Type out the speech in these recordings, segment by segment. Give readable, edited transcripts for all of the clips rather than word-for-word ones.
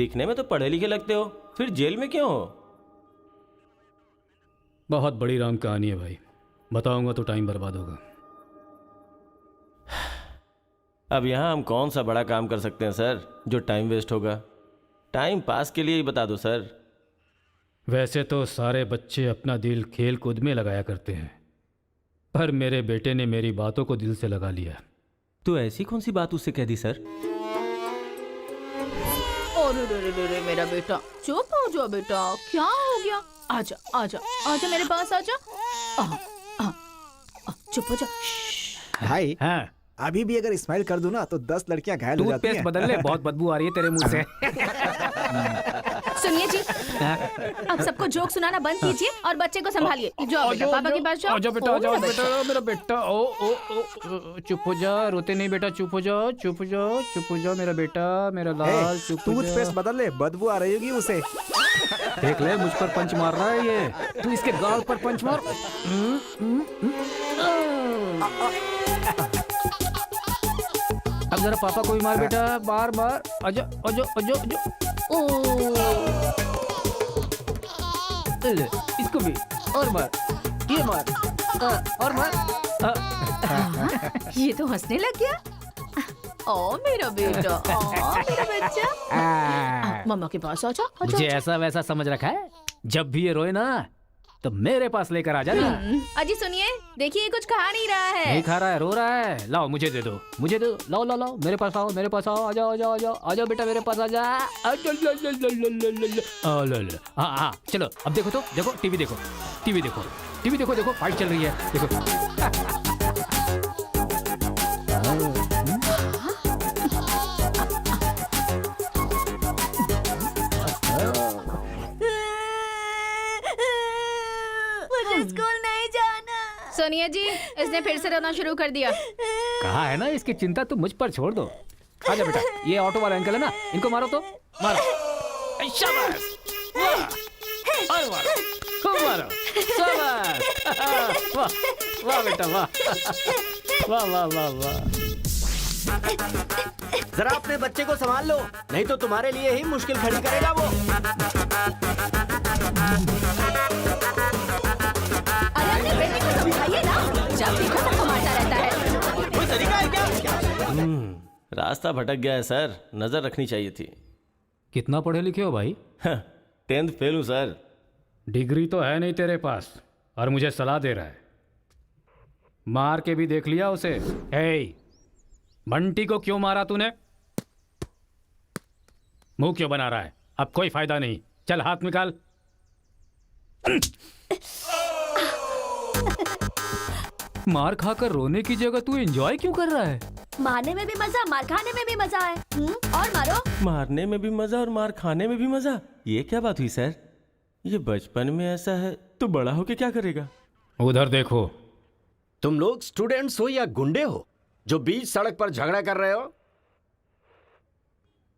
दिखने में तो पढ़े लिखे लगते हो, फिर जेल में क्यों हो? बहुत बड़ी राम कहानी है भाई, बताऊंगा तो टाइम बर्बाद होगा। अब यहाँ हम कौन सा बड़ा काम कर सकते हैं सर जो टाइम वेस्ट होगा? टाइम पास के लिए ही बता दो सर। वैसे तो सारे बच्चे अपना दिल खेल कूद में लगाया करते हैं, पर मेरे बेटे ने मेरी बातों को दिल से लगा लिया। तो ऐसी कौन सी बात उससे कह दी सर? अरे रे रे रे मेरा बेटा, चुप हो जाओ बेटा, क्या हो गया? आजा आजा आजा मेरे पास आजा। चुप हो जा। भाई हाँ, अभी भी अगर स्माइल कर दूं ना तो 10 लड़कियां घायल हो जाती हैं। बदल ले, बहुत बदबू आ रही है तेरे मुंह से। सुनिए जी, अब सबको जोक सुनाना बंद कीजिए और बच्चे को संभालिए। जाओ बेटा, पापा के पास जाओ। आजा बेटा, आजा मेरा बेटा, मेरा बेटा। ओ ओ ओ, चुप हो जा, रोते नहीं बेटा, चुप हो जाओ, चुप हो जाओ, चुप हो जाओ मेरा बेटा, मेरा लाल, चुप हो जा। टूथपेस्ट बदल ले, बदबू आ रही होगी उसे। देख ले, मुझ पर पंच मार रहा है ये, तू इसके गाल पर पंच मार। अब जरा पापा को भी मार बेटा, बार बार। आजा आजा आजा आजा। ले, इसको भी और मार, ये मार, और मार। ये तो हंसने लग गया। ओ मेरा बेटा, ओ मेरा बच्चा, मम्मा के पास आजा। मुझे ऐसा वैसा समझ रखा है? जब भी ये रोए ना तो मेरे पास लेकर आ जाना। अजी सुनिए, देखिए कुछ खा नहीं रहा है। नहीं खा रहा है, रो रहा है। लाओ मुझे दे दो, मुझे दो, लाओ लाओ लाओ, मेरे पास आओ, मेरे पास आओ, आ जाओ आ जाओ आ जाओ आ जाओ बेटा, मेरे पास आ जा। हाँ हाँ, चलो अब देखो, तो देखो, टीवी देखो, टीवी देखो, टीवी देखो, देखो फाइट चल रही है, देखो। स्कूल नहीं जाना। सोनिया जी, इसने फिर से रोना शुरू कर दिया। कहा है ना, इसकी चिंता तुम मुझ पर छोड़ दो। आजा बेटा, ये ऑटो वाला अंकल है ना, इनको मारो तो मारो। शाबाश, वाह, और मारो, खूब मारो, शाबाश। वाह वाह बेटा, वाह वाह वाह वाह वाह। जरा अपने बच्चे को संभाल लो, नहीं तो तुम्हारे लिए ही मुश्किल खड़ी करेगा वो। अरे अपने बेटे को समझाइए ना, जब देखो सबको मारता रहता है। कोई तरीका है क्या? रास्ता भटक गया है सर, नजर रखनी चाहिए थी। कितना पढ़े लिखे हो भाई? 10th फेल हूँ सर। डिग्री तो है नहीं तेरे पास और मुझे सलाह दे रहा है। मार के भी देख लिया उसे। हे, बंटी को क्यों मारा तूने? मुंह क्यों बना रहा है? अब कोई फायदा नहीं, चल हाथ निकाल। मार खाकर रोने की जगह तू एंजॉय क्यों कर रहा है? मारने में भी मजा, मार खाने में भी मजा है। और मारो। मारने में भी मजा और मार खाने में भी मजा, ये क्या बात हुई सर? ये बचपन में ऐसा है तो बड़ा होके क्या करेगा? उधर देखो। तुम लोग स्टूडेंट्स हो या गुंडे हो जो बीच सड़क पर झगड़ा कर रहे हो?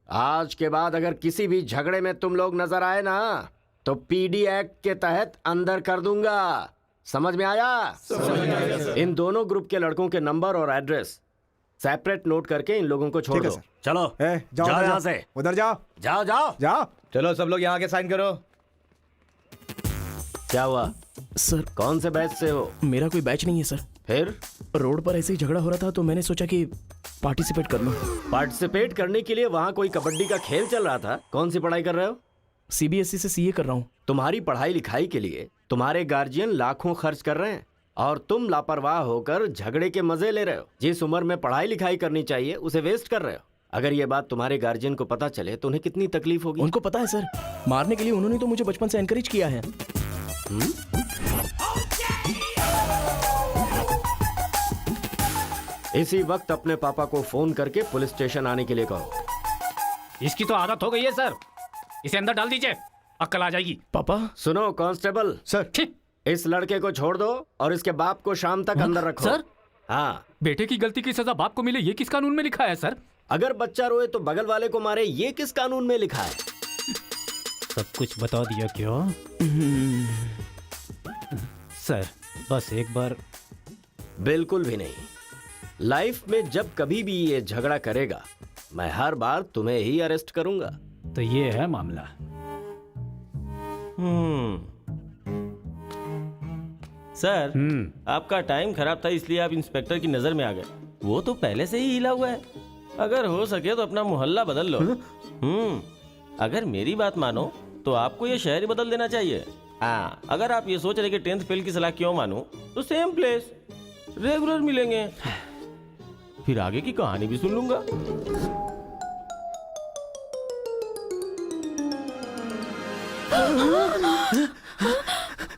आज के बाद अगर किसी भी झगड़े में तुम लोग नजर आए ना तो पीडी एक्ट के तहत अंदर कर दूंगा। समझ में आया? इन दोनों ग्रुप के लड़कों के नंबर और एड्रेस सेपरेट नोट करके इन लोगों को छोड़ दो। चलो जाओ यहाँ से, उधर जाओ जाओ जाओ जाओ। चलो सब लोग यहाँ के साइन करो। क्या हुआ सर? कौन से बैच से हो? मेरा कोई बैच नहीं है सर। फिर रोड पर ऐसे ही झगड़ा हो रहा था तो मैंने सोचा कि पार्टिसिपेट कर लूं। पार्टिसिपेट करने के लिए वहाँ कोई कबड्डी का खेल चल रहा था? कौन सी पढ़ाई कर रहे हो? सीबीएसई से सीए कर रहा हूँ। तुम्हारी पढ़ाई लिखाई के लिए तुम्हारे गार्जियन लाखों खर्च कर रहे हैं और तुम लापरवाह होकर झगड़े के मजे ले रहे हो। जिस उम्र में पढ़ाई लिखाई करनी चाहिए उसे वेस्ट कर रहे हो। अगर ये बात तुम्हारे गार्जियन को पता चले तो उन्हें कितनी तकलीफ होगी। उनको पता है सर, मारने के लिए उन्होंने तो मुझे बचपन से एनकरेज किया है। इसी वक्त अपने पापा को फोन करके पुलिस स्टेशन आने के लिए कहो। इसकी तो आदत हो गई है सर, इसे अंदर डाल दीजिए, अक्ल आ जाएगी। पापा। सुनो कांस्टेबल सर, इस लड़के को छोड़ दो और इसके बाप को शाम तक अंदर रखो। सर? हाँ। बेटे की गलती की सजा बाप को मिले, ये किस कानून में लिखा है सर? अगर बच्चा रोए तो बगल वाले को मारे, ये किस कानून में लिखा है? सब कुछ बता दिया क्यों? सर बस एक बार। बिल्कुल भी नहीं। लाइफ में जब कभी भी ये झगड़ा करेगा मैं हर बार तुम्हें ही अरेस्ट करूंगा। तो ये है मामला। सर, आपका टाइम खराब था इसलिए आप इंस्पेक्टर की नजर में आ गए। वो तो पहले से ही हिला हुआ है। अगर हो सके तो अपना मोहल्ला बदल लो। अगर मेरी बात मानो तो आपको ये शहर ही बदल देना चाहिए। हाँ, अगर आप ये सोच रहे कि 10th फेल की सलाह क्यों मानूं, तो सेम प्लेस रेगुलर मिलेंगे, फिर आगे की कहानी भी सुन लूंगा।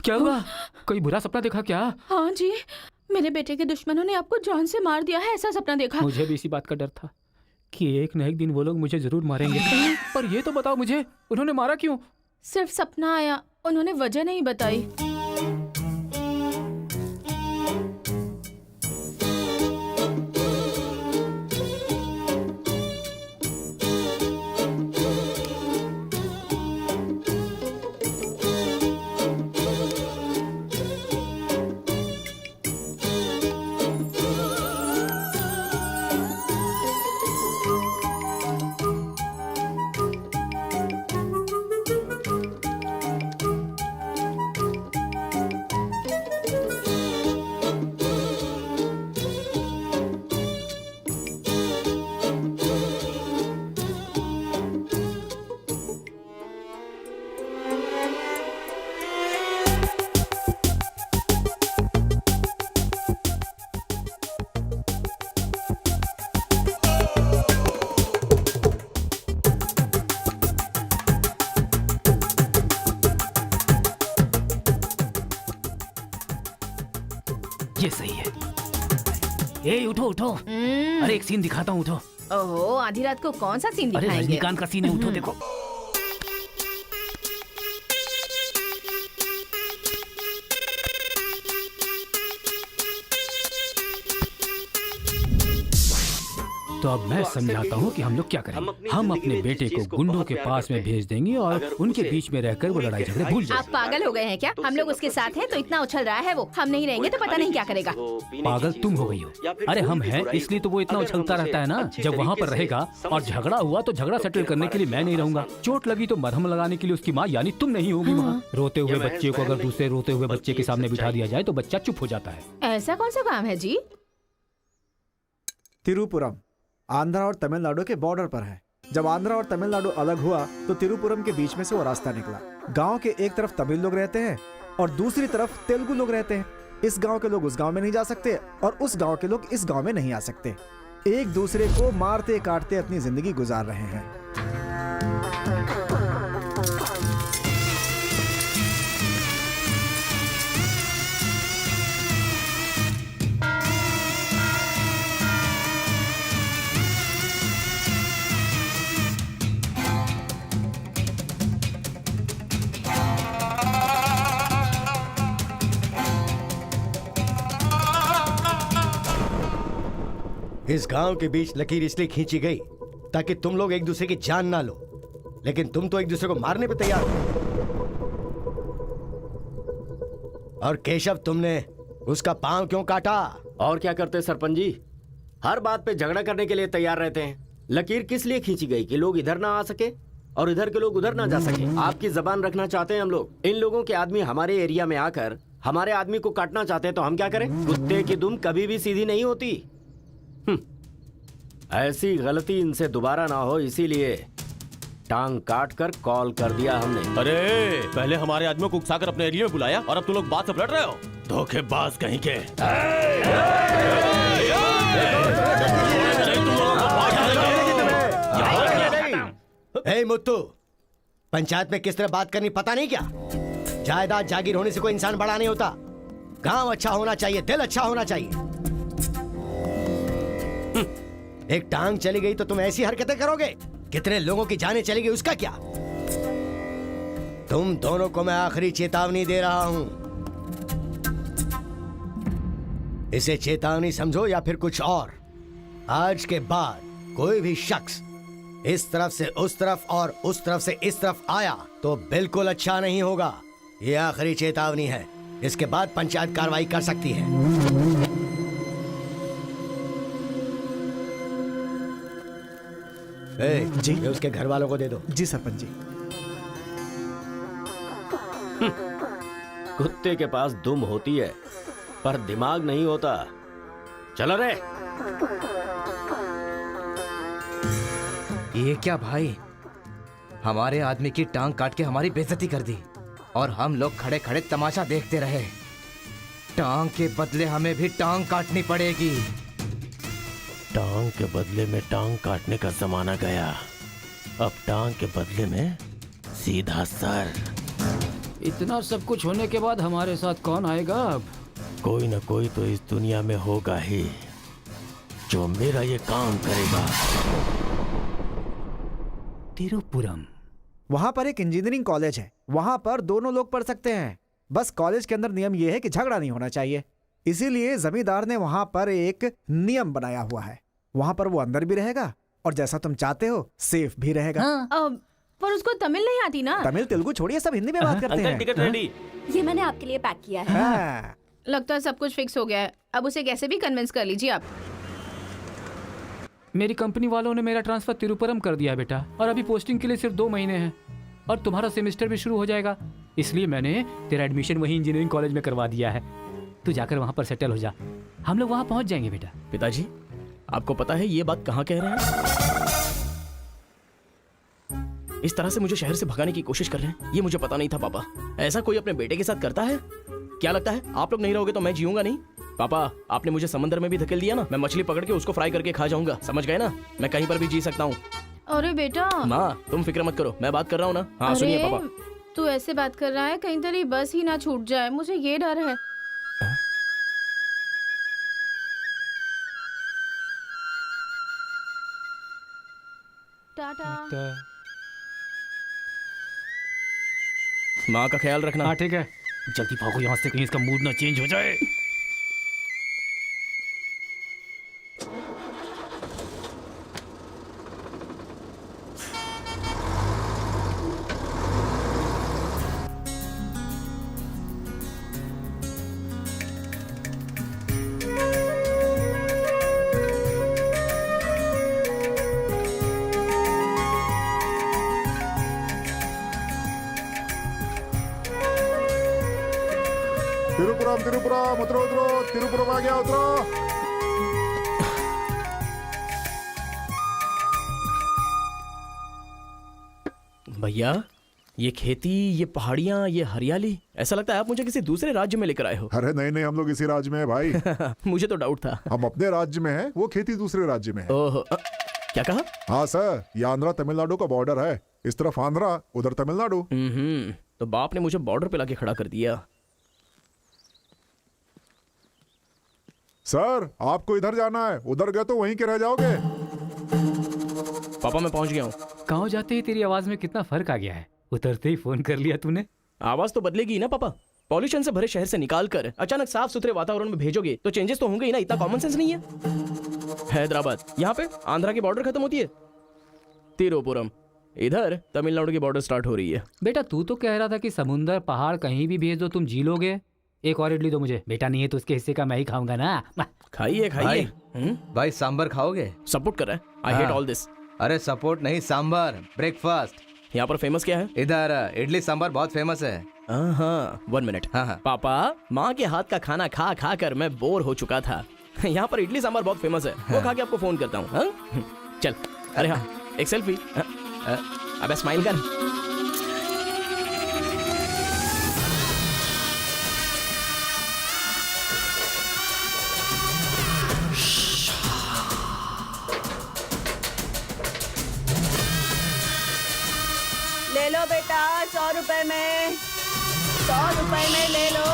क्या हुआ? कोई बुरा सपना देखा क्या? हाँ जी, मेरे बेटे के दुश्मनों ने आपको जान से मार दिया है, ऐसा सपना देखा। मुझे भी इसी बात का डर था कि एक न एक दिन वो लोग मुझे जरूर मारेंगे। पर ये तो बताओ मुझे, उन्होंने मारा क्यों? सिर्फ सपना आया, उन्होंने वजह नहीं बताई। ये सही है। ए उठो उठो, अरे एक सीन दिखाता हूँ, उठो। ओहो, आधी रात को कौन सा सीन अरे दिखाएंगे? रजनीकांत का सीन है, उठो देखो। तो अब मैं समझाता हूँ कि हम लोग क्या करेंगे। हम अपने बेटे को गुंडों के पास में भेज देंगे और उनके बीच में रहकर वो लड़ाई झगड़े भूल जाए। आप पागल हो गए हैं क्या? हम लोग उसके साथ हैं तो इतना उछल रहा है वो, हम नहीं रहेंगे तो पता नहीं क्या करेगा। पागल तुम हो गई हो। अरे हम हैं इसलिए तो वो इतना उछलता रहता है ना। जब वहाँ पर रहेगा और झगड़ा हुआ तो झगड़ा सेटल करने के लिए मैं नहीं रहूंगा। चोट लगी तो मरहम लगाने के लिए उसकी माँ यानी तुम नहीं होगी वहाँ। रोते हुए बच्चे को अगर दूसरे रोते हुए बच्चे के सामने बिठा दिया जाए तो बच्चा चुप हो जाता है। ऐसा कौन सा काम है जी? तिरुपुरम आंध्रा और तमिलनाडु के बॉर्डर पर है। जब आंध्रा और तमिलनाडु अलग हुआ तो तिरुपुरम के बीच में से वो रास्ता निकला। गांव के एक तरफ तमिल लोग रहते हैं और दूसरी तरफ तेलुगु लोग रहते हैं। इस गांव के लोग उस गांव में नहीं जा सकते और उस गांव के लोग इस गांव में नहीं आ सकते। एक दूसरे को मारते काटते अपनी जिंदगी गुजार रहे हैं। इस गांव के बीच लकीर इसलिए खींची गई ताकि तुम लोग एक दूसरे की जान ना लो, लेकिन तुम तो एक दूसरे को मारने पे तैयार हो। और केशव, तुमने उसका पांव क्यों काटा? और क्या करते सरपंच जी, हर बात पे झगड़ा करने के लिए तैयार रहते हैं। लकीर किस लिए खींची गई कि लोग इधर ना आ सके और इधर के लोग उधर ना जा सके। आपकी जबान रखना चाहते हैं हम लोग। इन लोगों के आदमी हमारे एरिया में आकर हमारे आदमी को काटना चाहते हैं तो हम क्या करें? कुत्ते की दुम कभी भी सीधी नहीं होती। ऐसी गलती इनसे दोबारा ना हो, इसीलिए टांग काट कर कॉल कर दिया हमने। अरे पहले हमारे आदमियों को उकसाकर अपने एरिया में बुलाया और अब तुम लोग बात से पलट रहे हो। धोखेबाज कहीं के। हे मुत्तू, पंचायत में किस तरह बात करनी पता नहीं क्या? जायदाद जागीर होने से कोई इंसान बड़ा नहीं होता। गांव अच्छा होना चाहिए, दिल अच्छा होना चाहिए। एक टांग चली गई तो तुम ऐसी हरकतें करोगे? कितने लोगों की जानें चली गई उसका क्या? तुम दोनों को मैं आखिरी चेतावनी दे रहा हूं। इसे चेतावनी समझो या फिर कुछ और। आज के बाद कोई भी शख्स इस तरफ से उस तरफ और उस तरफ से इस तरफ आया तो बिल्कुल अच्छा नहीं होगा। यह आखिरी चेतावनी है। इसके बाद पंचायत कार्रवाई कर सकती है। जी ये उसके घर वालों को दे दो। जी सरपंच जी। कुत्ते के पास दुम होती है पर दिमाग नहीं होता। चलो रे। ये क्या भाई, हमारे आदमी की टांग काट के हमारी बेइज्जती कर दी और हम लोग खड़े खड़े तमाशा देखते रहे। टांग के बदले हमें भी टांग काटनी पड़ेगी। टांग के बदले में टांग काटने का जमाना गया। अब टांग के बदले में सीधा सर। इतना सब कुछ होने के बाद हमारे साथ कौन आएगा अब? कोई ना कोई तो इस दुनिया में होगा ही जो मेरा ये काम करेगा। तिरुपुरम। वहां पर एक इंजीनियरिंग कॉलेज है, वहां पर दोनों लोग पढ़ सकते हैं। बस कॉलेज के अंदर नियम यह है कि झगड़ा नहीं होना चाहिए, इसीलिए जमींदार ने वहां पर एक नियम बनाया हुआ है। वहां पर वो अंदर भी रहेगा और जैसा तुम चाहते हो सेफ भी रहेगा। पर उसको तमिल नहीं आती ना। तमिल तेलुगु छोड़िए, सब हिंदी में बात करते अंकल हैं। Ticket ready. ये मैंने आपके लिए पैक किया है। हाँ। लगता है सब कुछ फिक्स हो गया है। अब उसे कैसे भी कन्विंस कर लीजिए आप। मेरी कंपनी वालों ने मेरा ट्रांसफर तिरुपुरम कर दिया बेटा, और अभी पोस्टिंग के लिए सिर्फ 2 महीने हैं और तुम्हारा सेमेस्टर भी शुरू हो जाएगा। इसलिए मैंने तेरा एडमिशन वही इंजीनियरिंग कॉलेज में करवा दिया है। तू जाकर वहां पर सेटल हो जा, हम लोग वहां पहुंच जाएंगे बेटा। पिताजी, आपको पता है ये बात कहाँ कह रहे हैं? इस तरह से मुझे शहर से भगाने की कोशिश कर रहे हैं, ये मुझे पता नहीं था पापा। ऐसा कोई अपने बेटे के साथ करता है? क्या लगता है आप लोग नहीं रहोगे तो मैं जीऊंगा नहीं? पापा, आपने मुझे समंदर में भी धकेल दिया ना, मैं मछली पकड़ के उसको फ्राई करके खा जाऊंगा, समझ गए ना? मैं कहीं पर भी जी सकता हूँ। अरे बेटा। माँ तुम फिक्र मत करो, मैं बात कर रहा हूँ ना। हाँ सुनिए अरे, पापा। तू ऐसे बात कर रहा है कहीं तेरी बस ही ना छूट जाए, मुझे ये डर है। टाटा। माँ का ख्याल रखना। हाँ ठीक है, जल्दी भागो यहाँ से, कहीं इसका मूड ना चेंज हो जाए। तिरुपुरम तिरुपुरम उतरो उतरो, तिरुपुरम आ गया, उतरो। भैया, ये खेती, ये पहाड़ियाँ, ये हरियाली, ऐसा लगता है आप मुझे किसी दूसरे राज्य में लेकर आए हो। अरे नहीं नहीं, हम लोग इसी राज्य में है भाई। मुझे तो डाउट था। हम अपने राज्य में है, वो खेती दूसरे राज्य में है। ओहो, क्या कहा? हाँ सर, ये आंध्रा तमिलनाडु का बॉर्डर है। इस तरफ आंध्रा, उधर तमिलनाडु। तो बाप ने मुझे बॉर्डर पे लाके खड़ा कर दिया। सर आपको इधर जाना है, उधर गए तो वहीं के रह जाओगे। पापा मैं पहुंच गया हूँ। गाँव जाते ही तेरी आवाज में कितना फर्क आ गया है। उतरते ही फोन कर लिया तूने। आवाज तो बदलेगी ना पापा। पॉल्यूशन से भरे शहर से निकाल कर अचानक साफ सुथरे वातावरण में भेजोगे तो चेंजेस तो होंगे ही ना। इतना कॉमन सेंस नहीं है? हैदराबाद, यहाँ पे आंध्रा की बॉर्डर खत्म होती है। तिरुपुरम, इधर तमिलनाडु की बॉर्डर स्टार्ट हो रही है। बेटा तू तो कह रहा था कि समुंदर पहाड़ कहीं भी भेज दो तुम जी लोगे। एक और इडली दो मुझे। बेटा नहीं है तो उसके हिस्से का मैं ही खाऊंगा ना। खाइए खाइए। भाई सांबर खाओगे? सपोर्ट कर रहा है। I hate all this. अरे सपोर्ट नहीं, सांबर, ब्रेकफास्ट। यहाँ पर फेमस क्या है? इधर इडली सांबर बहुत फेमस है। हाँ, 1 मिनट। हाँ। पापा, माँ के हाथ का खाना खा खा कर मैं बोर हो चुका था। यहाँ पर इडली सांबर बहुत फेमस है, वो खा के आपको फोन करता हूँ। चल। अरे हाँ, एक सेल्फी। अबे स्माइल कर। ले लो बेटा, 100 रुपए में, 100 रुपए में ले लो,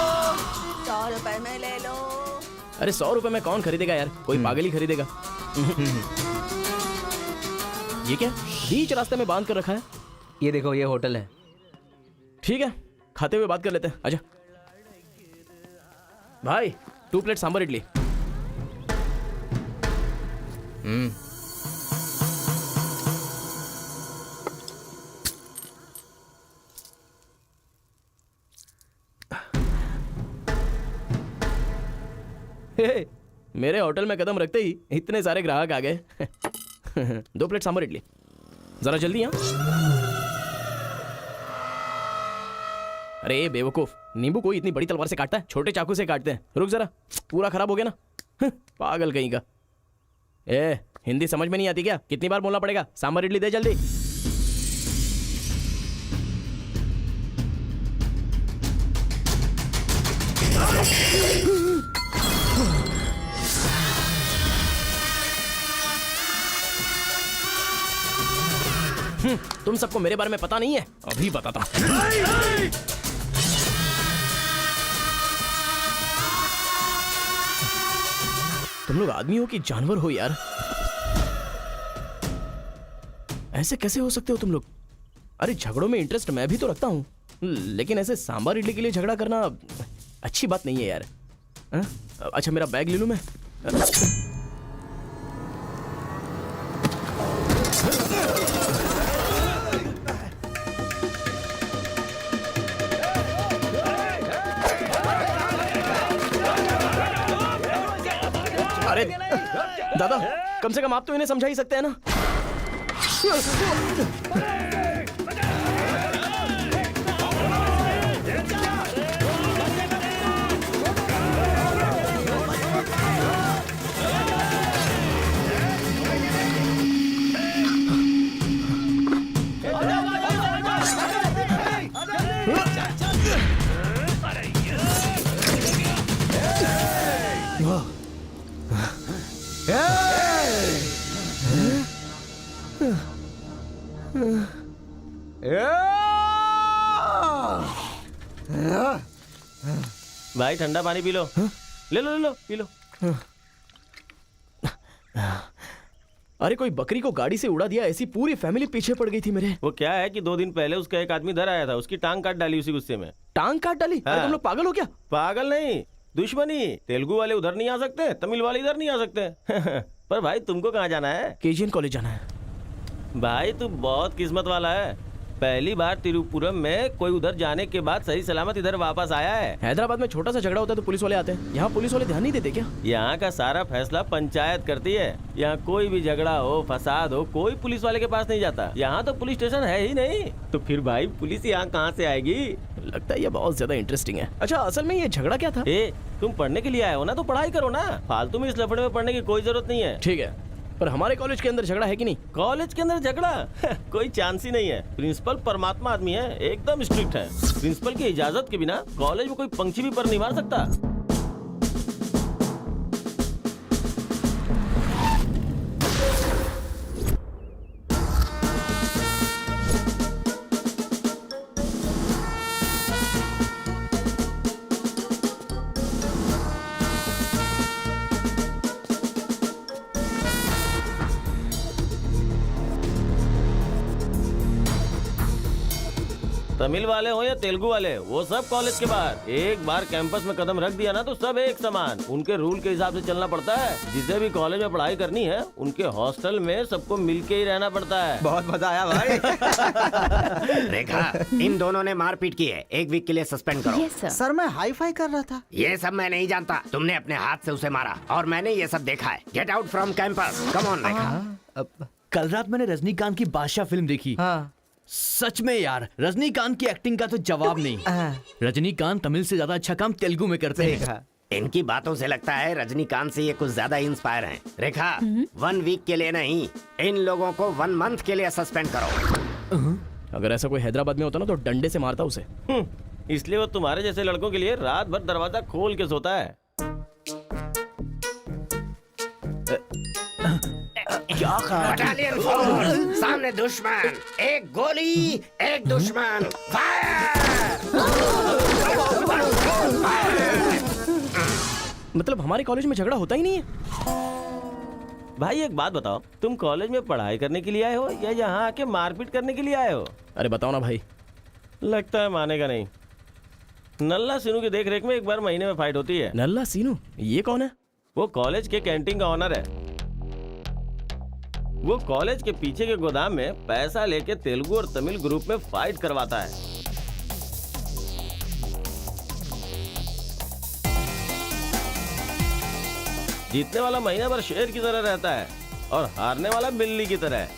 100 रुपए में ले लो। अरे 100 रुपए में कौन खरीदेगा यार, कोई पागल ही खरीदेगा। ये क्या बीच रास्ते में बांध कर रखा है? ये देखो, ये होटल है। ठीक है, खाते हुए बात कर लेते हैं। आजा भाई, 2 प्लेट सांबर इडली। मेरे होटल में कदम रखते ही इतने सारे ग्राहक आ गए। 2 प्लेट सांबर इडली। जरा जल्दी यहाँ। अरे बेवकूफ, नींबू कोई इतनी बड़ी तलवार से काटता है? छोटे चाकू से काटते हैं। रुक जरा, पूरा खराब हो गया ना। पागल कहीं का। ए, हिंदी समझ में नहीं आती क्या? कितनी बार बोलना पड़ेगा? सांभर इडली दे जल्दी। तुम सबको मेरे बारे में पता नहीं है? अभी बताता हूं। तुम लोग आदमी हो कि जानवर हो यार? ऐसे कैसे हो सकते हो तुम लोग? अरे झगड़ों में इंटरेस्ट मैं भी तो रखता हूं, लेकिन ऐसे सांभर इडली के लिए झगड़ा करना अच्छी बात नहीं है यार। अच्छा मेरा बैग ले लूं मैं? अरे दादा, कम से कम आप तो इन्हें समझा ही सकते हैं ना। भाई ठंडा पानी पी लो। ले लो ले लो, पी लो। अरे कोई बकरी को गाड़ी से उड़ा दिया, ऐसी पूरी फैमिली पीछे पड़ गई थी मेरे। वो क्या है कि 2 दिन पहले उसका एक आदमी इधर आया था, उसकी टांग काट डाली उसी गुस्से में। टांग काट डाली? अरे तुम लोग पागल हो क्या? पागल नहीं, दुश्मनी। तेलुगु वाले उधर नहीं आ सकते, तमिल वाले इधर नहीं आ सकते। पर भाई तुमको कहाँ जाना है? केजीएन कॉलेज जाना है। भाई तू बहुत किस्मत वाला है, पहली बार तिरुपुरम में कोई उधर जाने के बाद सही सलामत इधर वापस आया है। हैदराबाद में छोटा सा झगड़ा होता है तो पुलिस वाले आते हैं, यहाँ पुलिस वाले ध्यान नहीं देते क्या? यहाँ का सारा फैसला पंचायत करती है। यहाँ कोई भी झगड़ा हो, फसाद हो, कोई पुलिस वाले के पास नहीं जाता। यहाँ तो पुलिस स्टेशन है ही नहीं, तो फिर भाई पुलिस यहाँ कहाँ से आएगी? लगता है ये बहुत ज्यादा इंटरेस्टिंग है। अच्छा असल में ये झगड़ा क्या था? तुम पढ़ने के लिए आए हो ना, तो पढ़ाई करो ना, फालतू में इस लफड़े में पढ़ने की कोई जरूरत नहीं है। ठीक है, पर हमारे कॉलेज के अंदर झगड़ा है कि नहीं? कॉलेज के अंदर झगड़ा? कोई चांस ही नहीं है। प्रिंसिपल परमात्मा आदमी है, एकदम स्ट्रिक्ट है। प्रिंसिपल की इजाजत के बिना कॉलेज में कोई पंछी भी पर नहीं मार सकता। तमिल वाले हो या तेलुगु वाले, वो सब कॉलेज के बाहर। एक बार कैंपस में कदम रख दिया ना तो सब एक समान। उनके रूल के हिसाब से चलना पड़ता है। जिसे भी कॉलेज में पढ़ाई करनी है, उनके हॉस्टल में सबको मिलके ही रहना पड़ता है। बहुत मजा आया भाई। रेखा, इन दोनों ने मारपीट की है, 1 वीक के लिए सस्पेंड करो। Yes sir. सर मैं हाई फाई कर रहा था। ये सब मैं नहीं जानता, तुमने अपने हाथ से उसे मारा और मैंने ये सब देखा है। Get out from campus, come on Rekha. कल रात मैंने रजनीकांत की बादशाह फिल्म देखी। हाँ। सच में यार, रजनीकांत की एक्टिंग का तो जवाब नहीं। रजनीकांत तमिल से ज्यादा अच्छा काम तेलुगु में करते हैं। इनकी बातों से लगता है रजनीकांत से ये कुछ ज्यादा इंस्पायर हैं। रेखा, 1 वीक के लिए नहीं, इन लोगों को 1 मंथ के लिए सस्पेंड करो। अगर ऐसा कोई हैदराबाद में होता ना तो डंडे से मारता उसे। इसलिए वो तुम्हारे जैसे लड़कों के लिए रात भर दरवाजा खोल के सोता है। क्या बटालियन फॉरवर्ड, सामने दुश्मन, एक गोली, एक दुश्मन, मतलब हमारे कॉलेज में झगड़ा होता ही नहीं है? भाई एक बात बताओ, तुम कॉलेज में पढ़ाई करने के लिए आए हो या यहाँ आके मारपीट करने के लिए आए हो? अरे बताओ ना भाई। लगता है मानेगा नहीं। नल्ला सीनू की देख रेख में 1 बार महीने में फाइट होती है। नल्ला सीनू? ये कौन है? वो कॉलेज के कैंटीन का ऑनर है। वो कॉलेज के पीछे के गोदाम में पैसा लेके तेलुगु और तमिल ग्रुप में फाइट करवाता है। जीतने वाला महीना भर शेर की तरह रहता है और हारने वाला बिल्ली की तरह।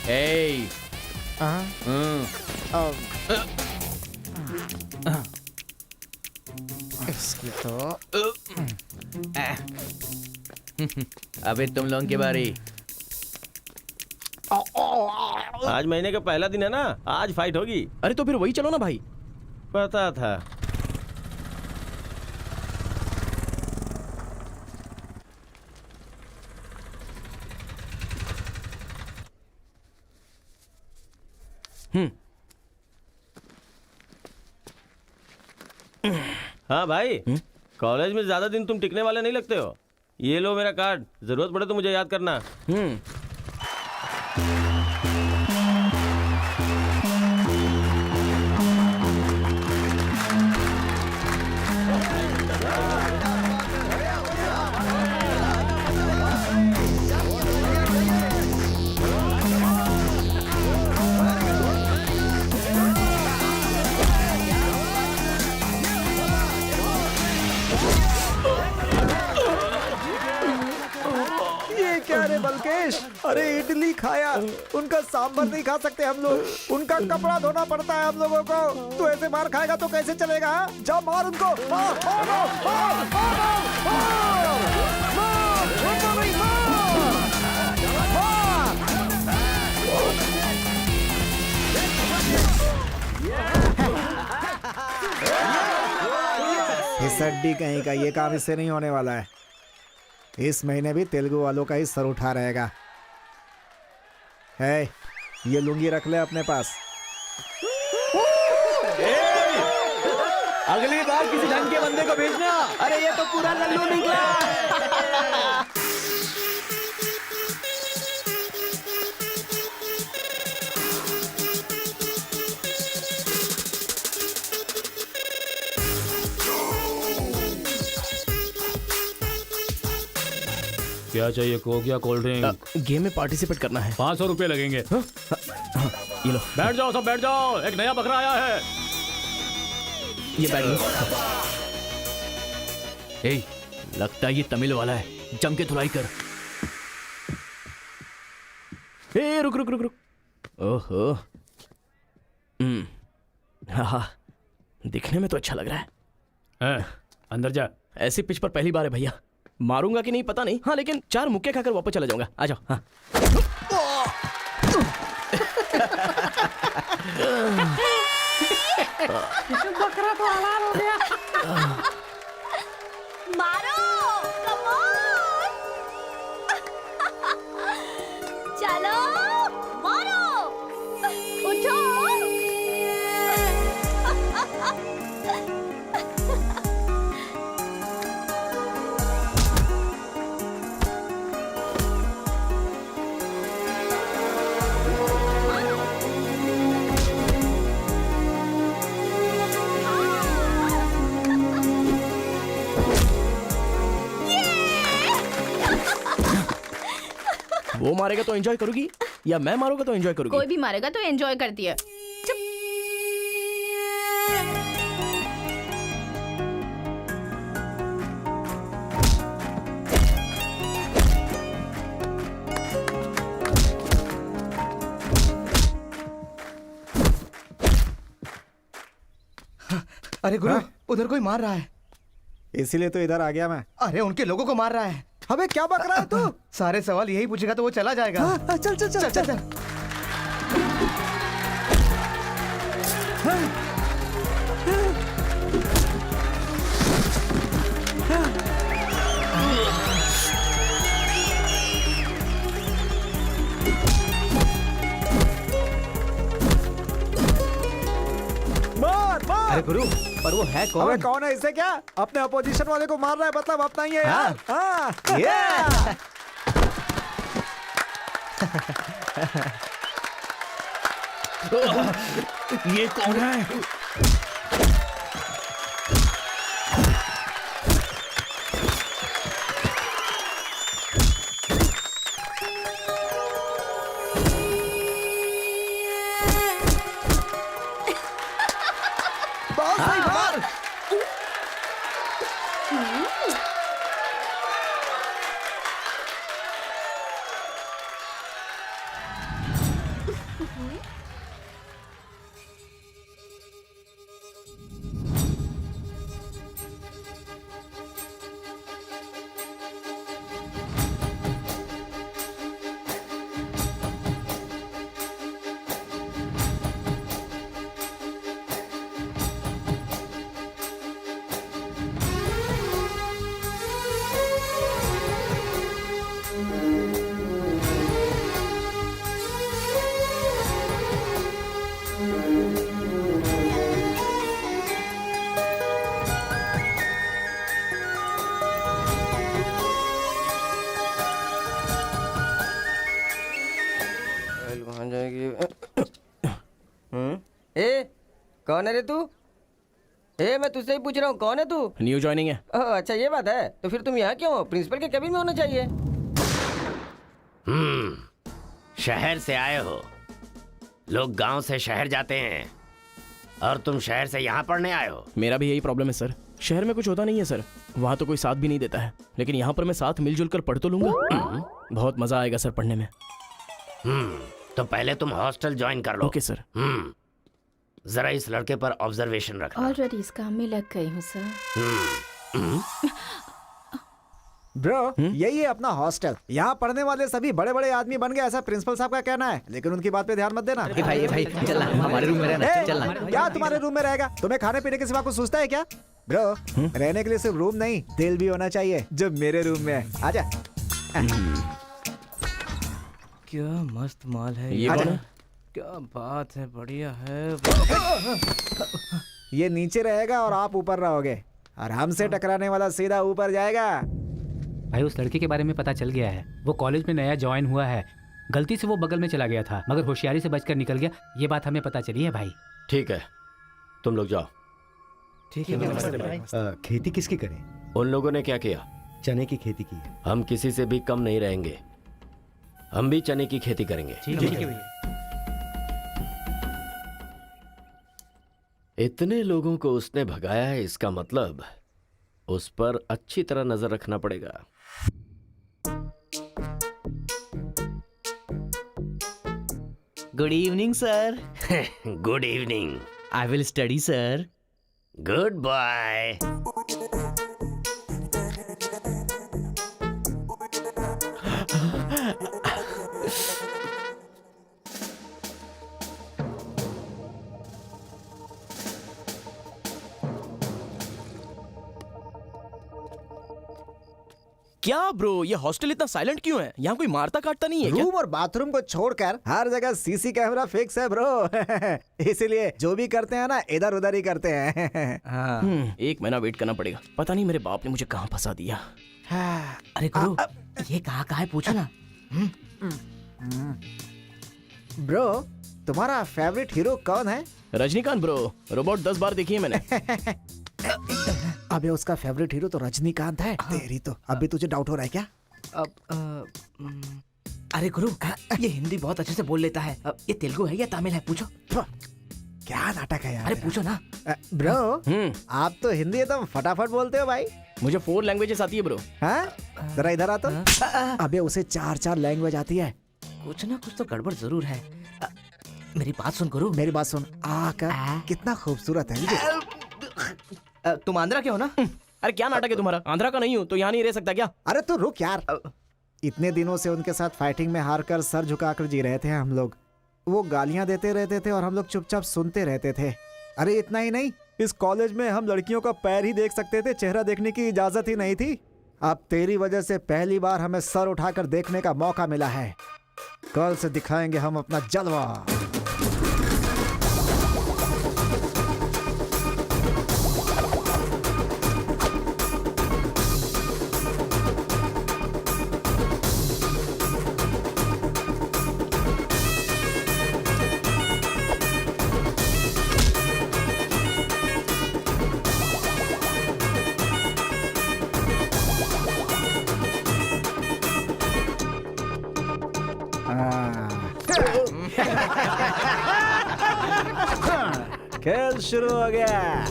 ए इसकी तो अबे तुम लोगों की बारी। आज महीने का पहला दिन है ना, आज फाइट होगी। अरे तो फिर वही चलो ना भाई। पता था। हाँ भाई, कॉलेज में ज्यादा दिन तुम टिकने वाले नहीं लगते हो। ये लो मेरा कार्ड, जरूरत पड़े तो मुझे याद करना। ये क्या रे बलकेश, अरे इडली खाया, उनका सांभर नहीं खा सकते हम लोग, उनका कपड़ा धोना पड़ता है हम लोगों को। तू ऐसे मार खाएगा तो कैसे चलेगा? जा मार उनको, मार, मार, मार, मार, मार, मार, मार, छोड़ो नहीं, मार, मार। इस हड्डी कहीं का ये काम इससे नहीं होने वाला है। इस महीने भी तेलुगु वालों का ही सर उठा रहेगा। है, ये लुंगी रख ले अपने पास। अगली बार किसी ढंग के बंदे को भेजना। अरे ये तो पूरा लल्लू निकला। क्या चाहिए? कोक या कोल्ड ड्रिंक? गेम में पार्टिसिपेट करना है। 500 रुपये लगेंगे। ये लो। बैठ जाओ, सब बैठ जाओ, एक नया बकरा आया है। ये बैग लो। ए, लगता है ये तमिल वाला है, जम के धुलाई कर। ए रुक रुक रुक रुक। ओहो, हाँ, दिखने में तो अच्छा लग रहा है। अंदर जा। ऐसी पिच पर पहली बार है भैया। मारूंगा कि नहीं पता नहीं, हाँ लेकिन 4 मुक्के खाकर वापस चला जाऊंगा। आ जाओ। हाँ। बकरा तो हलाल हो गया। मारो, कम ऑन। चलो, मारो, उठो। वो मारेगा तो एंजॉय करोगी या मैं मारूंगा तो एंजॉय करोगी? कोई भी मारेगा तो एंजॉय करती है। चुप। अरे गुरु, उधर कोई मार रहा है। इसीलिए तो इधर आ गया मैं। अरे उनके लोगों को मार रहा है। अबे क्या बक रहा है तू? सारे सवाल यही पूछेगा तो वो चला जाएगा। हाँ, चल चल चल चल, चल। मार मार। अरे गुरु, पर वो है कौन? अबे कौन है? इससे क्या? अपने अपोजिशन वाले को मार रहा है, मतलब अपना ही है यार। हाँ, ये कौन है? बहुत सही मार। कौन है रे तू? मैं तुझसे ही पूछ रहा हूँ, कौन है तू? न्यू ज्वाइनिंग है। ओह अच्छा ये बात है, तो फिर तुम यहाँ क्यों हो? प्रिंसिपल के केबिन में होना चाहिए। शहर से आए हो। लोग गांव से शहर जाते हैं और तुम शहर से यहाँ पढ़ने आए हो। मेरा भी यही प्रॉब्लम है सर, शहर में कुछ होता नहीं है सर, वहाँ तो कोई साथ भी नहीं देता है, लेकिन यहाँ पर मैं साथ मिलजुल कर पढ़ तो लूंगा। बहुत मजा आएगा सर पढ़ने में। तो पहले तुम हॉस्टल ज्वाइन कर लो। Okay sir. जरा इस लड़के पर ऑब्जर्वेशन रखना। ऑलरेडी इस काम में लग गई हूँ सर। ब्रो यही है अपना हॉस्टल। यहाँ पढ़ने वाले सभी बड़े बड़े आदमी बन गए, ऐसा प्रिंसिपल साहब का कहना है, लेकिन उनकी बात पे ध्यान मत देना। भाई चल हमारे रूम में रहना, चल क्या तुम्हारे रूम में रहेगा? तुम्हें खाने पीने के सिवा कुछ सोचता है क्या? ब्रो रहने के लिए सिर्फ रूम नहीं, दिल भी होना चाहिए, जो मेरे रूम में है। आजा। क्या मस्त माल है ये कौन है? क्या बात है, बढ़िया है। ये नीचे रहेगा और आप ऊपर रहोगे, और हमसे टकराने वाला सीधा ऊपर जाएगा। भाई उस लड़के के बारे में पता चल गया है, वो कॉलेज में नया ज्वाइन हुआ है। गलती से वो बगल में चला गया था, मगर होशियारी से बचकर निकल गया। ये बात हमें पता चली है भाई। ठीक है, तुम लोग जाओ। ठीक है। खेती किसकी करें? उन लोगों ने क्या किया? चने की खेती की है। हम किसी से भी कम नहीं रहेंगे, हम भी चने की खेती करेंगे। ठीक है। इतने लोगों को उसने भगाया है, इसका मतलब उस पर अच्छी तरह नजर रखना पड़ेगा। Good evening sir. Good evening. I will study sir. Goodbye. क्या ब्रो, ये हॉस्टल इतना साइलेंट क्यों है? यहाँ कोई मारता काटता नहीं है क्या? रूम और बाथरूम को छोड़कर हर जगह सीसी कैमरा फिक्स है ब्रो। इसीलिए जो भी करते हैं ना, इधर उधर ही करते हैं। एक महीना वेट करना पड़ेगा, पता नहीं मेरे बाप ने मुझे कहाँ फंसा दिया। अरे गुरु, ये कहाँ है पूछो ना। ब्रो तुम्हारा फेवरेट हीरो कौन है? रजनीकांत ब्रो, रोबोट 10 बार देखी है मैंने। अबे उसका फेवरेट हीरो तो रजनीकांत है। तेरी तो अभी तुझे डाउट हो रहा है क्या? अरे गुरु, ये हिंदी बहुत अच्छे से बोल लेता है। ये तेलुगु है या तमिल है? पूछो। क्या नाटक है यार। अरे पूछो ना। ब्रो आप तो हिंदी एकदम फटाफट बोलते हो भाई। मुझे 4 लैंग्वेजेस आती है ब्रो। हाँ जरा इधर आ तो। अबे उसे 4 लैंग्वेज आती है। कुछ ना कुछ तो गड़बड़ जरूर है। मेरी बात सुन गुरु। मेरी बात सुन। कितना खूबसूरत है। तुम आंध्रा के हो ना? अरे क्या नाटक है तुम्हारा? आंध्रा का नहीं हूँ तो यहाँ नहीं रह सकता क्या? अरे तू रुक यार। इतने दिनों से उनके साथ फाइटिंग में हारकर सर झुकाकर जी रहे थे हम लोग। वो गालियां देते रहते थे और हम लोग चुपचाप सुनते रहते थे। अरे इतना ही नहीं, इस कॉलेज में हम लड़कियों का पैर ही देख सकते थे, चेहरा देखने की इजाजत ही नहीं थी। अब तेरी वजह से पहली बार हमें सर उठाकर देखने का मौका मिला है। कल से दिखाएंगे हम अपना जलवा। खेल शुरू हो गया।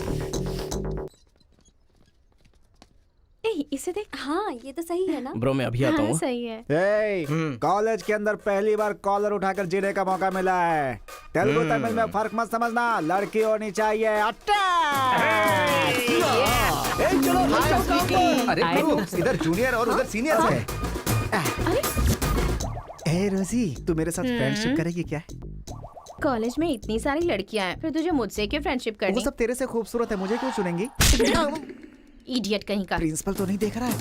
इसे देख। हाँ ये तो सही है ना? ब्रो मैं अभी आता हूँ। सही है। कॉलेज के अंदर पहली बार कॉलर उठाकर जीने का मौका मिला है। तेलुगु तमिल में फर्क मत समझना, लड़की होनी चाहिए। अरे इधर जूनियर और उधर सीनियर है। ए रोजी, तू मेरे साथ फ्रेंडशिप करेगी क्या? कॉलेज में इतनी सारी लड़कियां हैं, फिर तुझे मुझसे क्यों फ्रेंडशिप करनी? वो सब तेरे से खूबसूरत है, मुझे क्यों चुनेंगी? इडियट कहीं का। प्रिंसिपल तो नहीं देख रहा है?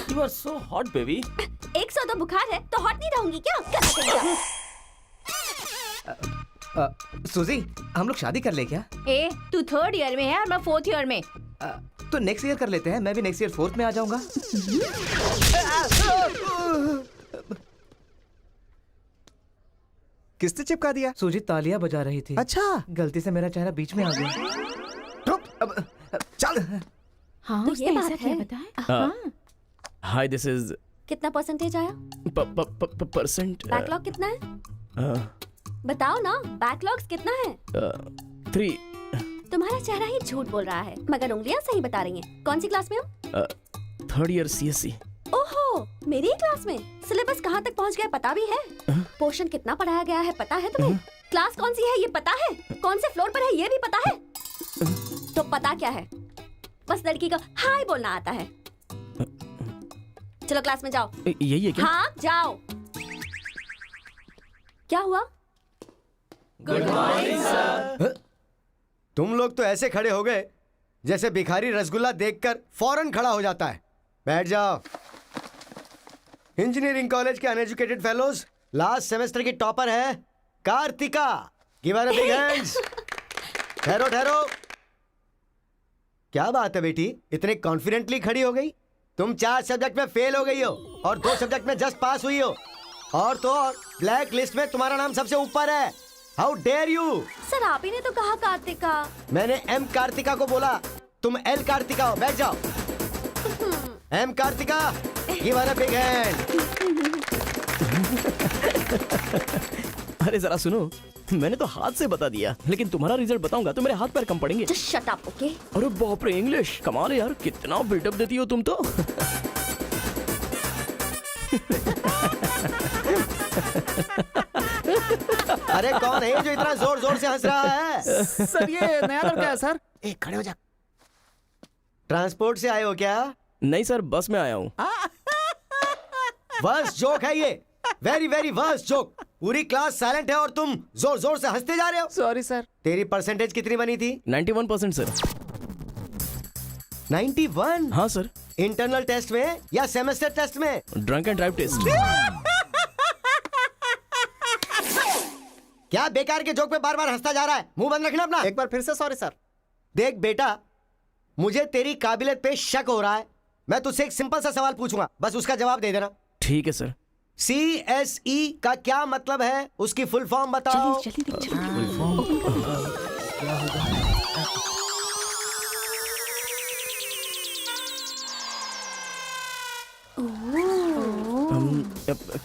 You are so hot, baby. 100 तो बुखार है तो हॉट नहीं रहूंगी क्या? सुजी, हम लोग शादी कर ले क्या? ए, तू 3rd ईयर में है और मैं 4th ईयर में। तो नेक्स्ट ईयर कर लेते हैं, मैं भी नेक्स्ट ईयर 4th में आ जाऊंगा। किसने चिपका दिया? सुजीत तालियां बजा रही थी। अच्छा, गलती से मेरा चेहरा बीच में आ गया। चल। हाँ, तो उसने ये ऐसा बात क्या है। बताया? हाँ। हाय दिस इज कितना परसेंटेज आया? परसेंट बैकलॉग कितना है? बताओ ना, बैकलॉग्स कितना है? 3 तुम्हारा चेहरा ही झूठ बोल रहा है, मगर उंगलियां सही बता रही हैं। कौन सी क्लास में हो? 3rd year CSC। ओहो, मेरी ही क्लास में। सिलेबस कहाँ तक पहुँच गया पता भी है? पोर्शन कितना पढ़ाया गया है पता है तुम्हें? क्लास कौन सी है ये पता है? कौन से फ्लोर पर है ये भी पता है? तो पता क्या है? बस लड़की को हाय बोलना आता है। चलो क्लास में जाओ। यही है क्या? हाँ जाओ। क्या हुआ? Good morning sir. तुम लोग तो ऐसे खड़े हो गए जैसे भिखारी रसगुल्ला देखकर फौरन खड़ा हो जाता है। बैठ जाओ। इंजीनियरिंग कॉलेज के अनएजुकेटेड फेलोज, लास्ट सेमेस्टर की टॉपर है Karthika. Give her a big hands. ठहरो ठहरो। क्या बात है बेटी, इतने कॉन्फिडेंटली खड़ी हो गई? तुम 4 सब्जेक्ट में फेल हो गई हो और 2 सब्जेक्ट में जस्ट पास हुई हो, और तो और ब्लैक लिस्ट में तुम्हारा नाम सबसे ऊपर है। How dare you! सर आप ही ने तो कहा कार्तिका। मैंने एम कार्तिका को बोला, तुम एल कार्तिका हो। बैठ जाओ। M Karthika, give her a big hand. अरे जरा सुनो, मैंने तो हाथ से बता दिया, लेकिन तुम्हारा रिजल्ट बताऊंगा तो मेरे हाथ पैर कम पड़ेंगे। Just shut up, okay? अरे बाप रे, इंग्लिश कमाल है यार, कितना बिल्डअप देती हो तुम तो। अरे कौन है जो इतना जोर जोर से हंस रहा है? सर ये नया लड़का है सर। एक खड़े हो जा। ट्रांसपोर्ट से आए हो क्या? नहीं सर, बस में आया हूँ। वर्स्ट जोक है ये, वेरी वेरी वर्स्ट जोक। पूरी क्लास साइलेंट है और तुम जोर जोर से हंसते जा रहे हो। Sorry sir. तेरी परसेंटेज कितनी बनी थी? 91% सर। 91? हाँ सर। इंटरनल टेस्ट में या सेमेस्टर टेस्ट में? Drunk and drive test. क्या बेकार के जोक पे बार बार हंसता जा रहा है? मुंह बंद रखना अपना। एक बार फिर से सॉरी सर। देख बेटा, मुझे तेरी काबिलियत पे शक हो रहा है। मैं तुझसे एक सिंपल सा सवाल पूछूंगा, बस उसका जवाब दे देना। ठीक है सर। CSE का क्या मतलब है? उसकी फुल फॉर्म बताओ।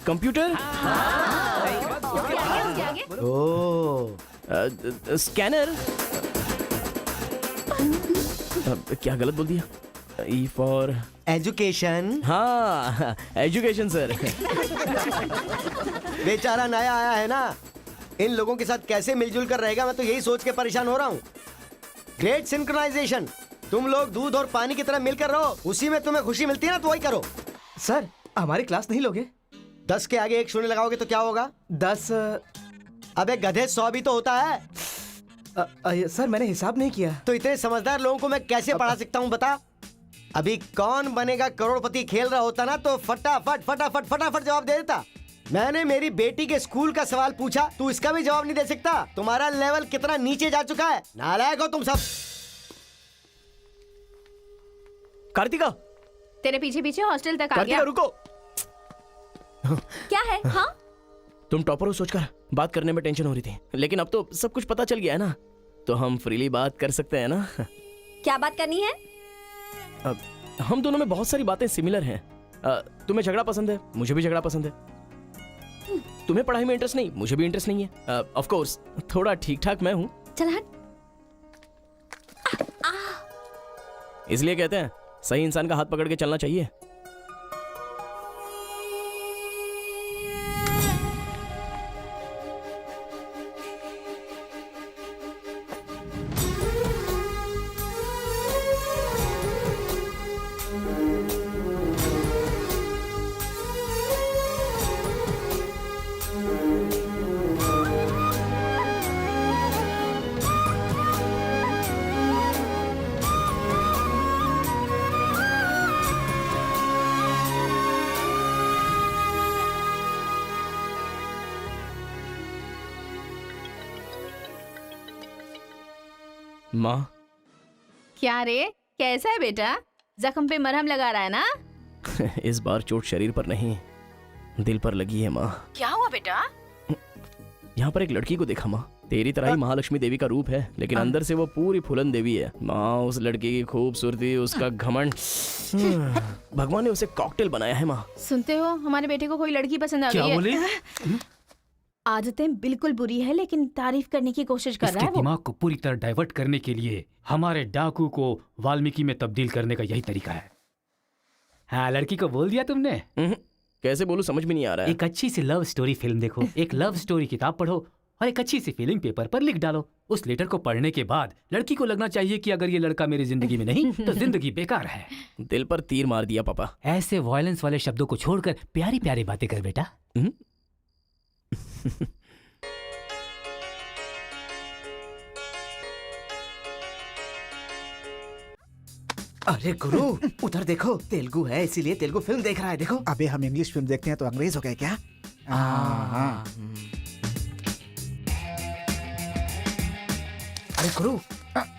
Computer, scanner. क्या गलत बोल दिया? E for education. हाँ, एजुकेशन सर। बेचारा नया आया है ना, इन लोगों के साथ कैसे मिलजुल कर रहेगा, मैं तो यही सोच के परेशान हो रहा हूँ। Great synchronisation. तुम लोग दूध और पानी की तरह मिलकर रहो, उसी में तुम्हें खुशी मिलती है ना, तो वही करो। सर हमारी क्लास नहीं लोगे? 10 के आगे 1 शून्य लगाओगे तो क्या होगा? 10। अबे गधे 100 भी तो होता है। सर मैंने हिसाब नहीं किया। तो इतने समझदार लोगों को मैं कैसे पढ़ा सकता हूँ बता? अभी कौन बनेगा करोड़पति खेल रहा होता ना, तो फटाफट फटाफट फटाफट जवाब दे देता। मैंने मेरी बेटी के स्कूल का सवाल पूछा, तू इसका भी जवाब नहीं दे सकता? तुम्हारा लेवल कितना नीचे जा चुका है। नालायक हो तुम सब। कार्तिका, तेरे पीछे पीछे हॉस्टल तक आ कार्तिका गया। रुको। क्या है? हाँ तुम टॉपर हो सोचकर बात करने में टेंशन हो रही थी, लेकिन अब तो सब कुछ पता चल गया है ना, तो हम फ्रीली बात कर सकते हैं ना। क्या बात करनी है? अब हम दोनों में बहुत सारी बातें सिमिलर हैं। तुम्हें झगड़ा पसंद है, मुझे भी झगड़ा पसंद है। तुम्हें पढ़ाई में इंटरेस्ट नहीं, मुझे भी इंटरेस्ट नहीं है। ऑफ कोर्स थोड़ा ठीक ठाक मैं हूँ, चल हट। इसलिए कहते हैं सही इंसान का हाथ पकड़ के चलना चाहिए। माँ, क्या रे, कैसा है बेटा? जख्म पे मरहम लगा रहा है ना? इस बार चोट शरीर पर नहीं दिल पर लगी है माँ। क्या हुआ बेटा? यहाँ पर एक लड़की को देखा माँ, तेरी तरह ही महालक्ष्मी देवी का रूप है, लेकिन अंदर से वो पूरी फूलन देवी है। माँ उस लड़की की खूबसूरती, उसका घमंड, भगवान ने उसे कॉकटेल बनाया है माँ। सुनते हो, हमारे बेटे को कोई लड़की पसंद आ गई है। क्या बोले? आदतें बिल्कुल बुरी है, लेकिन तारीफ करने की कोशिश कर रहा इसके है वो। दिमाग को पूरी तरह डाइवर्ट करने के लिए हमारे डाकू को वाल्मीकि में तब्दील करने का यही तरीका है। हाँ, लड़की को बोल दिया तुमने? कैसे बोलूं, समझ में नहीं आ रहा है। एक अच्छी सी लव स्टोरी फिल्म देखो, एक लव स्टोरी किताब पढ़ो और एक अच्छी सी फीलिंग पेपर पर लिख डालो। उस लेटर को पढ़ने के बाद लड़की को लगना चाहिए कि अगर ये लड़का मेरी जिंदगी में नहीं तो जिंदगी बेकार है। दिल पर तीर मार दिया पापा। ऐसे वायलेंस वाले शब्दों को छोड़कर प्यारी प्यारी बातें कर बेटा। अरे गुरु, उधर देखो, तेलुगु है इसीलिए तेलुगु फिल्म देख रहा है। देखो। अबे हम इंग्लिश फिल्म देखते हैं तो अंग्रेज हो गए क्या? हाँ। अरे गुरु,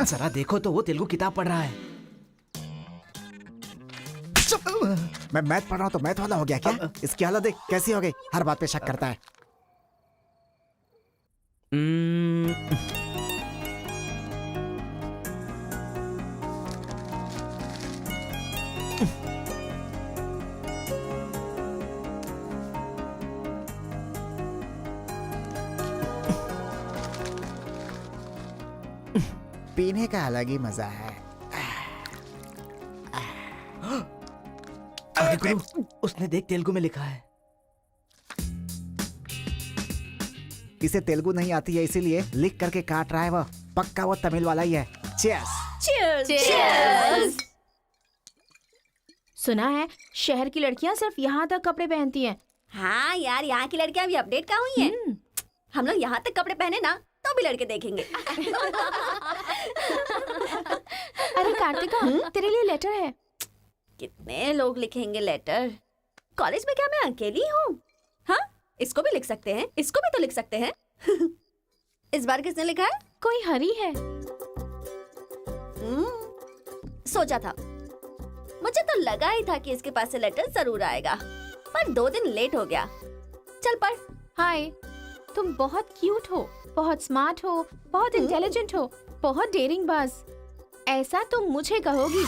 जरा देखो तो वो तेलुगु किताब पढ़ रहा है। मैं मैथ पढ़ रहा हूँ तो मैथ वाला हो गया क्या? इसकी हालत देख कैसी हो गई, हर बात पे शक करता है। पीने का अलग ही मजा है। अरे गुरु, उसने देख तेलुगु में लिखा है। इसे तेलुगु नहीं आती है इसीलिए लिख करके काट रहा है वो। पक्का वो तमिल वाला ही है। चीयर्स। Cheers! सुना है शहर की लड़कियां सिर्फ यहाँ तक कपड़े पहनती हैं। हाँ यार, यहाँ की लड़कियां भी अपडेट कहाँ हुई हैं? हम लोग यहाँ तक कपड़े पहने ना तो भी लड़के देखेंगे। अरे कार्तिका, तेरे लिए लेटर है। कितने लोग लिखेंगे लेटर? कॉलेज में क्या मैं अकेली हूँ? हाँ, इसको भी लिख सकते हैं, इसको भी तो लिख सकते हैं। इस बार किसने लिखा है? कोई हरी है। सोचा था, मुझे तो लगा ही था कि इसके पास से लेटर जरूर आएगा, पर 2 दिन लेट हो गया। चल पढ़। हाय, तुम बहुत क्यूट हो, बहुत स्मार्ट हो, बहुत इंटेलिजेंट हो, बहुत डेयरिंग बाज। ऐसा तुम मुझे कहोगी?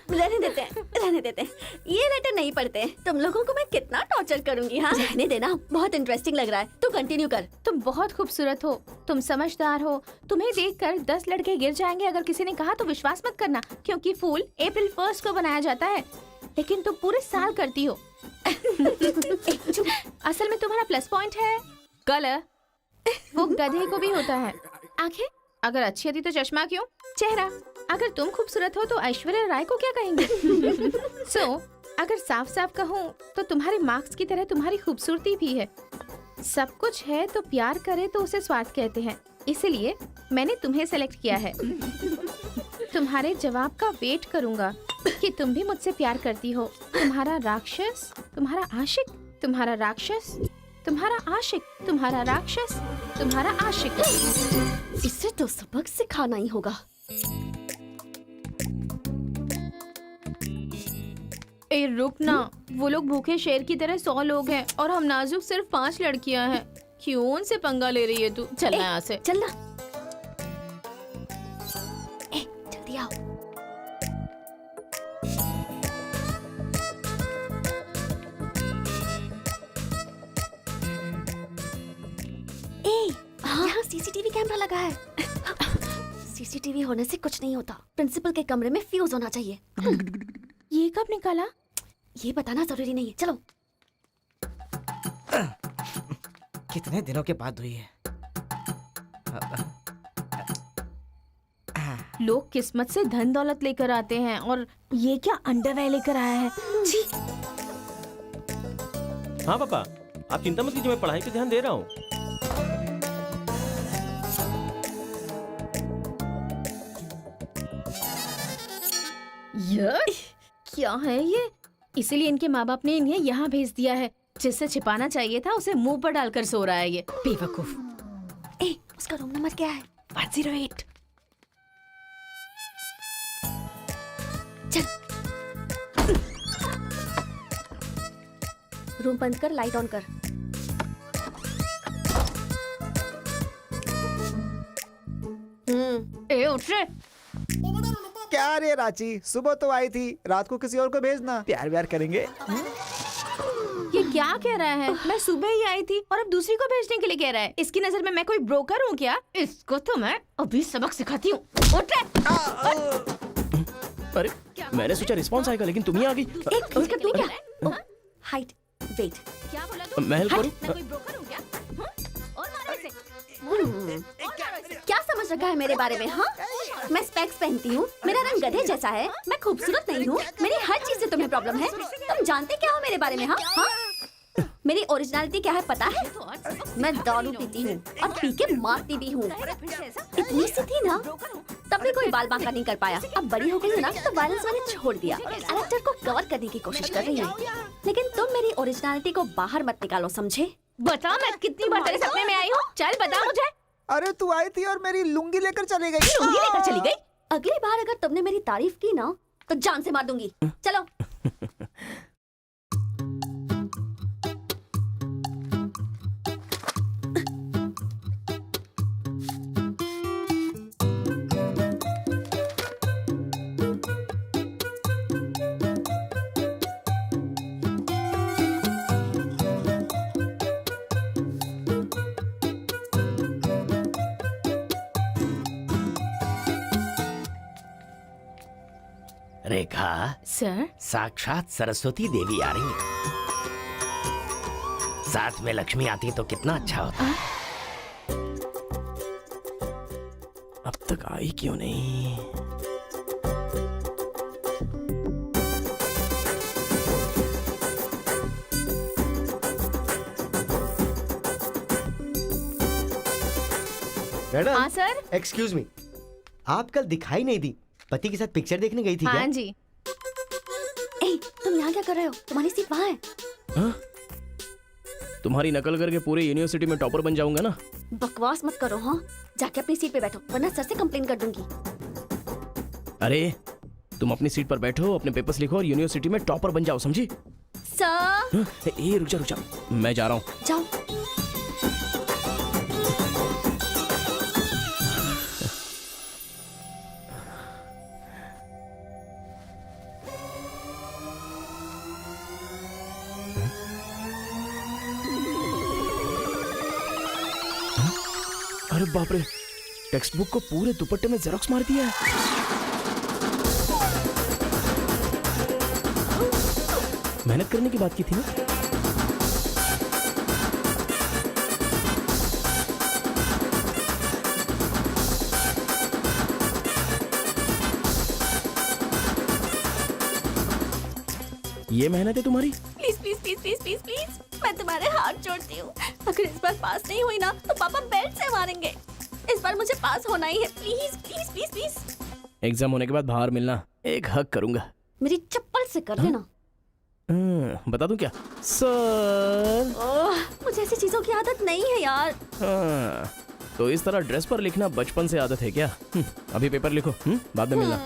रहने देते हैं। ये लेटर नहीं पढ़ते। तुम लोगों को मैं कितना टॉर्चर करूंगी। हाँ, रहने देना, बहुत इंटरेस्टिंग लग रहा है। तू कंटिन्यू कर। तुम बहुत खूबसूरत हो, तुम समझदार हो, तुम्हें देखकर 10 लड़के गिर जाएंगे। अगर किसी ने कहा तो विश्वास मत करना, क्योंकि फूल अप्रैल 1 को बनाया जाता है, लेकिन तुम पूरे साल करती हो। असल में तुम्हारा प्लस पॉइंट है कलर। वो गधे को भी होता है। आंखें अगर अच्छी थी तो चश्मा क्यों? चेहरा अगर तुम खूबसूरत हो तो ऐश्वर्या राय को क्या कहेंगे? अगर साफ साफ कहूँ तो तुम्हारे मार्क्स की तरह तुम्हारी खूबसूरती भी है। सब कुछ है तो प्यार करे तो उसे स्वार्थ कहते हैं, इसलिए मैंने तुम्हें सेलेक्ट किया है। तुम्हारे जवाब का वेट करूंगा कि तुम भी मुझसे प्यार करती हो। तुम्हारा राक्षस, तुम्हारा आशिक, तुम्हारा राक्षस, तुम्हारा आशिक, तुम्हारा राक्षस, तुम्हारा आशिक। इसे तो सबक सिखाना ही होगा। ए रुक ना, वो लोग भूखे शेर की तरह 100 लोग हैं और हम नाजुक सिर्फ 5 लड़कियां हैं। क्यों उनसे पंगा ले रही है तू? चलना यहाँ से। चलना। जल्दी आओ। यहाँ सीसीटीवी कैमरा लगा है। सीसीटीवी होने से कुछ नहीं होता। प्रिंसिपल के कमरे में फ्यूज होना चाहिए। ये कब निकाला? ये बताना जरूरी नहीं है। चलो। कितने दिनों के बाद हुई है? लोग किस्मत से धन दौलत लेकर आते हैं और ये क्या अंडरवेयर लेकर आया है? छी। हाँ पापा, आप चिंता मत कीजिए, मैं पढ़ाई पे ध्यान दे रहा हूँ। क्या है ये? इसीलिए इनके माँ बाप ने इन्हें यहाँ भेज दिया है। जिससे छिपाना चाहिए था उसे मुंह पर डालकर सो रहा है ये बेवकूफ। उसका रूम नंबर क्या है? 108। रूम बंद कर, लाइट ऑन कर। ए उठ रे। क्या रे रांची, सुबह तो आई थी, रात को किसी और को भेजना, प्यार व्यार करेंगे। ये क्या कह रहा है? मैं सुबह ही आई थी और अब दूसरी को भेजने के लिए कह रहा है। इसकी नजर में मैं कोई ब्रोकर हूँ क्या? इसको तो मैं अभी सबक सिखाती हूँ। उठ रे। अरे मैंने सोचा रिस्पॉन्स आएगा, लेकिन तुम ही आ गई। एक मिनट, तू क्या? Height, weight. क्या बोला तू? मैं हेल्प करूं? मैं कोई ब्रोकर हूँ क्या? और मारो इसे। क्या समझ रखा है मेरे बारे में? हाँ, मैं स्पेक्स पहनती हूँ, मेरा रंग गधे जैसा है, मैं खूबसूरत नहीं हूँ, मेरी हर चीज से तुम्हें प्रॉब्लम है। तुम जानते क्या हो मेरे बारे में? हाँ हाँ, मेरी ओरिजिनलिटी क्या है पता है? मैं दारू पीती हूँ और पी के मारती भी हूँ। इतनी सी थी ना, तब भी कोई बाल बांका नहीं कर पाया। अब बड़ी हो गई हूँ ना, तो वायलेंस मैंने छोड़ दिया। कैरेक्टर को कवर करने की कोशिश कर रही हूँ, लेकिन तुम मेरी ओरिजिनलिटी को बाहर मत निकालो, समझे? बता मैं कितनी बार तेरे सपने में आई हूँ? चल बता मुझे। अरे तू आई थी और मेरी लुंगी लेकर चली गई। लुंगी लेकर चली गई? अगली बार अगर तुमने मेरी तारीफ की ना, तो जान से मार दूंगी। चलो। रेखा, सर, साक्षात सरस्वती देवी आ रही है। साथ में लक्ष्मी आती तो कितना अच्छा होता। अब तक आई क्यों नहीं? मैडम, हाँ सर। एक्सक्यूज मी, आप कल दिखाई नहीं दी, पति के साथ पिक्चर देखने गई थी क्या? हाँ जी। ए, तुम यहाँ क्या कर रहे हो? तुम्हारी सीट वहाँ है। हाँ? तुम्हारी नकल करके पूरे यूनिवर्सिटी में टॉपर बन जाऊंगा ना। बकवास मत करो। हाँ, जाके अपनी सीट पे बैठो, वरना सर से कंप्लेन कर दूंगी। अरे तुम अपनी सीट पर बैठो, अपने पेपर्स लिखो और यूनिवर्सिटी में टॉपर बन जाओ, समझी? सर। हाँ? ए रुक जा, मैं जा रहा हूँ। जाओ। अरे बाप रे, टेक्स्ट बुक को पूरे दुपट्टे में जेरोक्स मार दिया है। मेहनत करने की बात की थी ना। ये मेहनत है तुम्हारी? Please please please please please please, मैं तुम्हारे हाथ जोड़ती हूँ। अगर इस बार पास नहीं हुई ना, तो पापा बेल्ट से मारेंगे। इस बार मुझे पास होना ही है। Please please please please. Exam होने के बाद बाहर मिलना, एक हक करूंगा। मेरी चप्पल से कर लेना। बता दूं क्या? सर, मुझे ऐसी चीजों की आदत नहीं है यार। हाँ, तो इस तरह ड्रेस पर लिखना बचपन से आदत है क्या? अभी पेपर लिखो, बाद में मिलना।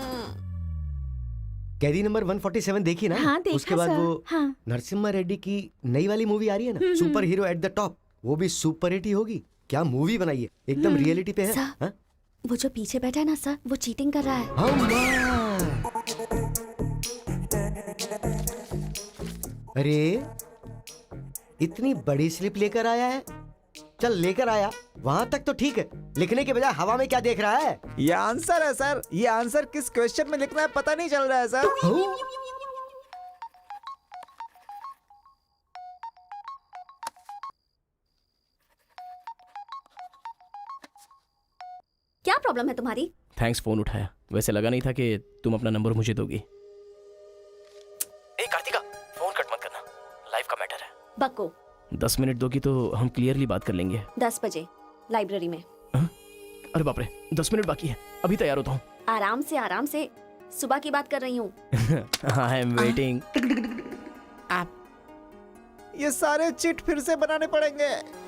कैदी नंबर 147 देखी ना? हाँ, देखा उसके बाद सर। वो हाँ। नरसिम्हा रेड्डी की नई वाली मूवी आ रही है ना, super hero at the top, वो भी सुपर हिट ही होगी। क्या मूवी बनाई है, एकदम रियलिटी पे है। सर, हाँ? वो जो पीछे बैठा है ना सर, वो चीटिंग कर रहा है। अरे इतनी बड़ी स्लिप लेकर आया है। चल लेकर आया, वहां तक तो ठीक है, लिखने के बजाय हवा में क्या देख रहा है? ये आंसर है सर। ये आंसर किस क्वेश्चन में लिखना है पता नहीं चल रहा है सर। क्या प्रॉब्लम है तुम्हारी? थैंक्स फोन उठाया, वैसे लगा नहीं था कि तुम अपना नंबर मुझे दोगी। ए कार्तिका, फोन कट मत करना, लाइफ का मैटर है। बक्को। 10 मिनट दोगी तो हम क्लियरली बात कर लेंगे। 10 बजे लाइब्रेरी में। अरे बाप रे, 10 मिनट बाकी है, अभी तैयार होता हूँ। आराम से सुबह की बात कर रही हूँ। I am waiting. ये सारे चिट फिर से बनाने पड़ेंगे।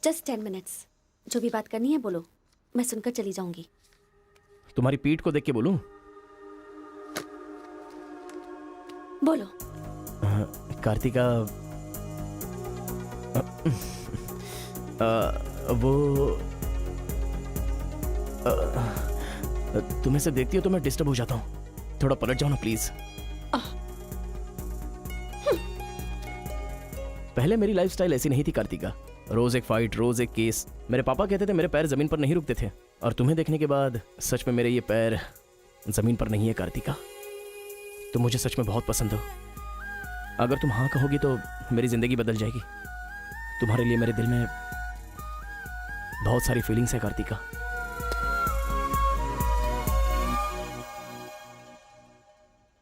Just 10 minutes. जो भी बात करनी है बोलो, मैं सुनकर चली जाऊंगी। तुम्हारी पीठ को देख के बोलूं? बोलो। कार्तिका, वो तुम्हें से देखती हो तो मैं डिस्टर्ब हो जाता हूँ। थोड़ा पलट जाओ ना प्लीज। पहले मेरी लाइफस्टाइल ऐसी नहीं थी कार्तिका। रोज एक फाइट, रोज एक केस। मेरे पापा कहते थे मेरे पैर जमीन पर नहीं रुकते थे, और तुम्हें देखने के बाद सच में मेरे ये पैर जमीन पर नहीं है कार्तिका। तुम मुझे सच में बहुत पसंद हो। अगर तुम हाँ कहोगी तो मेरी जिंदगी बदल जाएगी। तुम्हारे लिए मेरे दिल में बहुत सारी फीलिंग्स है कार्तिका।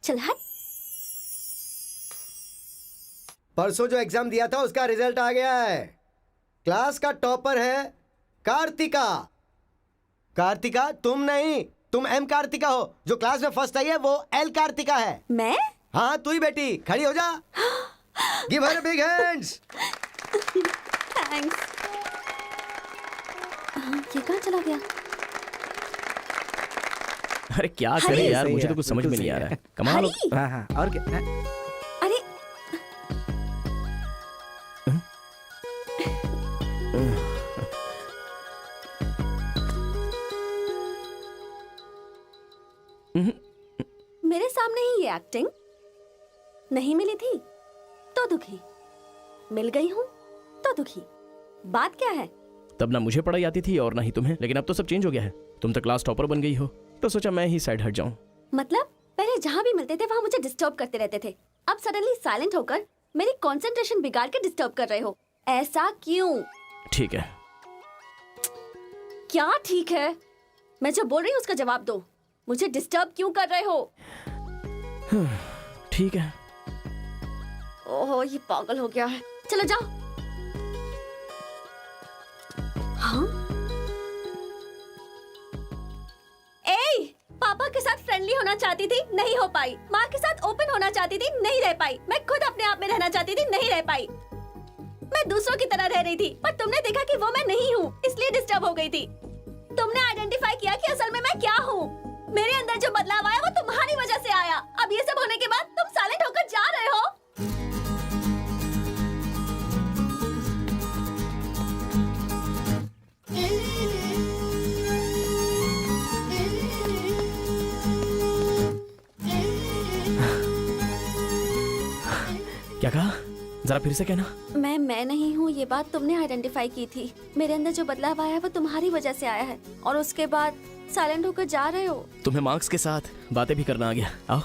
चल हट। परसों जो एग्जाम दिया था उसका रिजल्ट आ गया है। क्लास का टॉपर है कार्तिका। कार्तिका तुम नहीं, तुम एम कार्तिका हो। जो क्लास में फर्स्ट आई है वो एल कार्तिका है। मैं? हाँ तू ही बेटी, खड़ी हो जा। Give her big hands. Thanks. ये कहाँ चला गया? अरे क्या करें यार, मुझे तो कुछ समझ में नहीं आ रहा है। कमाल। हाँ हाँ, और क्या? अरे मेरे सामने ही ये एक्टिंग नहीं मिली थी तो दुखी, मिल गई हूँ तो दुखी। बात क्या है? तब ना मुझे पढ़ाई आती थी और ना ही तुम्हें, लेकिन अब तो सब चेंज हो गया है। तुम तो क्लास टॉपर बन गई हो, तो सोचा मैं ही साइड हट जाऊं। मतलब पहले जहाँ भी मिलते थे वहाँ मुझे डिस्टर्ब करते रहते थे, अब सडनली साइलेंट होकर मेरी कंसंट्रेशन बिगाड़ के डिस्टर्ब कर रहे हो। ऐसा क्यों? ठीक है। क्या ठीक है? मैं जो बोल रही हूँ उसका जवाब दो। मुझे डिस्टर्ब क्यों कर रहे हो? ठीक है। ओहो ये पागल हो गया है। चलो जाओ। हाँ? ए, पापा के साथ फ्रेंडली होना चाहती थी, नहीं हो पाई। माँ के साथ ओपन होना चाहती थी, नहीं रह पाई। मैं खुद अपने आप में रहना चाहती थी, नहीं रह पाई। मैं दूसरों की तरह रह रही थी, पर तुमने देखा कि वो मैं नहीं हूँ, इसलिए डिस्टर्ब हो गई थी। तुमने आइडेंटिफाई किया कि असल में मैं क्या हूँ। मेरे अंदर जो बदलाव आया वो तुम्हारी वजह से आया। अब ये सब होने के बाद तुम साइलेंट होकर जा रहे हो। क्या कहा? जरा फिर से कहना। मैं नहीं हूँ, ये बात तुमने आइडेंटिफाई की थी। मेरे अंदर जो बदलाव आया है वो तुम्हारी वजह से आया है, और उसके बाद साइलेंट होकर जा रहे हो। तुम्हें मार्क्स के साथ बातें भी करना आ गया। आओ।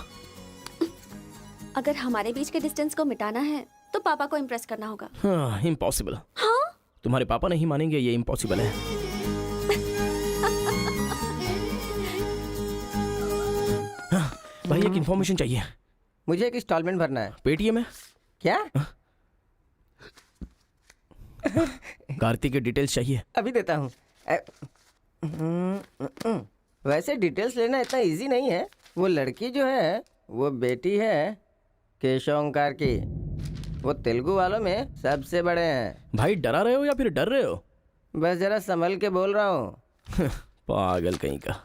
अगर हमारे बीच के डिस्टेंस को मिटाना है तो पापा को इम्प्रेस करना होगा। हाँ, इम्पॉसिबल। हाँ? तुम्हारे पापा नहीं मानेंगे, ये इम्पॉसिबल है। हाँ, भाई एक इन्फॉर्मेशन चाहिए। मुझे एक इंस्टॉलमेंट भरना है। पेटीएम है क्या? कार्तिक की डिटेल्स चाहिए। अभी देता हूँ। वैसे डिटेल्स लेना इतना इजी नहीं है। वो लड़की जो है वो बेटी है केशव ओंकार की। वो तेलुगु वालों में सबसे बड़े हैं। भाई डरा रहे हो या फिर डर रहे हो? बस जरा संभल के बोल रहा हूँ। पागल कहीं का।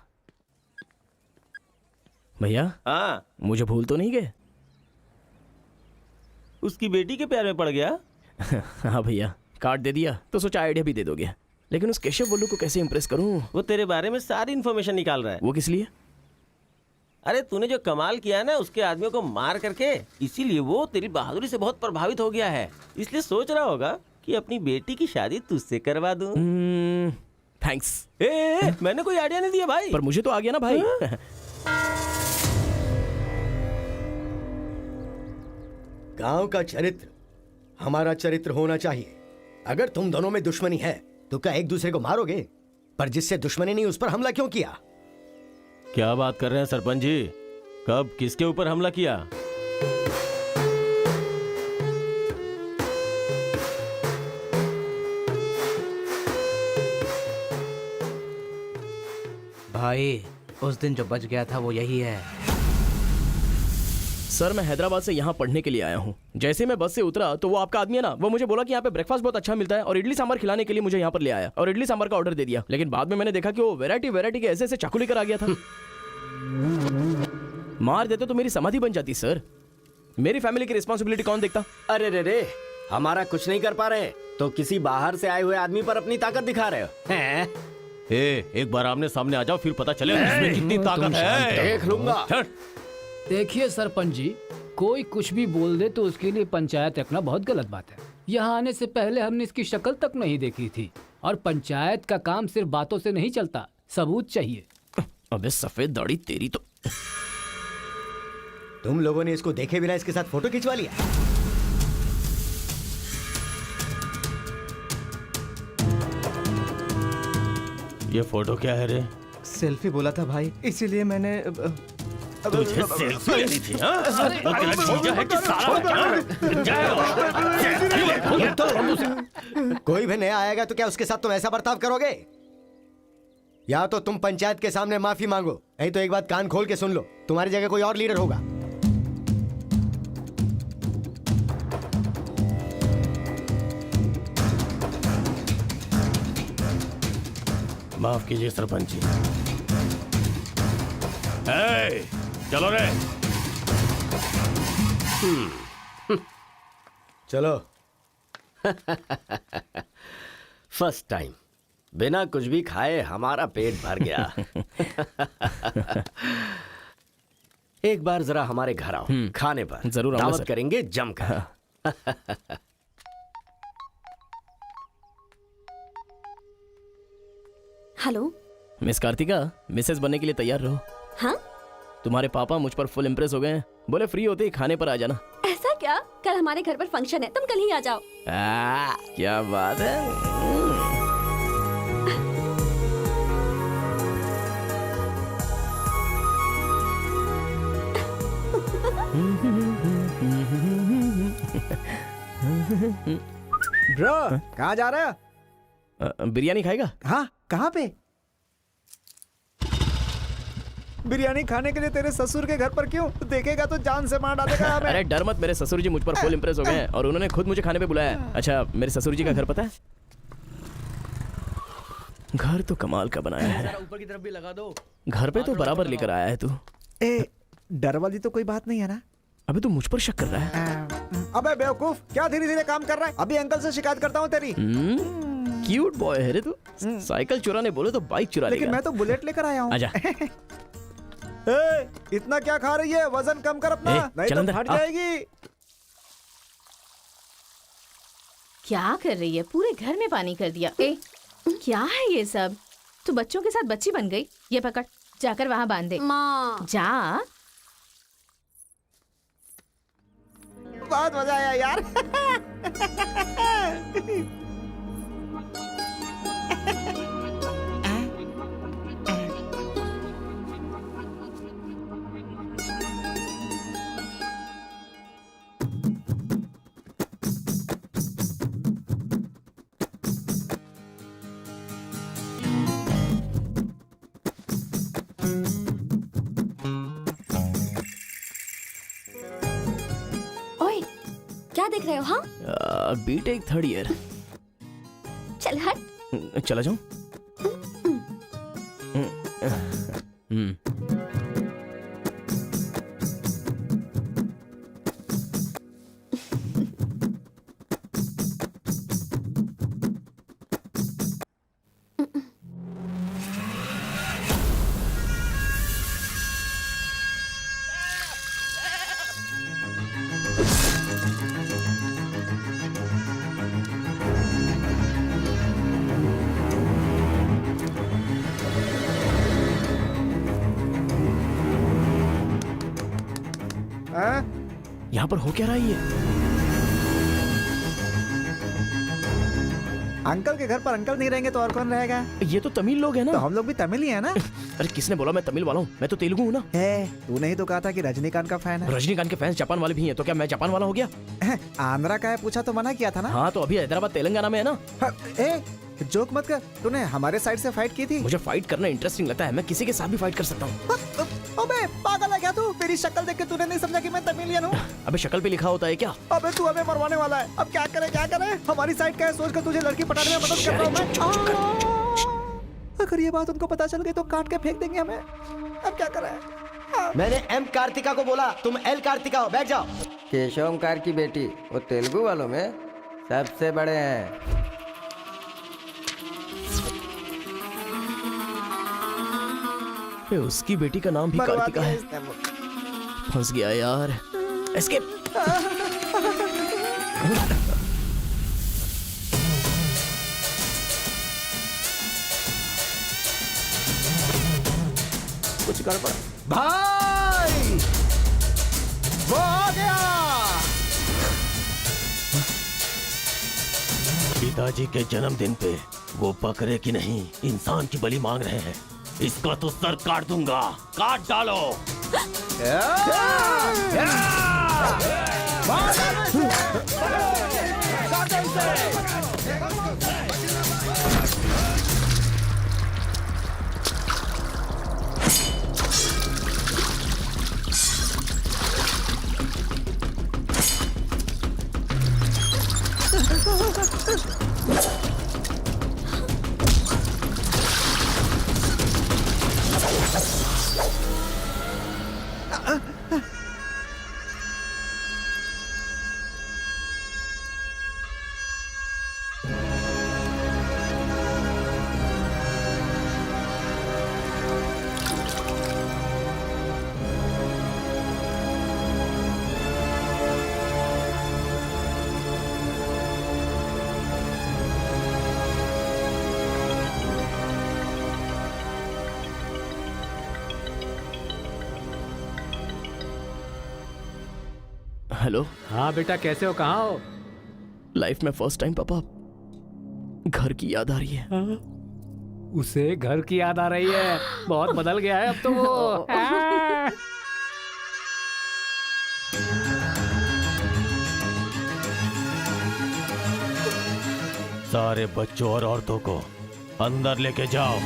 भैया हाँ, मुझे भूल तो नहीं गए? उसकी बेटी के प्यार में पड़ गया। हाँ भैया, कार्ड दे दिया तो सोचा आइडिया भी दे दोगे। लेकिन उस केशव बोलू को कैसे इंप्रेस करूं? वो तेरे बारे में सारी इन्फॉर्मेशन निकाल रहा है। वो किस लिए? अरे तूने जो कमाल किया ना उसके आदमियों को मार करके, इसीलिए वो तेरी बहादुरी से बहुत प्रभावित हो गया है। इसलिए सोच रहा होगा कि अपनी बेटी की शादी तुझसे करवा दूं। थैंक्स। मैंने कोई आइडिया नहीं दिया भाई। पर मुझे तो आ गया ना भाई। गांव का चरित्र हमारा चरित्र होना चाहिए। अगर तुम दोनों में दुश्मनी है तो क्या एक दूसरे को मारोगे? पर जिससे दुश्मनी नहीं उस पर हमला क्यों किया? क्या बात कर रहे हैं सरपंच जी? कब किसके ऊपर हमला किया? भाई उस दिन जो बच गया था वो यही है। सर मैं हैदराबाद से यहाँ पढ़ने के लिए आया हूँ। जैसे ही मैं बस से उतरा तो वो आपका आदमी है ना, वो मुझे बोला कि यहाँ पे ब्रेकफास्ट बहुत अच्छा मिलता है और इडली सांभर खिलाने के लिए मुझे यहाँ पर ले आया और इडली सांभर का ऑर्डर दे दिया। लेकिन बाद में मैंने देखा कि वो वैरायटी के ऐसे चाकू लेकर आ गया था। मार देते तो मेरी समाधि बन जाती सर। मेरी फैमिली की रिस्पॉन्सिबिलिटी कौन देखता? अरे रे हमारा कुछ नहीं कर पा रहे तो किसी बाहर से आए हुए आदमी पर अपनी ताकत दिखा रहे हो हैं? एक बार आमने सामने आ जाओ, फिर पता चले इसमें कितनी ताकत है। देख लूंगा। देखिए सरपंच जी, कोई कुछ भी बोल दे तो उसके लिए पंचायत रखना बहुत गलत बात है। यहाँ आने से पहले हमने इसकी शक्ल तक नहीं देखी थी और पंचायत का काम सिर्फ बातों से नहीं चलता, सबूत चाहिए। अबे सफेद दाढ़ी तेरी तो। तुम लोगों ने इसको देखे बिना इसके साथ फोटो खिंचवा लिया। ये फोटो क्या है रे? सेल्फी बोला था भाई, इसीलिए मैंने तुझे सेल्फी लेनी थी हाँ? वो तेरा जीजा है कि साला कोई भी नया आएगा तो क्या उसके साथ तुम ऐसा बर्ताव करोगे? या तो तुम पंचायत के सामने माफी मांगो, नहीं तो एक बात कान खोल के सुन लो, तुम्हारी जगह कोई और लीडर होगा। माफ कीजिए सरपंच जी। चलो रे। चलो। फर्स्ट टाइम बिना कुछ भी खाए हमारा पेट भर गया। एक बार जरा हमारे घर आओ, खाने पर जरूर आऊंगा दावत सर। करेंगे जमकर। हेलो। मिस कार्तिका, मिसेस बनने के लिए तैयार रहो। हाँ? तुम्हारे पापा मुझ पर फुल इम्प्रेस हो गए हैं, बोले फ्री होते ही खाने पर आ जाना। ऐसा क्या? कल हमारे घर पर फंक्शन है, तुम कल ही आ जाओ। क्या बात है। ब्रो कहाँ जा रहा है? बिरयानी खाएगा? हाँ, कहाँ पे? बिरयानी खाने के लिए तेरे ससुर के घर पर क्यों? देखेगा तो जान से मार डालेगा हमें। अरे डर मत, मेरे ससुर जी मुझ पर फुल इम्प्रेस हो गए हैं और उन्होंने खुद मुझे खाने पे बुलाया है। अच्छा, मेरे ससुर जी का घर पता है? घर तो कमाल का बनाया है। ऊपर की तरफ भी लगा दो। घर पे तो बराबर लेकर आया है तू। ए, डर वाली तो कोई बात नहीं है ना? अबे तू मुझ पर शक कर रहा है? अबे बेवकूफ, क्या धीरे धीरे काम कर रहा है? अभी अंकल से शिकायत करता हूँ तेरी। क्यूट बॉय है रे तू। साइकिल चुराने बोले तो बाइक चुरा लेगा। लेकिन मैं तो बुलेट लेकर आया हूँ। आजा। इतना क्या खा रही है? वजन कम कर अपना, नहीं चल तो अंदर, फट आ। जाएगी। क्या कर रही है? पूरे घर में पानी कर दिया। क्या है ये सब? तू बच्चों के साथ बच्ची बन गई। ये पकड़, जाकर वहाँ बांध दे। माँ। जा। बहुत मजा आया यार। ओए, क्या देख रहे हो? हाँ, बीटेक थर्ड ईयर। चल हट। चला जाऊं? यहाँ पर हो क्या रहा है ये? अंकल के घर पर अंकल नहीं रहेंगे तो और कौन रहेगा? ये तो तमिल लोग हैं ना। तो हम लोग भी तमिल ही है ना? अरे किसने बोला मैं तमिल वाला हूँ? मैं तो तेलुगु हूँ ना। तूने ही तो कहा था कि रजनीकांत का फैन है। रजनीकांत के फैंस जापान वाले भी हैं, तो क्या मैं जापान वाला हो गया? आंध्रा का है पूछा तो मना किया था ना? हाँ, तो अभी हैदराबाद तेलंगाना में है ना। जोक मत कर, तूने हमारे साइड से फाइट की थी। मुझे फाइट करना इंटरेस्टिंग लगता है, मैं किसी के साथ भी फाइट कर सकता हूँ। अबे पागल है क्या तू? मेरी शक्ल देख के तूने नहीं समझा कि मैं तमिल एलियन हूँ। अबे शक्ल पे लिखा होता है क्या? अबे तू हमें मरवाने वाला है, अब क्या करे क्या करे? हमारी साइड का है, सोच कर तुझे लड़की पटाने में मदद कर रहा हूँ मैं। अगर ये बात उनको पता चल गई तो काट के फेंक देंगे हमें, अब क्या करें? मैंने एम कार्तिका को बोला, तुम एल कार्तिका हो, बैठ जाओ। केशव ओंकार की बेटी वो तेलुगु वालों में सबसे बड़े हैं। ये उसकी बेटी का नाम भी कार्तिका है। फंस गया यार। एस्केप। कुछ गड़बड़। भाई वो आ गया। पिताजी के जन्मदिन पे वो बकरे की नहीं इंसान की बलि मांग रहे हैं। इसका तो सर काट दूंगा, काट डालो। हेलो। हाँ बेटा, कैसे हो, कहाँ हो? लाइफ में फर्स्ट टाइम पापा घर की याद आ रही है। उसे घर की याद आ रही है? बहुत बदल गया है अब तो वो। सारे बच्चों और औरतों को अंदर लेके जाओ।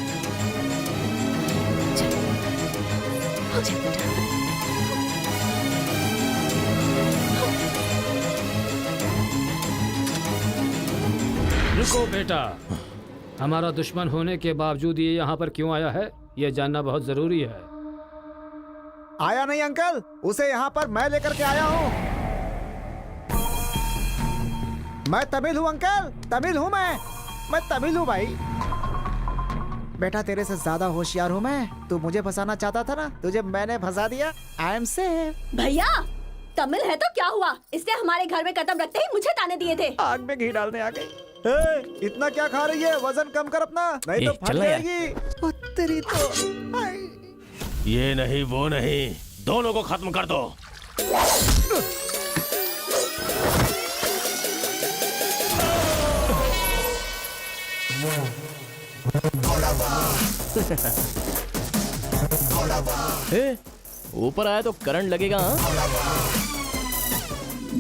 रुको बेटा, हमारा दुश्मन होने के बावजूद ये यहाँ पर क्यों आया है, ये जानना बहुत जरूरी है। आया नहीं अंकल, उसे यहाँ पर मैं लेकर के आया हूँ। मैं तमिल हूँ अंकल, तमिल हूँ मैं तमिल हूँ भाई। बेटा तेरे से ज्यादा होशियार हूँ मैं। तू मुझे फंसाना चाहता था ना, तुझे मैंने फंसा दिया। I am safe. भैया तमिल है तो क्या हुआ, इसने हमारे घर में कदम रखते ही मुझे ताने दिए थे। आग में घी डालने आ गई। इतना क्या खा रही है, वजन कम कर अपना, नहीं तो फट जाएगी। ओ तेरी तो। ये नहीं वो नहीं, दोनों को खत्म कर दो। ऊपर आया तो करंट लगेगा। हाँ?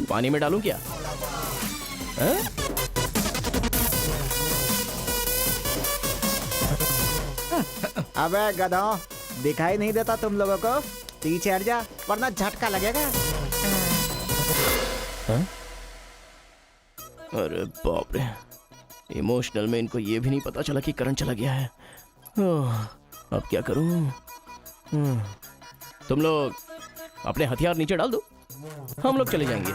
पानी में डालूं क्या? अबे गधों, दिखाई नहीं देता तुम लोगों को? पीछे हट जा वरना झटका लगेगा। अरे बाप रे, इमोशनल में इनको ये भी नहीं पता चला कि करंट चला गया है। अब क्या करूं? तुम लोग अपने हथियार नीचे डाल दो, हम लोग चले जाएंगे।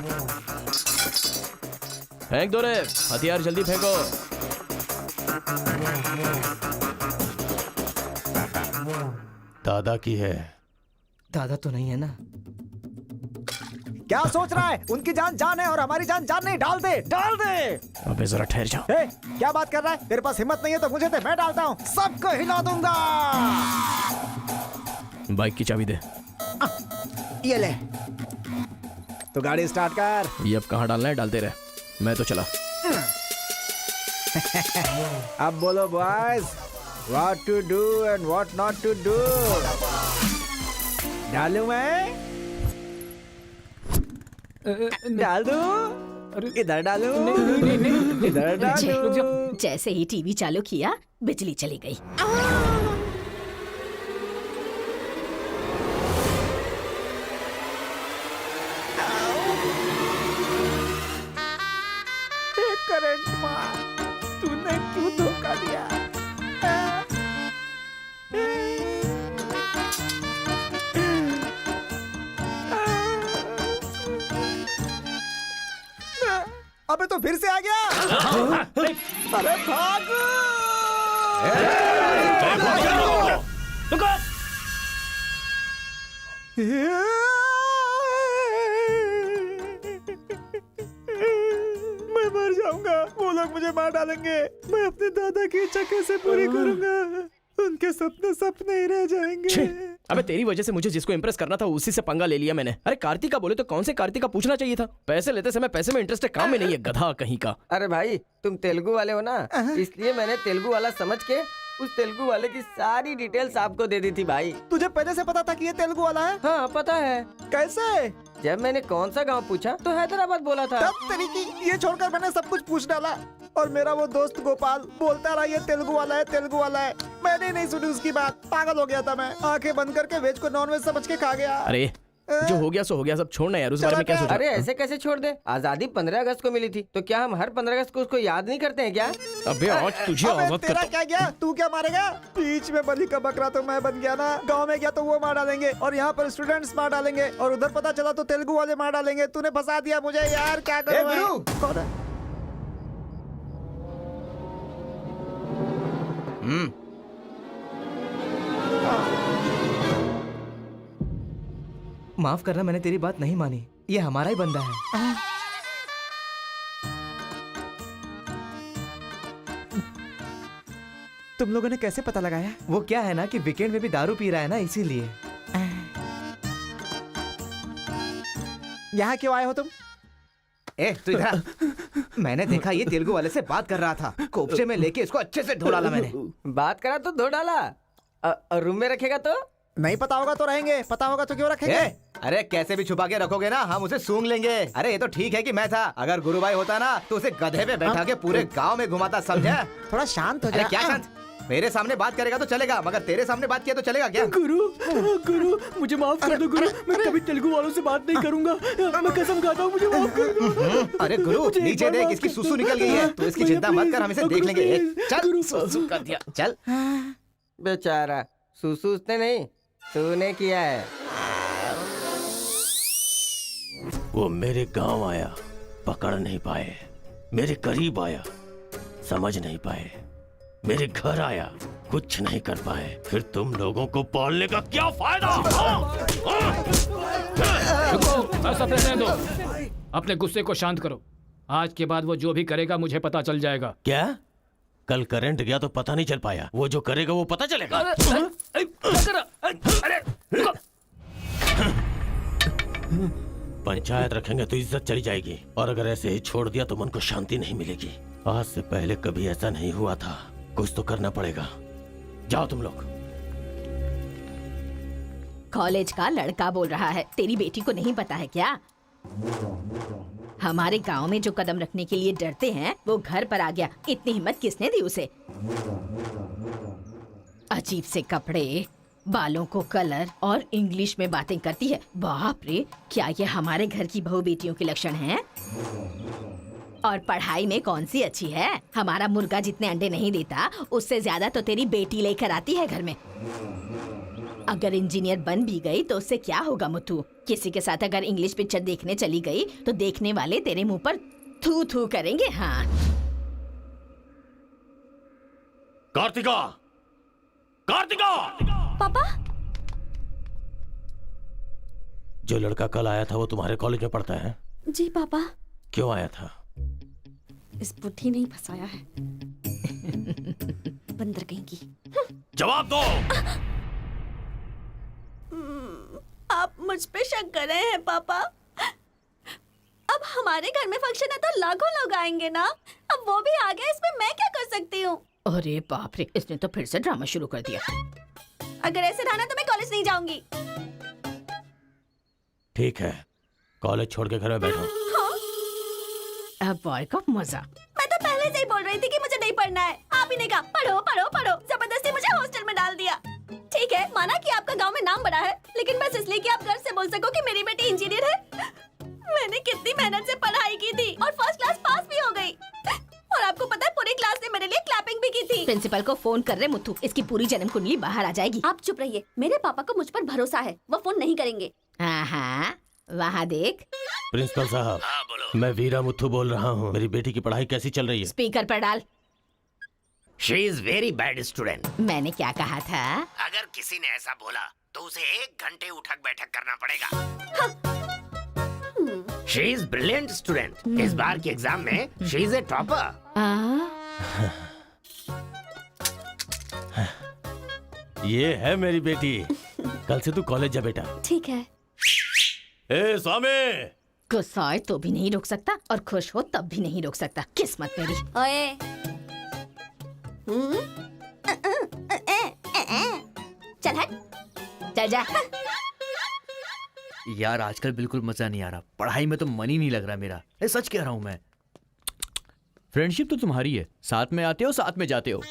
फेंक दो रे हथियार, जल्दी फेंको। दादा की है। दादा तो नहीं है ना? क्या सोच रहा है? उनकी जान जान है और हमारी जान जान नहीं। डाल दे, डाल दे। अबे जरा ठहर जाओ। क्या बात कर रहा है? तेरे पास हिम्मत नहीं है तो मुझे दे, मैं डालता हूँ, सबको हिला दूंगा। बाइक की चाबी दे। ये ले, तो गाड़ी स्टार्ट कर। ये अब कहाँ डालना है, डालते रहे, मैं तो चला। अब बोलो boys, what to do and what not to do. डालूं मैं? डाल दूं? इधर डालूं? इधर डालूं? जैसे ही टीवी चालू किया बिजली चली गई। अबे तो फिर से आ गया। अरे भागो। मैं मर जाऊंगा, वो लोग मुझे मार डालेंगे। मैं अपने दादा की इच्छा कैसे पूरी करूंगा? उनके सपने सपने ही रह जाएंगे। अबे तेरी वजह से मुझे जिसको इम्प्रेस करना था उसी से पंगा ले लिया मैंने। अरे कार्तिका बोले तो कौन से कार्तिका पूछना चाहिए था। पैसे लेते समय पैसे में इंटरेस्ट है, काम में नहीं है, गधा कहीं का। अरे भाई तुम तेलुगु वाले हो ना, इसलिए मैंने तेलुगु वाला समझ के उस तेलुगु वाले की सारी डिटेल्स आपको दे दी थी भाई। तुझे पहले से पता था कि ये तेलुगु वाला है? हाँ पता है। कैसे? जब मैंने कौन सा गांव पूछा तो हैदराबाद बोला था। तब तरीकी ये छोड़कर मैंने सब कुछ पूछ डाला और मेरा वो दोस्त गोपाल बोलता रहा ये तेलुगु वाला है, तेलुगु वाला है। मैंने नहीं सुनी उसकी बात, पागल हो गया था मैं। आंखें बंद करके वेज को नॉन वेज समझ के खा गया। अरे जो हो गया सो हो गया, सब छोड़ना यार, उस बारे में क्या सोचा? अरे ऐसे कैसे छोड़ दे? आजादी 15 अगस्त को मिली थी, तो क्या हम हर 15 अगस्त को उसको याद नहीं करते हैं क्या? अबे आज तुझे आजाद तेरा करता। क्या गया? तू क्या मारेगा? बीच में बलि का बकरा तो मैं बन गया ना। गांव में गया तो वो मार डालेंगे और यहाँ पर स्टूडेंट्स मार डालेंगे और उधर पता चला तो तेलुगु वाले मार डालेंगे। तूने फंसा दिया मुझे यार, क्या करूं मैं? कौन है? माफ करना, मैंने तेरी बात नहीं मानी। ये हमारा ही बंदा है। तुम लोगों ने कैसे पता लगाया? वो क्या है ना कि वीकेंड में भी दारू पी रहा है ना, इसीलिए। यहाँ क्यों आए हो तुम? ए तू इधर आ। मैंने देखा ये तेलुगु वाले से बात कर रहा था। कोपचे में लेके इसको अच्छे से धो डाला मैंने। बात करा तो धो डाला। रूम में रखेगा तो? नहीं पता होगा तो रहेंगे, पता होगा तो क्यों रखेंगे? अरे कैसे भी छुपा के रखोगे ना, हम उसे सूंघ लेंगे। अरे ये तो ठीक है कि मैं था, अगर गुरु भाई होता ना तो उसे गधे पे बैठा के पूरे गांव में घुमाता, समझा? थोड़ा शांत हो जा। अरे क्या शांत? मेरे सामने बात करेगा तो चलेगा, मगर तेरे सामने बात किया तो चलेगा क्या? गुरु मुझे माफ कर दो गुरु, मैं कभी तेलुगु वालों से बात नहीं करूंगा। मैं कसम खाता हूँ, मुझे माफ कर दो। अरे गुरु नीचे देख, इसकी सुसु निकल गई है। तो इसकी चिंता मत कर, हम इसे देख लेंगे। चल सुसु कर दिया, चल। बेचारा सुसु उसने नहीं, तूने किया है। वो मेरे गांव आया, पकड़ नहीं पाए। मेरे करीब आया, समझ नहीं पाए। मेरे घर आया, कुछ नहीं कर पाए। फिर तुम लोगों को पालने का क्या फायदा? रुको, ऐसा रहने दो। अपने गुस्से को शांत करो। आज के बाद वो जो भी करेगा मुझे पता चल जाएगा। क्या? कल करंट गया तो पता नहीं चल पाया, वो जो करेगा वो पता चलेगा। पंचायत रखेंगे तो इज्जत चली जाएगी, और अगर ऐसे ही छोड़ दिया तो मन को शांति नहीं मिलेगी। आज से पहले कभी ऐसा नहीं हुआ था, कुछ तो करना पड़ेगा। जाओ तुम लोग। कॉलेज का लड़का बोल रहा है, तेरी बेटी को नहीं पता है क्या? हमारे गांव में जो कदम रखने के लिए डरते हैं वो घर पर आ गया। इतनी हिम्मत किसने दी उसे? अजीब से कपड़े, बालों को कलर और इंग्लिश में बातें करती है। बाप रे, क्या ये हमारे घर की बहू बेटियों के लक्षण हैं? और पढ़ाई में कौन सी अच्छी है? हमारा मुर्गा जितने अंडे नहीं देता उससे ज्यादा तो तेरी बेटी लेकर आती है घर में। अगर इंजीनियर बन भी गई तो उससे क्या होगा मुथु? किसी के साथ अगर इंग्लिश पिक्चर देखने चली गई तो देखने वाले तेरे मुंह पर थू थू करेंगे। हाँ कार्तिका, कार्तिका! पापा, जो लड़का कल आया था वो तुम्हारे कॉलेज में पढ़ता है? जी पापा। क्यों आया था? इस बुद्धि नहीं फंसाया है। बंदर कहीं की। जवाब दो। आप मुझ पे शक कर रहे हैं पापा? अब हमारे घर में फंक्शन है तो लाखों लोग आएंगे ना। अब वो भी आ गया, इसमें मैं क्या कर सकती हूँ? अरे बाप रे, इसने तो फिर से ड्रामा शुरू कर दिया। अगर ऐसे रहना तो मैं कॉलेज नहीं जाऊंगी। ठीक है, कॉलेज छोड़ के घर में बैठो। हाँ? अब बॉय का मजा। मैं तो पहले से ही बोल रही थी कि मुझे नहीं पढ़ना है। आप ही ने कहा पढ़ो पढ़ो पढ़ो, जबरदस्ती मुझे हॉस्टल में डाल दिया। ठीक है, माना कि आपका गांव में नाम बड़ा है, लेकिन बस इसलिए कि आप गर्व से बोल सको कि मेरी बेटी इंजीनियर है। मैंने कितनी मेहनत से पढ़ाई की थी और फर्स्ट क्लास पास भी हो गई। और आपको पता है पूरी क्लास ने मेरे लिए क्लैपिंग भी की थी। प्रिंसिपल को फोन कर रहे मुथु, इसकी पूरी जन्म कुंडली बाहर आ जाएगी। आप चुप रहिए, मेरे पापा को मुझ पर भरोसा है, वो फोन नहीं करेंगे। हाँ, वहाँ देख। प्रिंसिपल साहब, मैं वीरा मुथु बोल रहा हूँ। मेरी बेटी की पढ़ाई कैसी चल रही है? स्पीकर पर डाल। She is very bad student. मैंने क्या कहा था? अगर किसी ने ऐसा बोला तो उसे 1 घंटे उठक बैठक करना पड़ेगा। She is brilliant student. इस बार के एग्जाम में शी इज ए टॉपर। ये है मेरी बेटी। कल से तू कॉलेज जा बेटा। ठीक है। ए स्वामी, गुस्सा आए तो भी नहीं रुक सकता और खुश हो तब भी नहीं रुक सकता। किस्मत मेरी। ओए। चल हट। चल जा। यार आजकल बिल्कुल मजा नहीं आ रहा, पढ़ाई में तो मन ही नहीं लग रहा मेरा। सच कह रहा हूँ मैं। फ्रेंडशिप तो तुम्हारी है, साथ में आते हो साथ में जाते हो।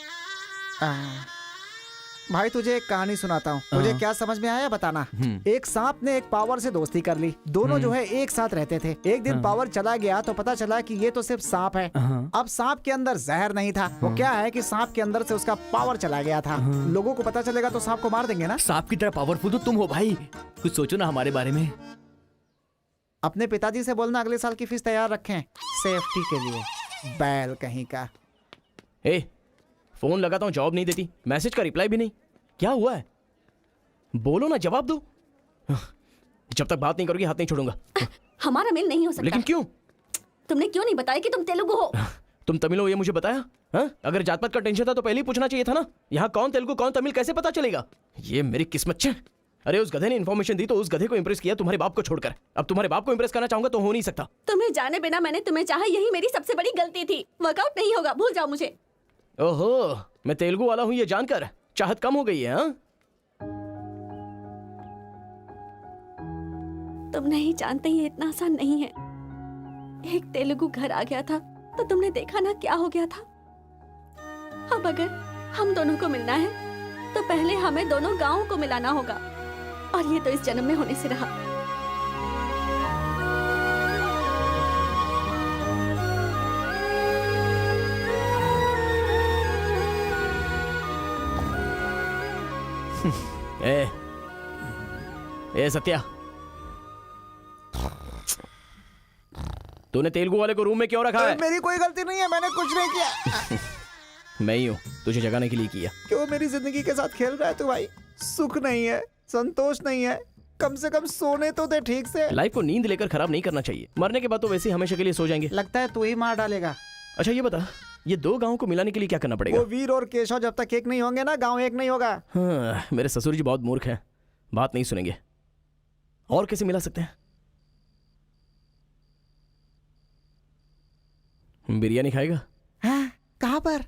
भाई तुझे एक कहानी सुनाता हूँ, तुझे क्या समझ में आया बताना। एक सांप ने एक पावर से दोस्ती कर ली। दोनों जो है एक साथ रहते थे। एक दिन पावर चला गया तो पता चला कि ये तो सिर्फ सांप है। अब सांप के अंदर जहर नहीं था। वो क्या है कि सांप के अंदर से उसका पावर चला गया था। लोगों को पता चलेगा तो सांप को मार देंगे ना। सांप की तरह पावरफुल तो तुम हो भाई, कुछ सोचो ना हमारे बारे में। अपने पिताजी से बोलना अगले साल की फीस तैयार रखें, सेफ्टी के लिए। बैल कहीं का। फोन लगाता हूँ, जवाब नहीं देती। मैसेज का रिप्लाई भी नहीं। क्या हुआ है? बोलो ना, जवाब दो। जब तक बात नहीं करोगी हाथ नहीं छोड़ूंगा। हमारा मेल नहीं हो सकता। लेकिन क्यों? तुमने क्यों नहीं बताया कि तुम तेलुगु हो? तुम तमिल हो ये मुझे बताया? हाँ? अगर जात पात का टेंशन था तो पहले ही पूछना चाहिए था ना। यहाँ कौन तेलुगु कौन तमिल कैसे पता चलेगा? ये मेरी किस्मत छे। अरे उस गधे ने इन्फॉर्मेशन दी तो उस गधे को इंप्रेस किया, तुम्हारे बाप को छोड़कर। अब तुम्हारे बाप को इंप्रेस करना चाहूंगा तो हो नहीं सकता। तुम्हें जाने बिना मैंने तुम्हें चाहा, यही मेरी सबसे बड़ी गलती थी। वर्कआउट नहीं होगा, भूल जाओ मुझे। ओहो, मैं तेलुगु वाला हूँ ये जानकर चाहत कम हो गई है। हाँ? तुम नहीं जानते ये इतना आसान नहीं है। एक तेलुगु घर आ गया था तो तुमने देखा ना क्या हो गया था। अब अगर हम दोनों को मिलना है तो पहले हमें दोनों गांवों को मिलाना होगा, और ये तो इस जन्म में होने से रहा। ए सत्या, तूने तेलुगु वाले को रूम में क्यों रखा है? मेरी कोई गलती नहीं है, मैंने कुछ नहीं किया। मैं ही हूँ तुझे जगाने के लिए किया। क्यों मेरी जिंदगी के साथ खेल रहा है तू भाई? सुख नहीं है, संतोष नहीं है, कम से कम सोने तो दे ठीक से। लाइफ को नींद लेकर खराब नहीं करना चाहिए। मरने के बाद तो वैसे ही हमेशा के लिए सो जाएंगे। लगता है तू ही मार डालेगा। अच्छा ये बता, ये 2 गांवों को मिलाने के लिए क्या करना पड़ेगा? वो वीर और केशव जब तक एक नहीं होंगे ना, गांव एक नहीं होगा। हाँ, मेरे ससुर जी बहुत मूर्ख हैं, बात नहीं सुनेंगे। और कैसे मिला सकते हैं? बिरयानी खाएगा? हाँ, कहाँ पर?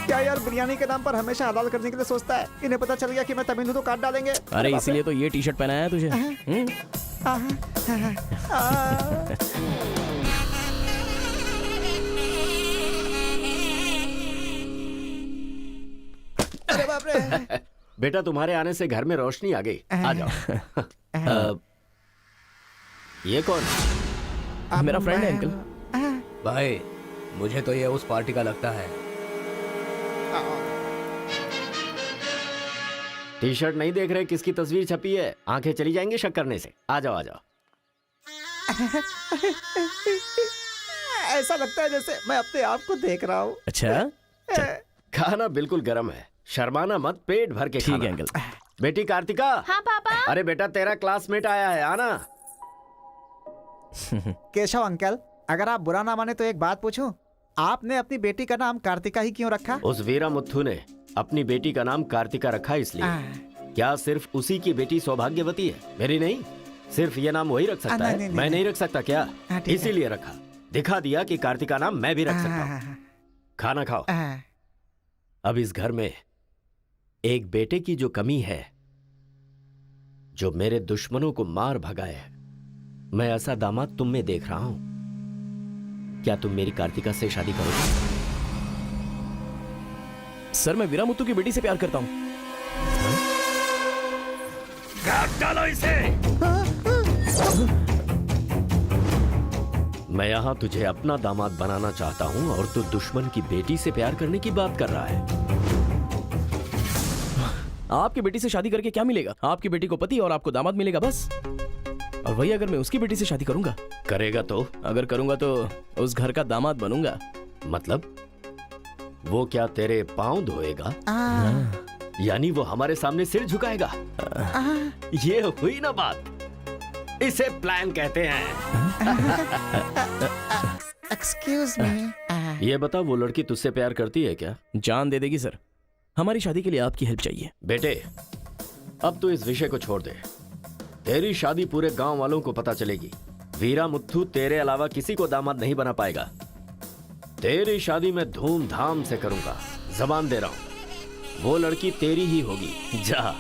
क्या यार बिरयानी के नाम पर हमेशा हलाल करने के लिए सोचता है। इन्हें पता चल गया कि मैं तमिल हूं तो काट डालेंगे। अरे इसीलिए तो ये टी शर्ट पहनाया है तुझे। अरे बाप रे। बेटा तुम्हारे आने से घर में रोशनी आ गई। आ जाओ। ये कौन? मेरा फ्रेंड है अंकल। भाई मुझे तो ये उस पार्टी का लगता है। टी शर्ट नहीं देख रहे किसकी तस्वीर छपी है? आंखें चली जाएंगी शक करने से। आ जाओ आ जाओ। ऐसा लगता है जैसे मैं अपने आप को देख रहा हूँ। अच्छा खाना बिल्कुल गर्म है, शर्माना मत, पेट भर के खाना। ठीक है अंकल। बेटी कार्तिका। हाँ पापा। अरे बेटा तेरा क्लासमेट आया है, आना। केशव अंकल, अगर आप बुरा ना माने तो एक बात पूछूं? आपने अपनी बेटी का नाम कार्तिका ही क्यों रखा? उस वीरा मुथु ने अपनी बेटी का नाम कार्तिका रखा इसलिए। क्या सिर्फ उसी की बेटी सौभाग्यवती है? मेरी नहीं, सिर्फ ये नाम वही रख सकता है। मैं नहीं रख सकता क्या? इसीलिए रखा, दिखा दिया कि कार्तिका नाम मैं भी रख सकता हूँ। खाना खाओ। अब इस घर में एक बेटे की जो कमी है, जो मेरे दुश्मनों को मार भगाए, मैं ऐसा दामाद तुम में देख रहा हूं। क्या तुम मेरी कार्तिका से शादी करोगे? सर मैं वीरा मुथु की बेटी से प्यार करता हूँ। काट डालो इसे। मैं यहां तुझे अपना दामाद बनाना चाहता हूं और तू दुश्मन की बेटी से प्यार करने की बात कर रहा है। आपकी बेटी से शादी करके क्या मिलेगा? आपकी बेटी को पति और आपको दामाद मिलेगा बस। और वही अगर मैं उसकी बेटी से शादी करूंगा, करेगा तो? अगर करूंगा तो उस घर का दामाद बनूंगा। मतलब वो क्या तेरे पांव धोएगा? यानी वो हमारे सामने सिर झुकाएगा? ये हुई ना बात। इसे प्लान कहते हैं। Excuse me. ये बता, वो लड़की तुझसे प्यार करती है क्या? जान दे देगी सर। हमारी शादी के लिए आपकी हेल्प चाहिए। बेटे, अब तो इस विषय को छोड़ दे। तेरी शादी पूरे गांव वालों को पता चलेगी। वीरा मुत्थू तेरे अलावा किसी को दामाद नहीं बना पाएगा। तेरी शादी में धूमधाम से करूंगा, जबान दे रहा हूं। वो लड़की तेरी ही होगी। जा।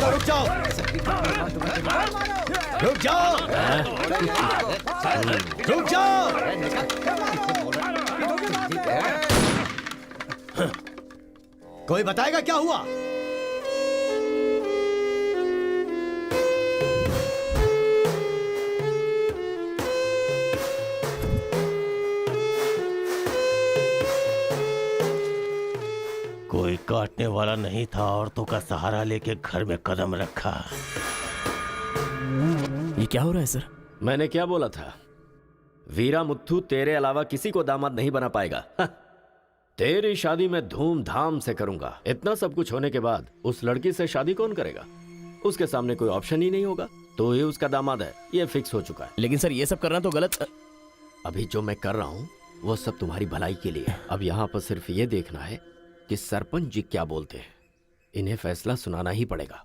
रुक जाओ, रुक जाओ, रुक जाओ। कोई बताएगा क्या हुआ? कोई काटने वाला नहीं था, औरतों का सहारा लेके घर में कदम रखा। ये क्या हो रहा है सर? मैंने क्या बोला था? वीरा मुत्थू तेरे अलावा किसी को दामाद नहीं बना पाएगा। तेरी शादी में धूमधाम से करूंगा। इतना सब कुछ होने के बाद उस लड़की से शादी कौन करेगा? उसके सामने कोई ऑप्शन ही नहीं होगा। तो ये उसका दामाद है, ये फिक्स हो चुका है। लेकिन सर ये सब करना तो गलत। अभी जो मैं कर रहा हूं वो सब तुम्हारी भलाई के लिए। अब यहाँ पर सिर्फ ये देखना है कि सरपंच जी क्या बोलते हैं। इन्हें फैसला सुनाना ही पड़ेगा।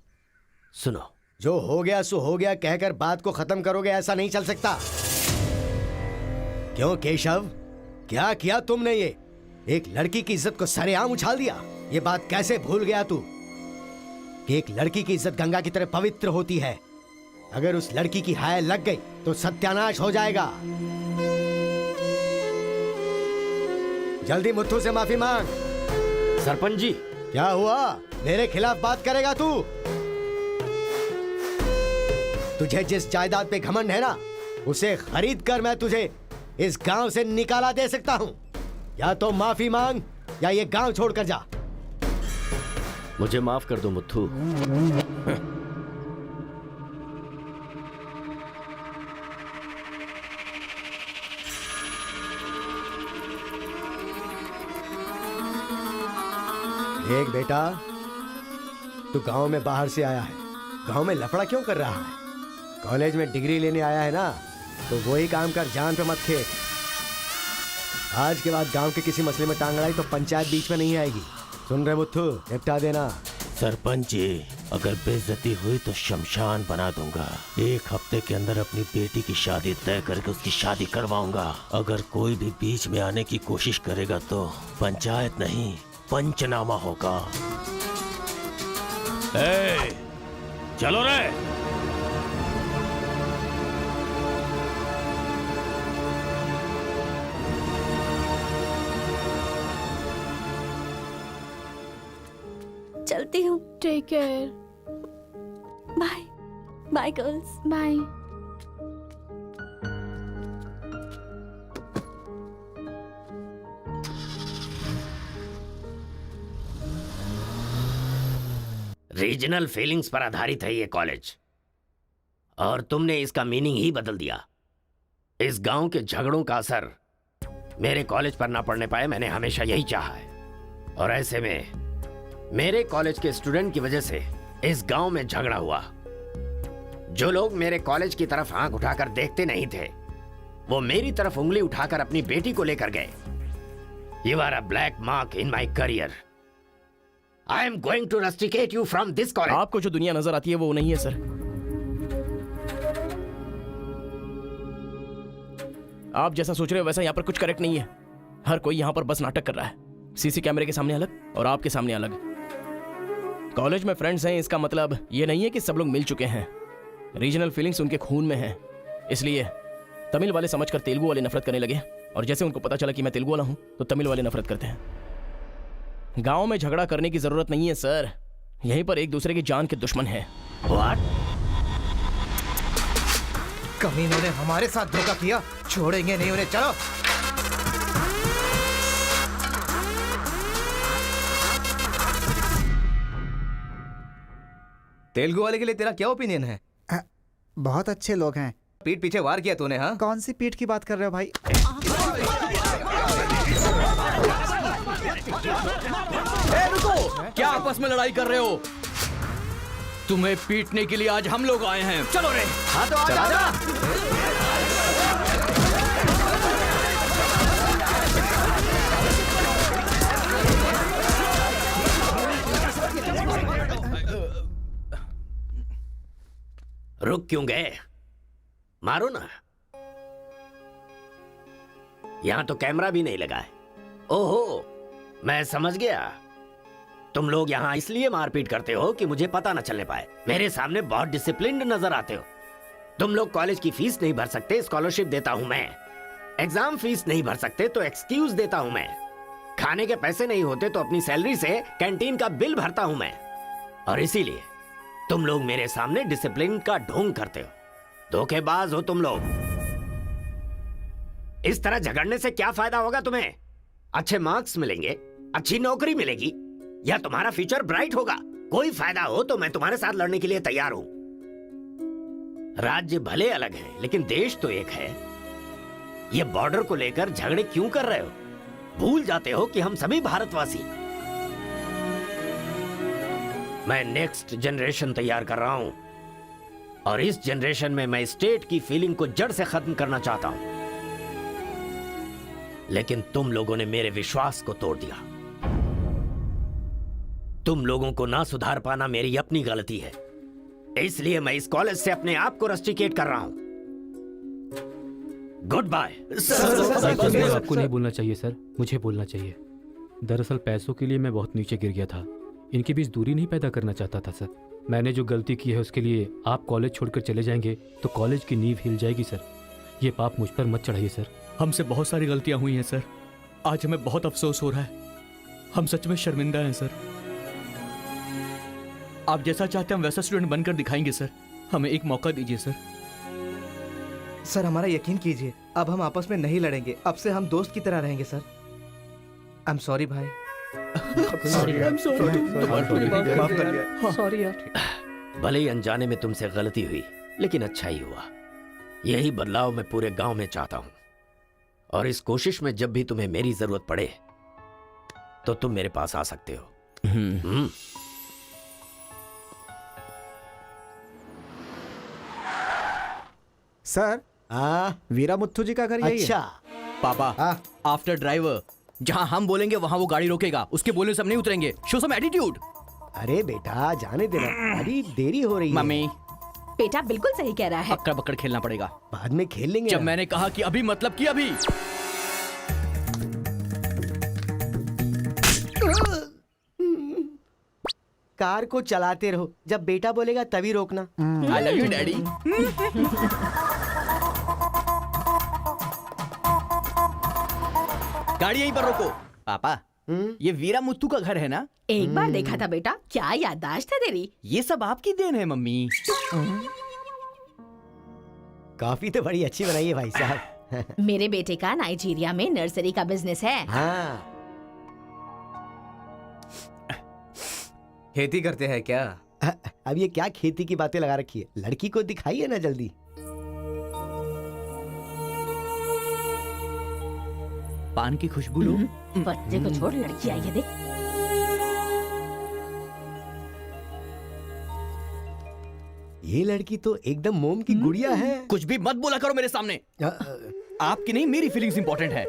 सुनो। जो हो गया सो हो गया कहकर बात को खत्म करोगे, ऐसा नहीं चल सकता। क्यों केशव, क्या किया तुमने? ये एक लड़की की इज्जत को सरेआम उछाल दिया। ये बात कैसे भूल गया तू कि एक लड़की की इज्जत गंगा की तरह पवित्र होती है। अगर उस लड़की की हाय लग गई तो सत्यानाश हो जाएगा। जल्दी मुत्थू से माफी मांग। सरपंच जी। क्या हुआ? मेरे खिलाफ बात करेगा तू? तुझे जिस जायदाद पे घमंड है ना, उसे खरीद कर मैं तुझे इस गांव से निकाला दे सकता हूं। या तो माफी मांग या ये गांव छोड़कर जा। मुझे माफ कर दो मुत्थू। एक बेटा, तू गांव में बाहर से आया है, गांव में लफड़ा क्यों कर रहा है? कॉलेज में डिग्री लेने आया है ना, तो वही काम कर, जान पे मत खेल। आज के बाद गांव के किसी मसले में टांग अड़ाई तो पंचायत बीच में नहीं आएगी। सुन रहे मुत्थू, निपटा देना। सरपंच जी, अगर बेइज्जती हुई तो शमशान बना दूंगा। 1 हफ्ते के अंदर अपनी बेटी की शादी तय करके उसकी शादी करवाऊंगा। अगर कोई भी बीच में आने की कोशिश करेगा तो पंचायत नहीं, पंचनामा होगा। चलो रे। चलती हूँ। Take care. Bye bye girls. Bye. Regional feelings पर आधारित है ये कॉलेज, और तुमने इसका मीनिंग ही बदल दिया। इस गांव के झगड़ों का असर मेरे कॉलेज पर ना पड़ने पाए, मैंने हमेशा यही चाहा है। और ऐसे में मेरे कॉलेज के स्टूडेंट की वजह से इस गांव में झगड़ा हुआ। जो लोग मेरे कॉलेज की तरफ आंख उठाकर देखते नहीं थे, वो मेरी तरफ उंगली उठाकर अपनी बेटी को लेकर गए। You are a black mark in my career. I am going to rusticate you from this college. आपको जो दुनिया नजर आती है वो नहीं है सर। आप जैसा सोच रहे हो वैसा यहाँ पर कुछ करेक्ट नहीं है। हर कोई यहाँ पर बस नाटक कर रहा है। सीसी कैमरे के सामने अलग और आपके सामने अलग। कॉलेज में फ्रेंड्स हैं, इसका मतलब ये नहीं है कि सब लोग मिल चुके हैं। रीजनल फीलिंग्स उनके खून में हैं, इसलिए तमिल वाले समझकर तेलुगु वाले नफरत करने लगे, और जैसे उनको पता चला कि मैं तेलुगु वाला हूं तो तमिल वाले नफरत करते हैं। गांव में झगड़ा करने की जरूरत नहीं है सर, यहीं पर एक दूसरे की जान के दुश्मन हैं। कमीनों ने हमारे साथ धोखा किया, छोड़ेंगे नहीं उन्हें। चलो तेलुगु वाले के लिए तेरा क्या ओपिनियन है? बहुत अच्छे लोग हैं। पीठ पीछे वार किया तूने? हाँ, कौन सी पीठ की बात कर रहे हो भाई? रुको, क्या आपस में लड़ाई कर रहे हो? तुम्हें पीटने के लिए आज हम लोग आए हैं। चलो रे। हाँ तो आजा। रुक क्यों गए? मारो ना। यहां तो कैमरा भी नहीं लगा है। ओहो, मैं समझ गया। तुम लोग यहां इसलिए मारपीट करते हो कि मुझे पता न चलने पाए। मेरे सामने बहुत डिसिप्लिन्ड नजर आते हो। तुम लोग कॉलेज की फीस नहीं भर सकते, स्कॉलरशिप देता हूं मैं। एग्जाम फीस नहीं भर सकते तो एक्सक्यूज देता हूं मैं। खाने के पैसे नहीं होते तो अपनी सैलरी से कैंटीन का बिल भरता हूं मैं। और इसीलिए तुम लोग मेरे सामने डिसिप्लिन का ढोंग करते हो। धोखेबाज हो तुम लोग। इस तरह झगड़ने से क्या फायदा होगा तुम्हें? अच्छे मार्क्स मिलेंगे, अच्छी नौकरी मिलेगी, या तुम्हारा फ्यूचर ब्राइट होगा। कोई फायदा हो तो मैं तुम्हारे साथ लड़ने के लिए तैयार हूं। राज्य भले अलग है लेकिन देश तो एक है। ये बॉर्डर को लेकर झगड़े क्यों कर रहे हो? भूल जाते हो कि हम सभी भारतवासी। मैं नेक्स्ट जनरेशन तैयार कर रहा हूं, और इस जनरेशन में मैं स्टेट की फीलिंग को जड़ से खत्म करना चाहता हूं। लेकिन तुम लोगों ने मेरे विश्वास को तोड़ दिया। तुम लोगों को ना सुधार पाना मेरी अपनी गलती है, इसलिए मैं इस कॉलेज से अपने आप को रस्टिकेट कर रहा हूं। Goodbye. आपको नहीं बोलना चाहिए सर, मुझे बोलना चाहिए। दरअसल पैसों के लिए मैं बहुत नीचे गिर गया था। इनके बीच दूरी नहीं पैदा करना चाहता था सर। मैंने जो गलती की है उसके लिए आप कॉलेज छोड़कर चले जाएंगे तो कॉलेज की नींव हिल जाएगी सर। ये पाप मुझ पर मत चढ़ाइए सर। हमसे बहुत सारी गलतियां हुई हैं सर। आज हमें बहुत अफसोस हो रहा है। हम सच में शर्मिंदा हैं सर। आप जैसा चाहते हैं हम वैसा स्टूडेंट बनकर दिखाएंगे सर। हमें एक मौका दीजिए सर। सर हमारा यकीन कीजिए, अब हम आपस में नहीं लड़ेंगे। अब से हम दोस्त की तरह रहेंगे सर। आई एम सॉरी भाई। सॉरी यार। भले ही अनजाने में तुमसे गलती हुई, लेकिन अच्छा ही हुआ। यही बदलाव मैं पूरे गांव में चाहता हूं, और इस कोशिश में जब भी तुम्हें मेरी जरूरत पड़े तो तुम मेरे पास आ सकते हो। सर, वीरा मुत्थु जी का घर यही है। अच्छा पापा, आफ्टर ड्राइवर, जहां हम बोलेंगे वहां वो गाड़ी रोकेगा। उसके बोलने से हम नहीं उतरेंगे। Show some attitude. अरे बेटा जाने देना, अभी देरी हो रही है। मम्मी, बेटा बिल्कुल सही कह रहा है। अक्कड़ बक्कड़ खेलना पड़ेगा। बाद में खेल लेंगे। जब मैंने कहा कि अभी मतलब कि अभी। कार को चलाते रहो, जब बेटा बोलेगा तभी रोकना। आई लव यू डैडी। गाड़ी यहीं पर रोको। पापा, ये वीरा मुत्तू का घर है ना? एक बार देखा था बेटा, क्या याददाश्त है तेरी। ये सब आपकी देन है मम्मी। कॉफी तो बड़ी अच्छी बनाई है भाई साहब। मेरे बेटे का नाइजीरिया में नर्सरी का बिजनेस है। हाँ। खेती करते हैं क्या? अब ये क्या खेती की बातें लगा रखी है? लड़की को दिखाइए ना जल्दी। पान की खुशबू लो। बच्चे को छोड़, लड़की आई है देख। ये लड़की तो एकदम मोम की गुड़िया है। कुछ भी मत बोला करो मेरे सामने। आपकी नहीं, मेरी फीलिंग्स इंपॉर्टेंट है।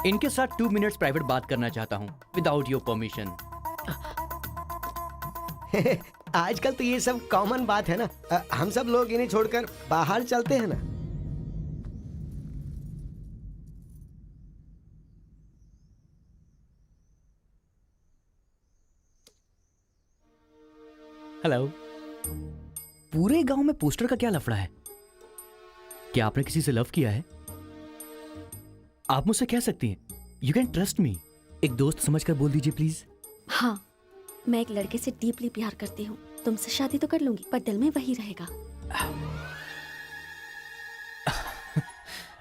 इनके साथ 2 मिनट्स प्राइवेट बात करना चाहता हूँ, विदाउट योर परमिशन। आजकल तो ये सब कॉमन बात है ना। हम सब लोग इन्हें छोड़कर बाहर चलते हैं ना। हेलो। पूरे गांव में पोस्टर का क्या लफड़ा है? क्या आपने किसी से लव किया है? आप मुझसे कह सकती हैं, यू कैन ट्रस्ट मी। एक दोस्त समझकर बोल दीजिए प्लीज। हाँ, मैं एक लड़के से डीपली प्यार करती हूँ। तुमसे शादी तो कर लूंगी, पर दिल में वही रहेगा।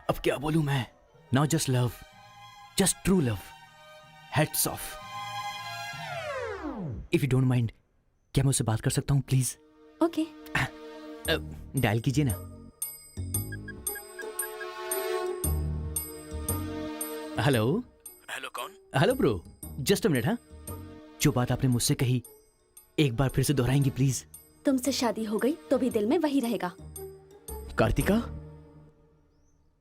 अब क्या बोलूं मैं? Not just love, just true love. Heads of. If you don't mind, क्या मैं उससे बात कर सकता हूँ प्लीज? ओके। डायल कीजिए ना। हेलो। हेलो कौन? Hello bro, just a minute. हाँ, जो बात आपने मुझसे कही एक बार फिर से दोहराएंगी प्लीज? तुमसे शादी हो गई तो भी दिल में वही रहेगा। Karthika,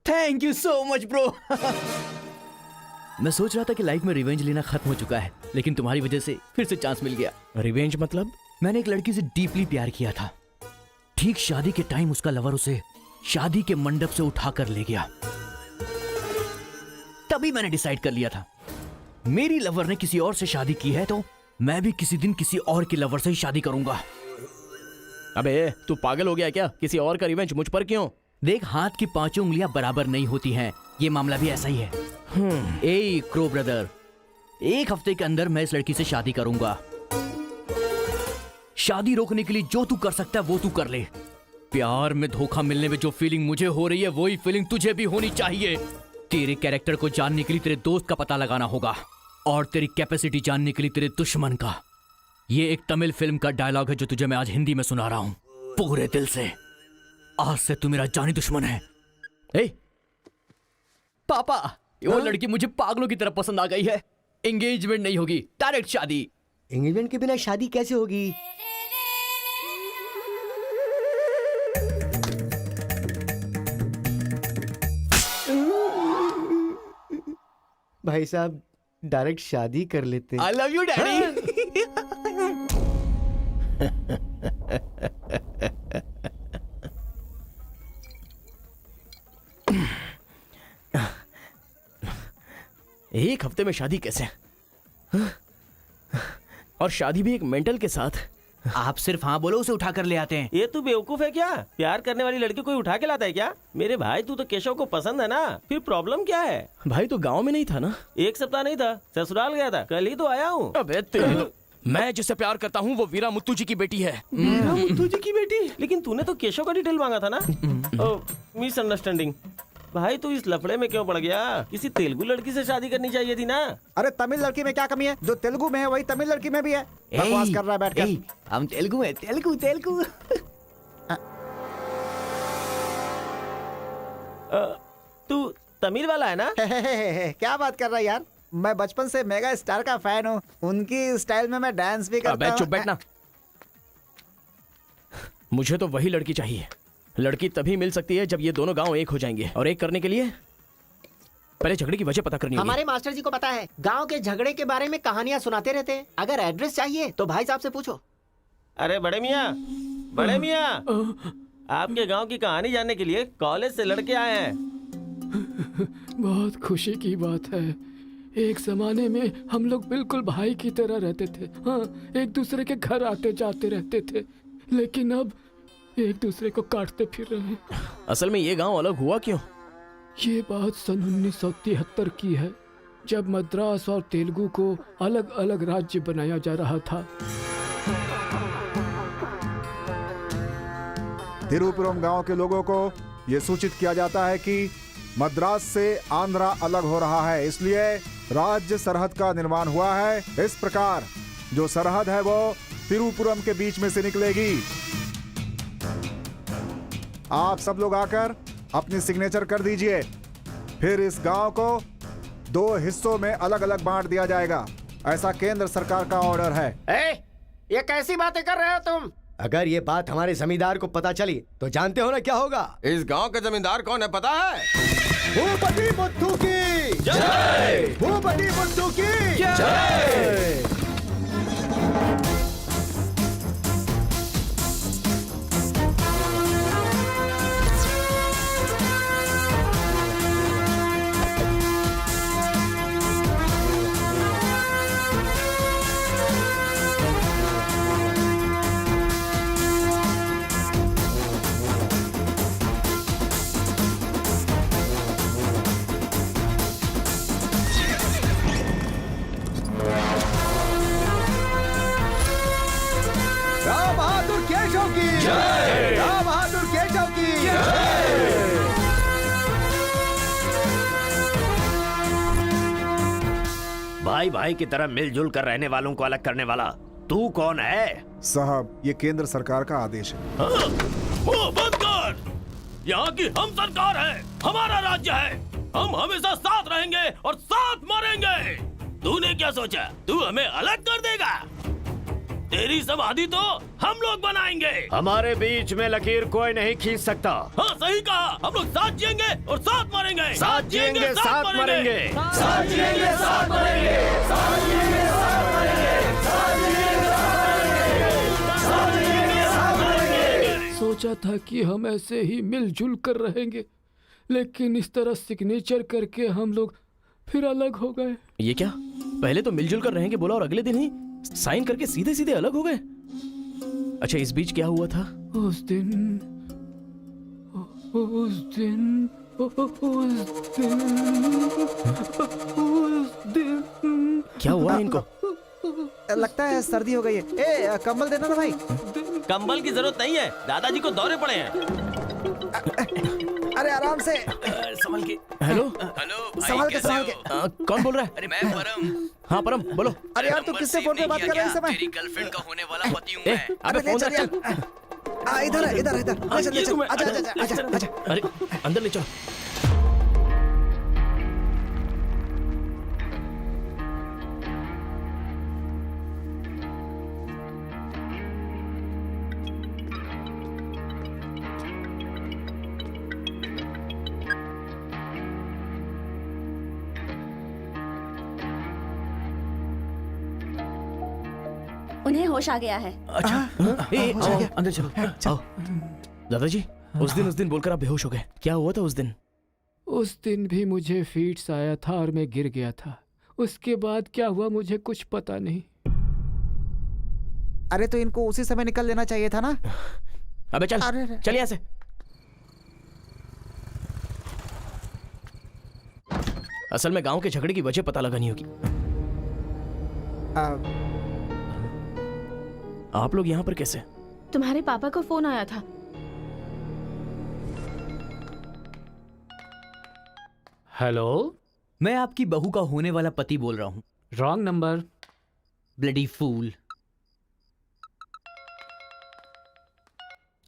thank you so much bro. मैं सोच रहा था कि लाइफ में रिवेंज लेना खत्म हो चुका है, लेकिन तुम्हारी वजह से फिर से चांस मिल गया। रिवेंज मतलब? मैंने एक लड़की से डीपली प्यार किया था। ठीक शादी के टाइम उसका लवर उसे शादी के मंडप से उठाकर ले गया। तभी मैंने डिसाइड कर लिया था, मेरी लवर ने किसी और से शादी की है तो मैं भी किसी दिन किसी और की लवर से ही शादी करूंगा। अबे तू पागल हो गया क्या? किसी और का रिवेंज मुझ पर क्यों? देख, हाथ की पांचों उंगलियां बराबर नहीं होती हैं। ये मामला भी ऐसा ही है। ए क्रो ब्रदर, एक हफ्ते के अंदर मैं इस लड़की से शादी करूंगा। शादी रोकने के लिए जो तू कर सकता है वो तू कर ले। प्यार में धोखा मिलने में जो फीलिंग मुझे हो रही है वही फीलिंग तुझे भी होनी चाहिए। तेरे कैरेक्टर को जानने के लिए तेरे दोस्त का पता लगाना होगा और तेरी कैपेसिटी जानने के लिए तेरे दुश्मन का। ये एक तमिल फिल्म का डायलॉग है जो तुझे मैं आज हिंदी में सुना रहा हूं पूरे दिल से। आज से तू मेरा जानी दुश्मन है। ए पापा, वो लड़की मुझे पागलों की तरह पसंद आ गई है। एंगेजमेंट नहीं होगी, डायरेक्ट शादी। एंगेजमेंट के बिना शादी कैसे होगी? भाई साहब, डायरेक्ट शादी कर लेते। आई लव यू डैडी। एक हफ्ते में शादी कैसे? और शादी भी एक मेंटल के साथ। आप सिर्फ हाँ बोलो, उसे उठा कर ले आते हैं। ये तू बेवकूफ है क्या? प्यार करने वाली लड़की कोई उठा के लाता है क्या? मेरे भाई, तू तो केशव को पसंद है ना, फिर प्रॉब्लम क्या है? भाई तो गांव में नहीं था ना? एक सप्ताह नहीं था, ससुराल गया था, कल ही तो आया हूँ। अबे तेरे, मैं जिससे प्यार करता हूँ वो वीरा मुत्तू जी की बेटी है। मुत्तू जी की बेटी? लेकिन तूने तो केशव का डिटेल मांगा था ना। मिसअंडरस्टैंडिंग। भाई तू इस लफड़े में क्यों पड़ गया? किसी तेलुगु लड़की से शादी करनी चाहिए थी ना। अरे तमिल लड़की में क्या कमी है? जो तेलुगु में है वही तमिल लड़की में भी है। बकवास कर रहा है बैठकर। हम तेलुगु है, तेलुगु तेलुगु। तू तमिल वाला है ना? क्या बात कर रहा है यार? मैं बचपन से मेगा स्टार का फैन हूँ। उनकी स्टाइल में मैं डांस भी करता हूँ। चुप बैठना। मुझे तो वही लड़की चाहिए। लड़की तभी मिल सकती है जब ये दोनों गांव एक हो जाएंगे, और एक करने के लिए पहले झगड़े की वजह पता करनी होगी। हमारे मास्टर जी को पता है, गांव के झगड़े के बारे में कहानियां सुनाते रहते हैं। अगर एड्रेस चाहिए तो भाई साहब से पूछो। अरे बड़े मियाँ, बड़े मियाँ, आपके गांव की कहानी जानने के लिए कॉलेज से लड़के आए हैं। बहुत खुशी की बात है। एक जमाने में हम लोग बिल्कुल भाई की तरह रहते थे। हाँ, एक दूसरे के घर आते जाते रहते थे, लेकिन अब एक दूसरे को काटते फिर रहे हैं। असल में ये गांव अलग हुआ क्यों? ये बात सन 1973 की है, जब मद्रास और तेलुगु को अलग अलग राज्य बनाया जा रहा था। तिरुपुरम गांव के लोगों को यह सूचित किया जाता है कि मद्रास से आंध्रा अलग हो रहा है, इसलिए राज्य सरहद का निर्माण हुआ है। इस प्रकार जो सरहद है वो तिरुपुरम के बीच में से निकलेगी। आप सब लोग आकर अपनी सिग्नेचर कर दीजिए, फिर इस गांव को 2 हिस्सों में अलग अलग बांट दिया जाएगा। ऐसा केंद्र सरकार का ऑर्डर है। ये कैसी बातें कर रहे हो तुम? अगर ये बात हमारे जमींदार को पता चली तो जानते हो ना क्या होगा? इस गांव के जमींदार कौन है पता है? भूपति बुद्धू की जय! भूपति बुद्धू की जय! भाई भाई की तरह मिलजुल कर रहने वालों को अलग करने वाला तू कौन है? साहब, ये केंद्र सरकार का आदेश है। वो बंद कर। यहाँ की हम सरकार है, हमारा राज्य है। हम हमेशा साथ रहेंगे और साथ मरेंगे। तूने क्या सोचा तू हमें अलग कर देगा? तेरी समाधि तो हम लोग बनाएंगे। हमारे बीच में लकीर कोई नहीं खींच सकता। हाँ सही कहा, हम लोग साथ जिएंगे और साथ मरेंगे। साथ जिएंगे, साथ मरेंगे। साथ जिएंगे, साथ मरेंगे। साथ जिएंगे, साथ मरेंगे। साथ जिएंगे, साथ मरेंगे। सोचा था कि हम ऐसे ही मिलजुल कर रहेंगे, लेकिन इस तरह सिग्नेचर करके हम लोग फिर अलग हो गए। ये क्या? पहले तो मिलजुल कर रहेंगे बोला और अगले दिन ही साइन करके सीधे सीधे अलग हो गए। अच्छा, इस बीच क्या हुआ था? उस दिन क्या हुआ इनको? लगता है सर्दी हो गई है। ए, कंबल देना ना भाई। कंबल की जरूरत नहीं है, दादाजी को दौरे पड़े हैं। अरे आराम से। संभल के। हेलो हेलो संभाल के, संभाल के। कौन बोल रहा है? अरे मैं परम। हाँ परम, बोलो। अरे यार, तू किससे फोन पे बात कर रहा है इस समय? तेरी गर्लफ्रेंड का होने वाला पति हूँ ए, मैं। अबे अरे ले फोन चल रख, यार। चल। इधर है, इधर इधर। ले चल, ले चल। आजा, आजा, आजा, आजा। अरे अंदर ले चलो। उन्हें होश आ गया है। अच्छा, आओ, अंदर चलो। आओ। दादाजी, उस दिन बोलकर आप बेहोश हो गए। क्या हुआ था उस दिन? उस दिन भी मुझे फीट्स आया था और मैं गिर गया था। उसके बाद क्या हुआ मुझे कुछ पता नहीं। अरे तो इनको उसी समय निकल लेना चाहिए था ना। अबे चल, चल यहाँ से। असल में गांव के झगड़े की वजह पता लगानी होगी। आप लोग यहाँ पर कैसे? तुम्हारे पापा को फोन आया था। हेलो, मैं आपकी बहू का होने वाला पति बोल रहा हूँ। Wrong number. Bloody fool.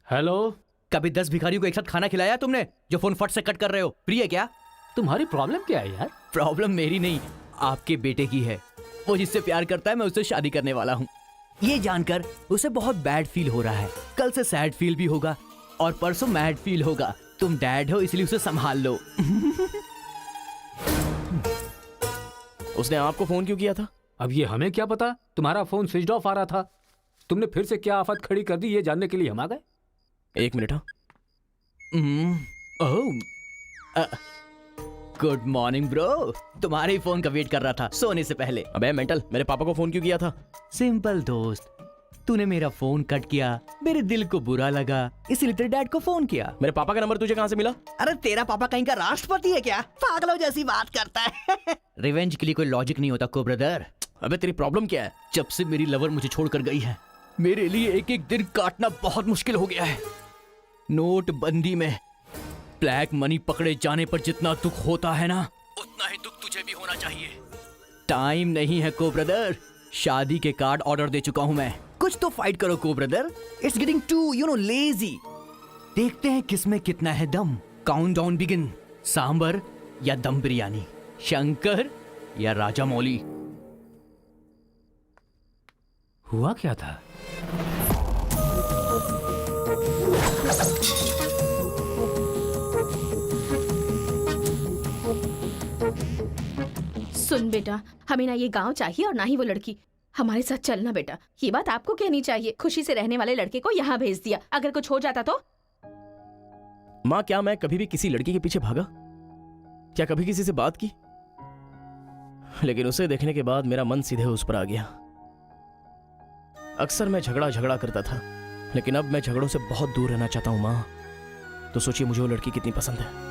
Hello, कभी 10 भिखारियों को एक साथ खाना खिलाया तुमने जो फोन फट से कट कर रहे हो? प्रिय क्या? तुम्हारी प्रॉब्लम क्या है यार? प्रॉब्लम मेरी नहीं, आपके बेटे की है। वो जिससे प्यार करता है, मैं उससे शादी करने वाला हूँ। ये जानकर उसे बहुत बैड फील हो रहा है। कल से सैड फील भी होगा और परसों मैड फील होगा। तुम डैड हो इसलिए उसे संभाल लो। उसने आपको फोन क्यों किया था? अब ये हमें क्या पता? तुम्हारा फोन स्विच ऑफ आ रहा था। तुमने फिर से क्या आफत खड़ी कर दी ये जानने के लिए हम आ गए। एक मिनट। हाँ, गुड मॉर्निंग ब्रो। तुम्हारे ही फोन का वेट कर रहा था सोने से पहले। अबे मेंटल, मेरे पापा को फोन क्यों किया था? सिंपल दोस्त, तूने मेरा फोन कट किया, मेरे दिल को बुरा लगा, इसलिए तेरे डैड को फोन किया। मेरे पापा का नंबर तुझे कहाँ से मिला? अरे तेरा पापा कहीं का राष्ट्रपति है क्या? पागलों जैसी बात करता है। रिवेंज के लिए कोई लॉजिक नहीं होता को ब्रदर। अबे तेरी प्रॉब्लम क्या है? जब से मेरी लवर मुझे छोड़कर गई है, मेरे लिए एक एक दिन काटना बहुत मुश्किल हो गया है। नोटबंदी में ब्लैक मनी पकड़े जाने पर जितना दुख होता है ना, उतना ही दुख तुझे भी होना चाहिए। टाइम नहीं है को ब्रदर। शादी के कार्ड ऑर्डर दे चुका हूं मैं। कुछ तो फाइट करो को brother. It's getting too lazy. देखते हैं किसमें कितना है दम। Countdown begin. सांबर या दम बिरयानी, शंकर या राजा मौली। हुआ क्या था? सुन बेटा, हमें ना ये गांव चाहिए और ना ही वो लड़की। हमारे साथ चलना बेटा। ये बात आपको कहनी चाहिए। खुशी से रहने वाले लड़के को यहाँ भेज दिया, अगर कुछ हो जाता तो? माँ, क्या मैं कभी भी किसी लड़की के पीछे भागा? क्या कभी किसी से बात की? लेकिन उसे देखने के बाद मेरा मन सीधे उस पर आ गया। अक्सर मैं झगड़ा करता था, लेकिन अब मैं झगड़ों से बहुत दूर रहना चाहता हूँ माँ। तो सोचिए मुझे वो लड़की कितनी पसंद है।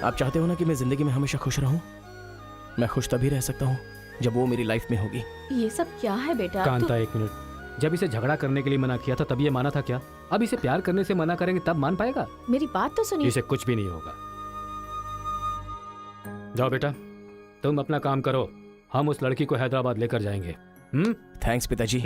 आप चाहते हो ना कि मैं जिंदगी में हमेशा खुश रहूं? मैं खुश तभी रह सकता हूं जब वो मेरी लाइफ में होगी। ये सब क्या है बेटा? कांता, एक मिनट। जब इसे झगड़ा करने के लिए मना किया था तब ये माना था क्या? अब इसे प्यार करने से मना करेंगे तब मान पाएगा? मेरी बात तो सुनिए। इसे कुछ भी नहीं होगा। जाओ बेटा, तुम अपना काम करो, हम उस लड़की को हैदराबाद लेकर जाएंगे। थैंक्स पिताजी।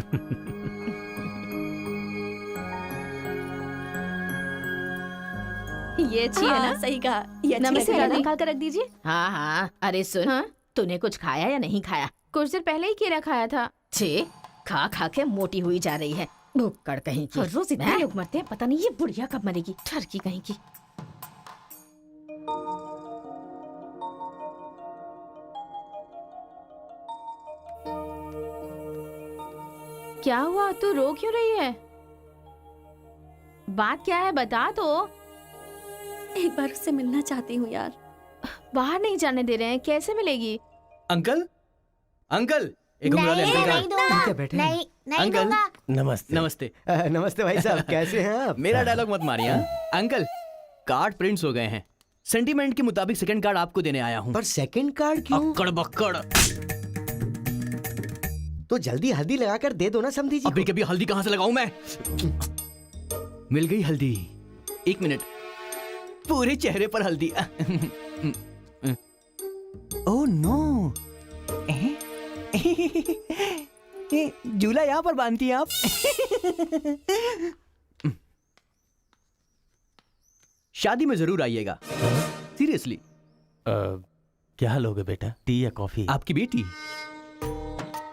ये अच्छी है ना? सही कहा। ये अच्छी नमस्ते लग रही है। दादी। निकाल कर रख दीजिए। हाँ हाँ, अरे सुन, तूने कुछ खाया या नहीं खाया? कुछ देर पहले ही केला खाया था। छे, खा खा के मोटी हुई जा रही है, भुक्कड़ कहीं की। रोज इतने लोग मरते हैं, पता नहीं ये बुढ़िया कब मरेगी, ठरकी कहीं की। क्या हुआ, तू रो क्यों रही है? बात क्या है, बता तो। एक बार उससे मिलना चाहती हूँ यार। बाहर नहीं जाने दे रहे हैं, कैसे मिलेगी? अंकल, अंकल, एक उंगली वाले अंकल का। नहीं, अंकल, नमस्ते। नमस्ते। नमस्ते भाई साहब, कैसे हैं आप? मेरा डायलॉग मत मारिए। अंकल, कार्ड प्रिंट्स हो गए हैं। सेंटीमेंट के मुताबिक सेकंड कार्ड आपको देने आया हूँ। पर सेकंड कार्ड क्यों? अक्कड़ बक्कड़। तो जल्दी हल्दी लगाकर दे दो ना समधी जी। अभी कभी हल्दी कहाँ से लगाऊं मैं? मिल गई हल्दी। 1 मिनट, पूरे चेहरे पर हल्दी। ओह नो, झूला यहाँ पर बांधती हैं आप? शादी में जरूर आइएगा, सीरियसली। क्या लोगे बेटा, टी या कॉफी? आपकी बेटी।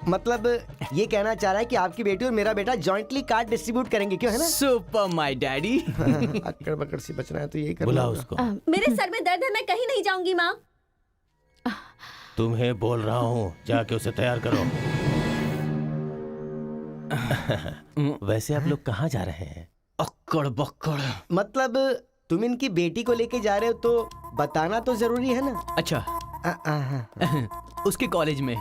मतलब ये कहना चाह रहा है कि आपकी बेटी और मेरा बेटा जॉइंटली कार्ड डिस्ट्रीब्यूट करेंगे, क्यों है ना? Super my daddy. अक्कड़ बक्कड़ से बचना है तो यही करना बुलाओ होगा। उसको। मेरे सर में दर्द है, मैं कहीं नहीं जाऊंगी माँ। तुम्हें बोल रहा हूँ, जाके उसे तैयार करो। वैसे आप लोग कहाँ जा रहे हैं? अक्कड़ बक्कड़। मतलब तुम इनकी बेटी को लेके जा रहे हो तो बताना तो जरूरी है ना? अच्छा, उसके कॉलेज में।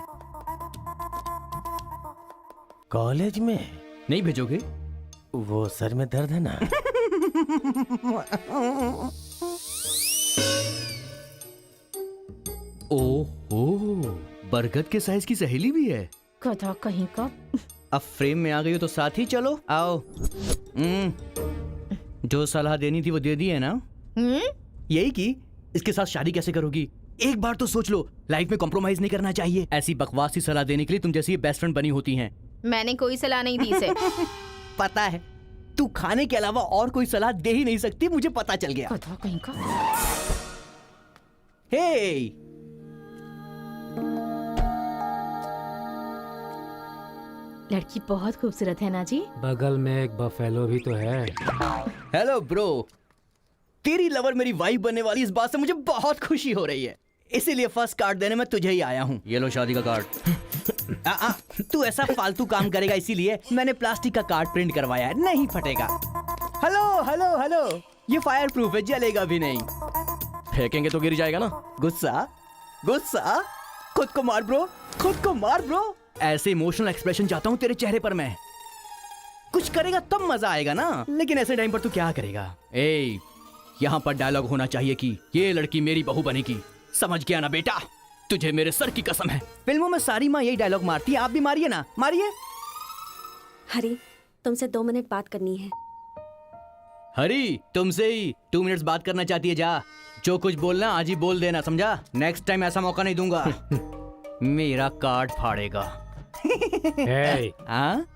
कॉलेज में नहीं भेजोगे? वो सर में दर्द है ना। ओह, बरगद के साइज की सहेली भी है। गधा कहीं का। अब फ्रेम में आ गई हो तो साथ ही चलो। आओ। जो सलाह देनी थी वो दे दी है ना? यही कि इसके साथ शादी कैसे करोगी? एक बार तो सोच लो, लाइफ में कॉम्प्रोमाइज नहीं करना चाहिए। ऐसी बकवास सी सलाह देने के लिए तुम जैसी बेस्ट फ्रेंड बनी होती हैं। मैंने कोई सलाह नहीं दी इसे। पता है, तू खाने के अलावा और कोई सलाह दे ही नहीं सकती, मुझे पता चल गया। गधा कहीं का। हे, लड़की बहुत खूबसूरत है ना जी। बगल में एक बफेलो भी तो है। हेलो ब्रो, तेरी लवर मेरी वाइफ बनने वाली इस बात से मुझे बहुत खुशी हो रही है, इसीलिए फर्स्ट कार्ड देने में तुझे ही आया हूँ। ये लो शादी का कार्ड। तू ऐसा फालतू काम करेगा इसीलिए मैंने प्लास्टिक का कार्ड प्रिंट करवाया है, नहीं फटेगा। हेलो हेलो हेलो, ये फायर प्रूफ है, जलेगा भी नहीं। फेंकेंगे तो गिर जाएगा ना। गुस्सा गुस्सा, खुद को मार ब्रो, खुद को मार ब्रो। ऐसे इमोशनल एक्सप्रेशन चाहता हूँ तेरे चेहरे पर मैं। कुछ करेगा तब मजा आएगा ना, लेकिन ऐसे टाइम पर तू क्या करेगा? ए, यहाँ पर डायलॉग होना चाहिए कि ये लड़की मेरी बहू बनेगी। समझ गया ना बेटा? तुझे मेरे सर की कसम है, फिल्मों में सारी माँ यही डायलॉग मारती है, आप भी मारिए ना, मारिए। हरी, तुमसे 2 मिनट बात करनी है। हरी, तुमसे ही 2 मिनट्स बात करना चाहती है? जा, जो कुछ बोलना आज ही बोल देना, समझा? नेक्स्ट टाइम ऐसा मौका नहीं दूंगा। मेरा कार्ड फाड़ेगा।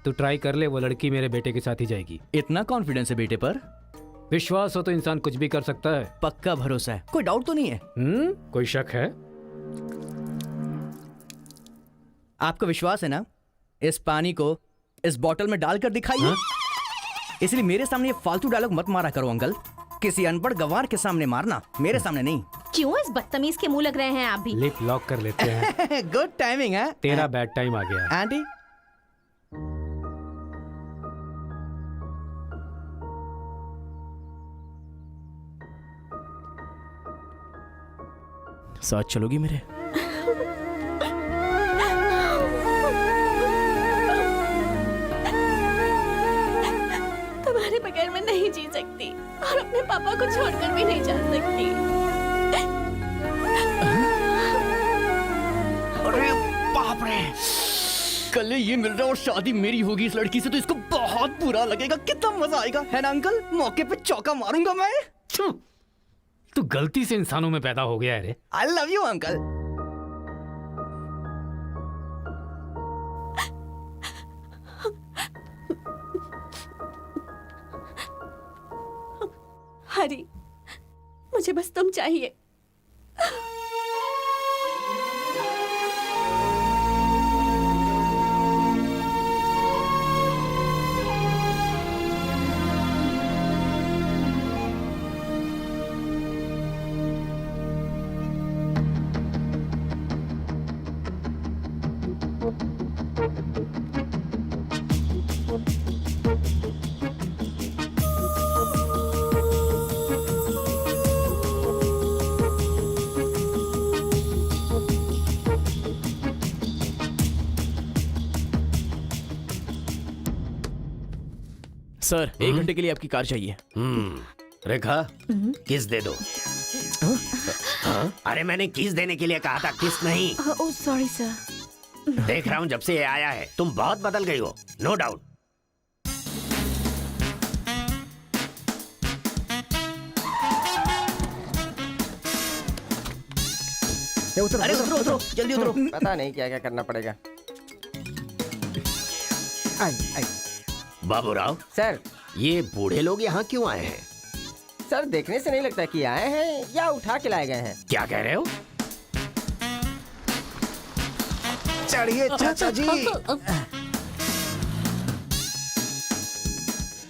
तू ट्राई कर ले, वो लड़की मेरे बेटे के साथ ही जाएगी। इतना कॉन्फिडेंस है बेटे पर? विश्वास हो तो इंसान कुछ भी कर सकता है। पक्का भरोसा है, कोई डाउट तो नहीं है? कोई शक है? आपको विश्वास है ना? इस पानी को इस बोतल में डालकर दिखाइए। इसलिए मेरे सामने ये फालतू डायलॉग मत मारा करो अंकल, किसी अनपढ़ गवार के सामने मारना, मेरे सामने नहीं। क्यों इस बदतमीज के मुंह लग रहे हैं आप भी? लिप लॉक कर लेते हैं। गुड टाइमिंग है। तेरा बैड टाइम आ गया। आंटी, साथ चलोगी मेरे? तुम्हारे बगैर मैं नहीं जी सकती और अपने पापा को छोड़कर भी नहीं जा सकती। अरे बाप रे, कल ये मिल रहा है और शादी मेरी होगी इस लड़की से, तो इसको बहुत बुरा लगेगा। कितना मजा आएगा, है ना अंकल? मौके पे चौका मारूंगा मैं। तू गलती से इंसानों में पैदा हो गया है रे। I love you uncle. Hari, मुझे बस तुम चाहिए। सर, 1 घंटे के लिए आपकी कार चाहिए। रेखा, किस दे दो। हाँ? अरे मैंने किस देने के लिए कहा था, किस नहीं। Oh sorry sir. देख रहा हूँ जब से ये आया है तुम बहुत बदल गई हो, नो डाउट। अरे उतरो उतरो, जल्दी उतरो। पता नहीं क्या क्या करना पड़ेगा। बाबूराव सर, ये बूढ़े लोग यहाँ क्यों आए हैं? सर देखने से नहीं लगता कि आए हैं या उठा के लाए गए हैं। क्या कह रहे हो? चढ़िए चाचा जी।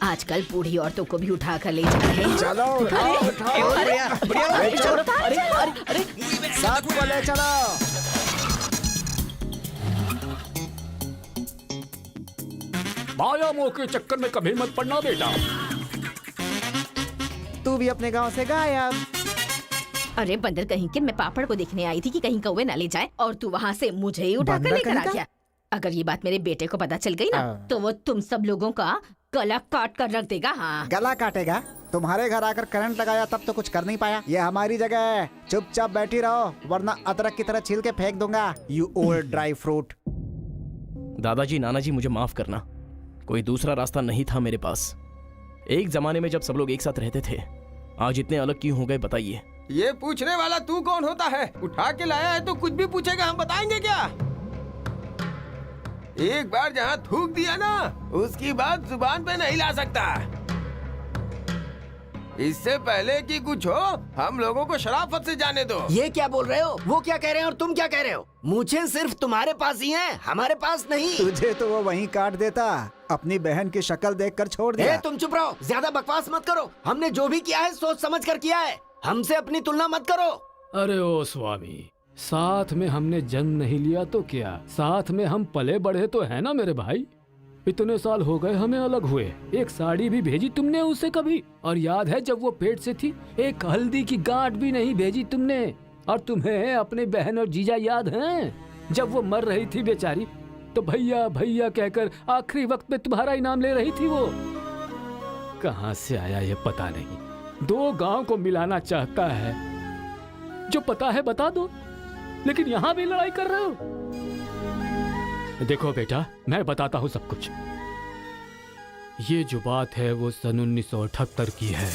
आजकल बूढ़ी औरतों को भी उठा कर ले जा रहे हैं। चलो उठाओ उठाओ, साथ को ले चलो। माया मोह के चक्कर में कभी मत पड़ना बेटा। तू भी अपने गांव से गायब। अरे बंदर कहीं के, मैं पापड़ को देखने आई थी कि कहीं कौवे ना ले जाए और तू वहाँ से मुझे ही उठा कर बंदर लेकर आ कहीं गया। अगर ये बात मेरे बेटे को पता चल गई ना तो वो तुम सब लोगों का गला काट कर रख देगा। हाँ, गला काटेगा? तुम्हारे घर आकर करंट लगाया तब तो कुछ कर नहीं पाया। ये हमारी जगह है, चुपचाप बैठी रहो वरना अदरक की तरह छील के फेंक दूंगा। You old dry fruit. दादाजी, नानाजी, मुझे माफ करना, कोई दूसरा रास्ता नहीं था मेरे पास। एक जमाने में जब सब लोग एक साथ रहते थे, आज इतने अलग क्यों हो गए बताइए। ये पूछने वाला तू कौन होता है? उठा के लाया है तो कुछ भी पूछेगा, हम बताएंगे क्या? एक बार जहाँ थूक दिया ना, उसकी बात जुबान पे नहीं ला सकता। इससे पहले कि कुछ हो, हम लोगों को शराफत से जाने दो। ये क्या बोल रहे हो? वो क्या कह रहे हैं और तुम क्या कह रहे हो? मुझे सिर्फ तुम्हारे पास ही है, हमारे पास नहीं। तुझे तो वो वहीं काट देता, अपनी बहन की शक्ल देखकर छोड़ दिया। तुम चुप रहो, ज्यादा बकवास मत करो। हमने जो भी किया है सोच समझ कर किया है, हमसे अपनी तुलना मत करो। अरे ओ स्वामी, साथ में हमने जन्म नहीं लिया तो क्या, साथ में हम पले बढ़े तो है ना मेरे भाई। इतने साल हो गए हमें अलग हुए, एक साड़ी भी भेजी तुमने उसे कभी? और याद है जब वो पेट से थी, एक हल्दी की गांठ भी नहीं भेजी तुमने। और तुम्हें अपने बहन और जीजा याद हैं? जब वो मर रही थी बेचारी, तो भैया भैया कहकर आखिरी वक्त में तुम्हारा ही नाम ले रही थी। वो कहाँ से आया ये पता नहीं। 2 गांव को मिलाना चाहता है, जो पता है बता दो, लेकिन यहाँ भी लड़ाई कर रहे हो। देखो बेटा, मैं बताता हूँ सब कुछ। ये जो बात है वो सन 1978 की है।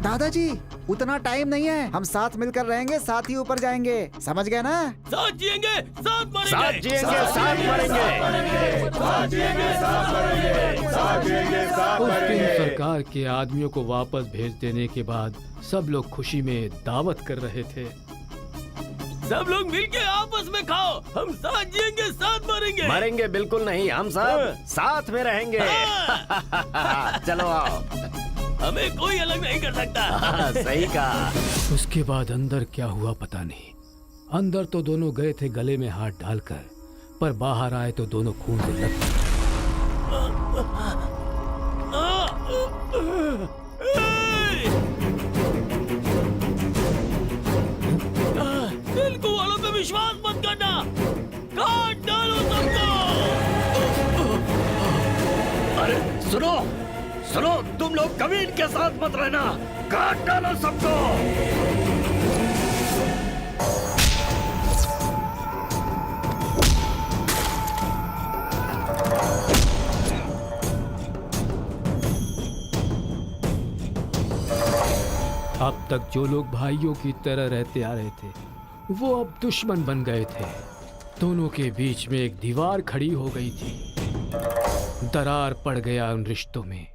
दादाजी, उतना टाइम नहीं है, हम साथ मिलकर रहेंगे, साथ ही ऊपर जाएंगे, समझ गए ना? साथ जिएंगे, साथ मरेंगे, साथ जिएंगे, साथ मरेंगे, साथ जिएंगे, साथ मरेंगे, साथ जिएंगे, साथ उस दिन मरेंगे। सरकार के आदमियों को वापस भेज देने के बाद सब लोग खुशी में दावत कर रहे थे। सब लोग मिलके आपस में खाओ, हम साथ जिएंगे, साथ मरेंगे। मरेंगे बिल्कुल नहीं, हम सब साथ में रहेंगे। चलो आओ, हमें कोई अलग नहीं कर सकता। सही कहा। उसके बाद अंदर क्या हुआ पता नहीं। अंदर तो दोनों गए थे गले में हाथ डालकर, पर बाहर आए तो दोनों खून से लथपथ। तेलुगु वालों पे विश्वास मत करना, काट डालो सबको। अरे सुनो सुनो, तुम लोग कभी इनके साथ मत रहना, काट डालो सबको। अब तक जो लोग भाइयों की तरह रहते आ रहे थे, वो अब दुश्मन बन गए थे। दोनों के बीच में एक दीवार खड़ी हो गई थी। दरार पड़ गया उन रिश्तों में।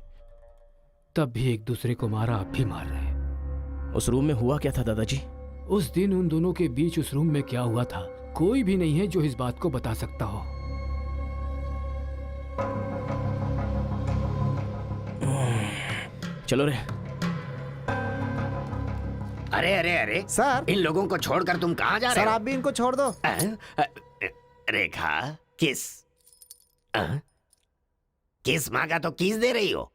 तब भी एक दूसरे को मारा, अब भी मार रहे हैं। उस रूम में हुआ क्या था दादाजी? उस दिन उन दोनों के बीच उस रूम में क्या हुआ था, कोई भी नहीं है जो इस बात को बता सकता हो। चलो रे। अरे अरे अरे सर, इन लोगों को छोड़कर तुम कहाँ जा रहे सर हो? आप भी इनको छोड़ दो। रेखा, किस किस मांगा तो किस दे रही हो?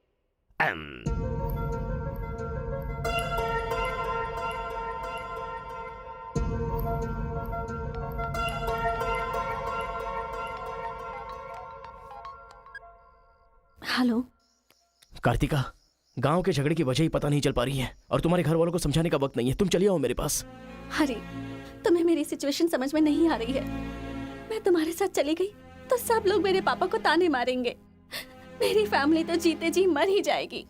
हेलो कार्तिका, गांव के झगड़े की वजह ही पता नहीं चल पा रही है और तुम्हारे घर वालों को समझाने का वक्त नहीं है। तुम चली आओ मेरे पास। हरी, तुम्हें मेरी सिचुएशन समझ में नहीं आ रही है। मैं तुम्हारे साथ चली गई तो सब लोग मेरे पापा को ताने मारेंगे। मेरी फैमिली तो जीते जी मर ही जाएगी।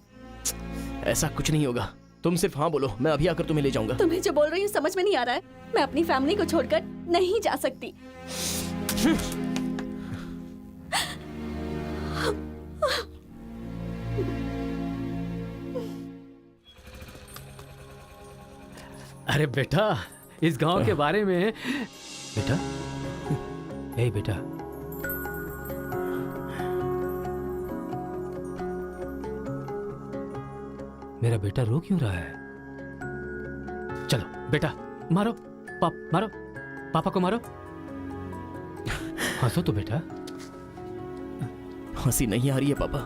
ऐसा कुछ नहीं होगा, तुम सिर्फ हाँ बोलो, मैं अभी आकर तुम्हें ले जाऊंगा। तुम्हें जो बोल रही हूँ समझ में नहीं आ रहा है। मैं अपनी फैमिली को छोड़कर नहीं जा सकती। अरे बेटा, इस गांव के बारे में बेटा, ए बेटा, मेरा बेटा रो क्यों रहा है? चलो बेटा, मारो मारो, पापा को मारो। हंसो तो बेटा। हंसी नहीं आ रही है पापा।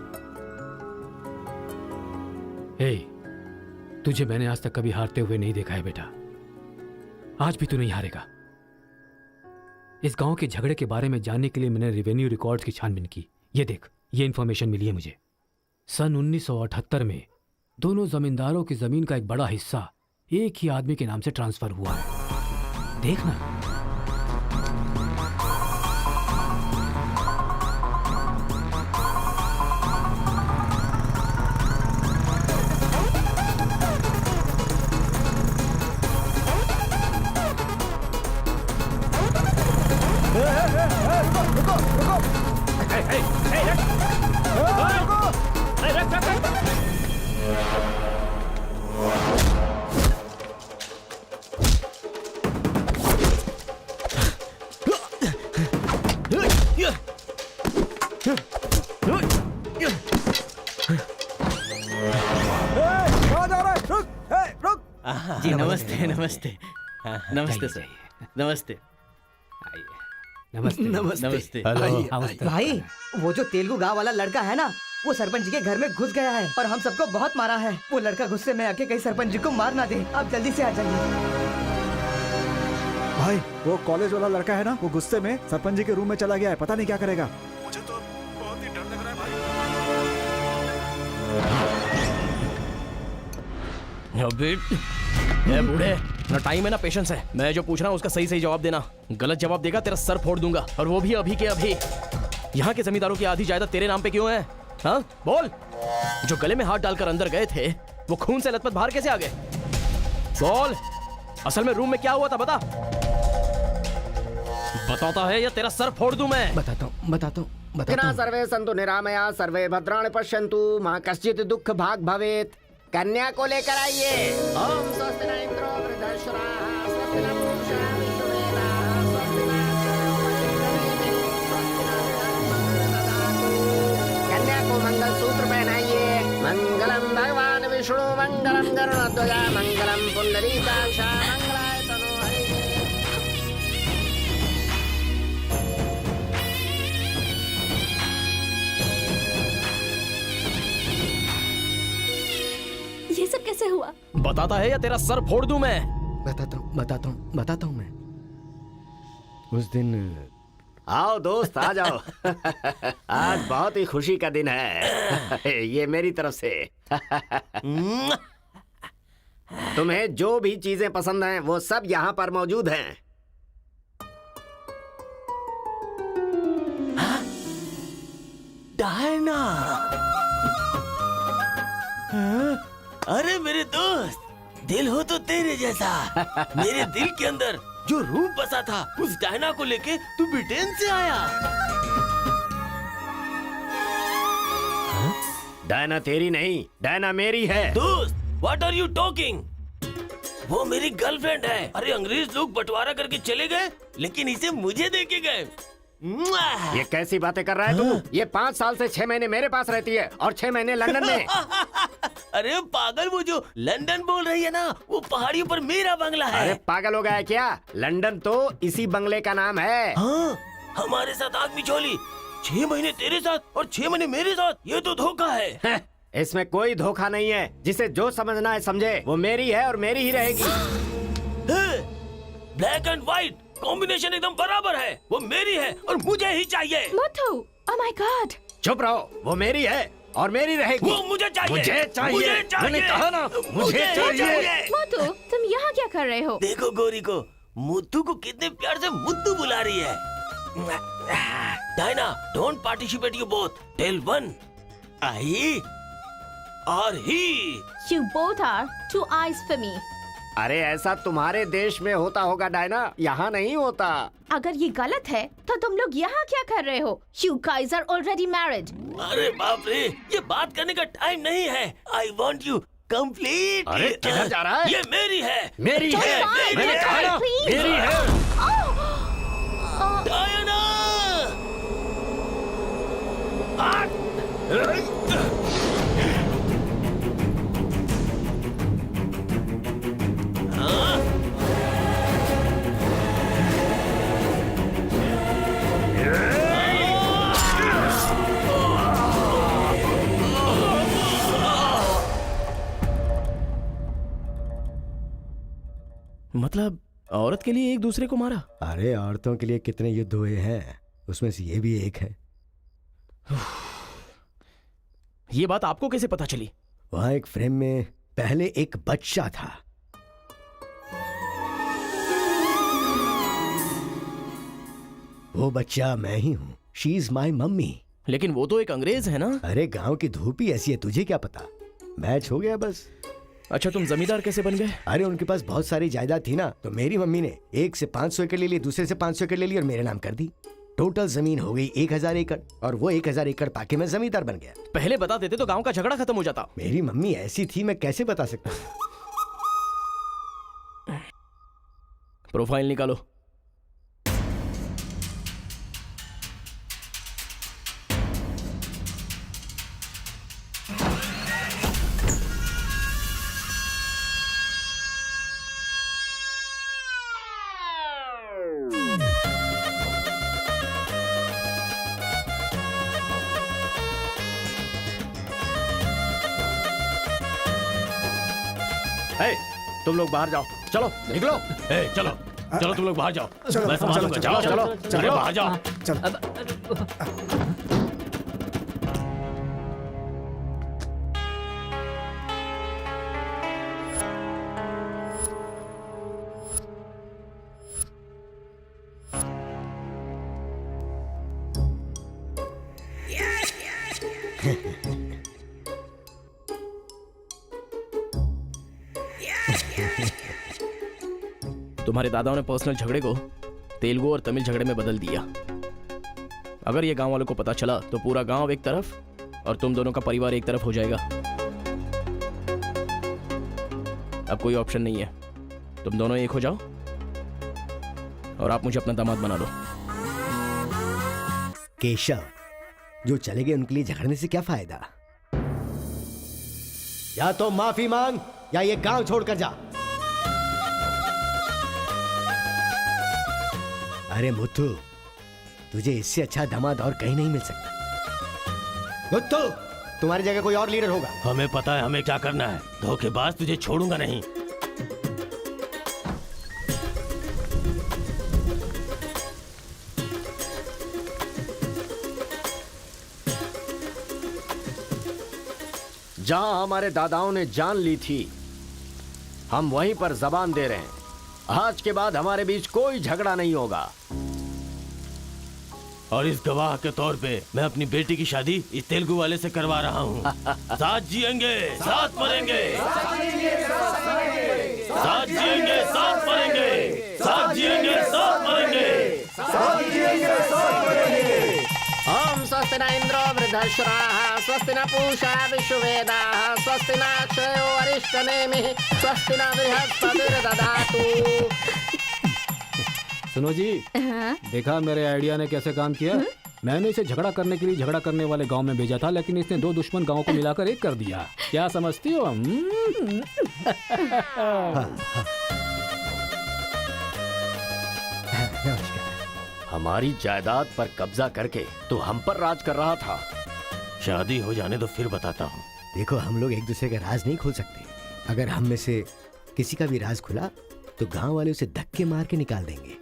ए, तुझे मैंने आज तक कभी हारते हुए नहीं देखा है बेटा। आज भी तू नहीं हारेगा। इस गांव के झगड़े के बारे में जानने के लिए मैंने रेवेन्यू रिकॉर्ड्स की छानबीन की। ये देख, ये इंफॉर्मेशन मिली है मुझे। सन 1978 में दोनों जमींदारों की जमीन का एक बड़ा हिस्सा एक ही आदमी के नाम से ट्रांसफर हुआ है। देखना। जी नमस्ते नमस्ते नमस्ते सर, नमस्ते नमस्ते नमस्ते। भाई, वो जो तेलुगु गांव वाला लड़का है ना, वो सरपंच जी के घर में घुस गया है और हम सबको बहुत मारा है। वो लड़का गुस्से में आके कहीं सरपंच जी को मार ना दे। आप जल्दी से आ जाइए। भाई, वो कॉलेज वाला लड़का है ना, वो गुस्से में सरपंच जी के रूम में चला गया है। पता नहीं क्या करेगा। मुझे तो बहुत ही डर लग रहा है भाई। ए बूढ़े, ना टाइम है ना पेशेंस है। मैं जो पूछ रहा हूँ उसका सही सही जवाब देना। गलत जवाब देगा तेरा सर फोड़ दूंगा, और वो भी अभी के अभी। यहाँ के जमींदारों की आधी जायदाद तेरे नाम पे क्यों है? हाँ बोल। जो गले में हाथ डालकर अंदर गए थे, वो खून से लथपथ बाहर कैसे आ गए? बोल, असल में रूम में क्या हुआ था? बता। बताता है या तेरा सर फोड़ दूं मैं? बताता हूँ। सर्वे सन्तु निरामया सर्वे भद्राणि पश्यन्तु मां कश्चित् दुःख भाग भवेत्। कन्या को लेकर आइए। ओम स्वस्ति न इंद्रो वृद्धश्रवाः स्वस्ति न पूषा विश्ववेदाः स्वस्ति न कन्या को मंगल सूत्र पहनाइए। मंगलम भगवान विष्णु मंगलम गरुड़ध्वज मंगलम पुंडरीकाक्ष मंगलाय तनो हरिः। ये सब कैसे हुआ? बताता है या तेरा सर फोड़ दूं मैं? बताता हूँ मैं। उस दिन आओ दोस्त, आ जाओ। आज बहुत ही खुशी का दिन है। ये मेरी तरफ से। तुम्हें जो भी चीजें पसंद हैं वो सब यहाँ पर मौजूद हैं। डायना, अरे मेरे दोस्त, दिल हो तो तेरे जैसा। मेरे दिल के अंदर जो रूप बसा था, उस डायना को लेके तू ब्रिटेन से आया। डायना तेरी नहीं, डायना मेरी है। दोस्त, व्हाट आर यू टॉकिंग? वो मेरी गर्लफ्रेंड है। अरे अंग्रेज लोग बंटवारा करके चले गए, लेकिन इसे मुझे देके गए। ये कैसी बातें कर रहा है तू? ये 5 साल से 6 महीने मेरे पास रहती है और 6 महीने लंदन में। अरे पागल, वो जो लंदन बोल रही है ना, वो पहाड़ियों पर मेरा बंगला है। अरे पागल हो गया है क्या? लंदन तो इसी बंगले का नाम है। हाँ, हमारे साथ आग बिछोली। 6 महीने तेरे साथ और 6 महीने मेरे साथ, ये तो धोखा है। इसमें कोई धोखा नहीं है। जिसे जो समझना है समझे। वो मेरी है और मेरी ही रहेगी। ब्लैक एंड व्हाइट कॉम्बिनेशन एकदम बराबर है। वो मेरी है और मुझे ही चाहिए। Muthu, oh my God. चुप रहो, वो मेरी है और मेरी रहेगी। वो मुझे चाहिए। मुझे चाहिए। मैंने कहा ना, मुझे चाहिए। मुथु, तुम यहाँ क्या कर रहे हो? देखो गोरी को, मुत्तू को कितने प्यार से मुत्तू बुला रही है। Diana, don't participate you both. Tell one, I और he. You both are two eyes for me. अरे ऐसा तुम्हारे देश में होता होगा डायना, यहाँ नहीं होता। अगर ये गलत है तो तुम लोग यहाँ क्या कर रहे हो? You guys are already married. अरे बाप रे, ये बात करने का टाइम नहीं है। I want you complete. अरे किधर जा रहा है? ये मेरी है। मेरी Don't है। mind मैंने her, कहा ना, please. मेरी है। डायना! मतलब औरत के लिए एक दूसरे को मारा? अरे औरतों के लिए कितने युद्ध हुए हैं, उसमें से ये भी एक है। ये बात आपको कैसे पता चली? वहां एक फ्रेम में पहले एक बच्चा था। वो बच्चा मैं ही हूँ। She is my mummy. लेकिन वो तो एक अंग्रेज है ना? अरे गांव की धूप ही ऐसी है, तुझे क्या पता। मैच हो गया बस। अच्छा, तुम जमींदार कैसे बन गए? अरे उनके पास बहुत सारी जायदाद थी ना, तो मेरी मम्मी ने एक से 500 एकड़ ले ली, दूसरे से 500 एकड़ ले ली और मेरे नाम कर दी। टोटल जमीन हो गई 1000 एकड़ और वो 1000 एकड़ पाके मैं जमींदार बन गया। पहले बता देते तो गांव का झगड़ा खत्म हो जाता। मेरी मम्मी ऐसी थी, मैं कैसे बता सकता हूँ। प्रोफाइल निकालो। तुम लोग बाहर जाओ, चलो निकलो। चलो चलो, तुम लोग बाहर जाओ। चलो, मैं संभालूंगा। चलो, चलो चलो, चलो, चलो। बाहर जाओ। तुम्हारे दादाओं ने पर्सनल झगड़े को तेलुगु और तमिल झगड़े में बदल दिया। अगर ये गांव वालों को पता चला तो पूरा गांव एक तरफ और तुम दोनों का परिवार एक तरफ हो जाएगा। अब कोई ऑप्शन नहीं है, तुम दोनों एक हो जाओ और आप मुझे अपना दामाद बना लो। केशव, जो चले गए उनके लिए झगड़ने से क्या फायदा। या तो माफी मांग या ये गांव छोड़कर जा। अरे मुत्तू, तुझे इससे अच्छा दामाद और कहीं नहीं मिल सकता। मुत्तू, तुम्हारी जगह कोई और लीडर होगा। हमें पता है हमें क्या करना है। धोखेबाज, तुझे छोड़ूंगा नहीं। जहां हमारे दादाओं ने जान ली थी, हम वहीं पर जबान दे रहे हैं। आज के बाद हमारे बीच कोई झगड़ा नहीं होगा। और इस गवाह के तौर पे मैं अपनी बेटी की शादी इस तेलुगु वाले से करवा रहा हूँ। साथ जिएंगे, साथ मरेंगे, साथ जिएंगे, साथ मरेंगे, साथ जिएंगे, साथ मरेंगे। ओम स्वस्ति न इंद्रो दशराः स्वस्ति न पूषा विश्ववेदाः स्वस्ति न अक्षयो अरिष्टनेमिः स्वस्ति न बृहस्पतिर्दधातु। सुनो जी, देखा मेरे आइडिया ने कैसे काम किया? मैंने इसे झगड़ा करने के लिए झगड़ा करने वाले गांव में भेजा था, लेकिन इसने दो दुश्मन गांवों को मिलाकर एक कर दिया। क्या समझती हो? हमारी जायदाद पर कब्जा करके तो हम पर राज कर रहा था। शादी हो जाने तो फिर बताता हूँ। देखो, हम लोग एक दूसरे का राज नहीं खोल सकते। अगर हम में से किसी का भी राज खुला तो गांव वाले उसे धक्के मार के निकाल देंगे।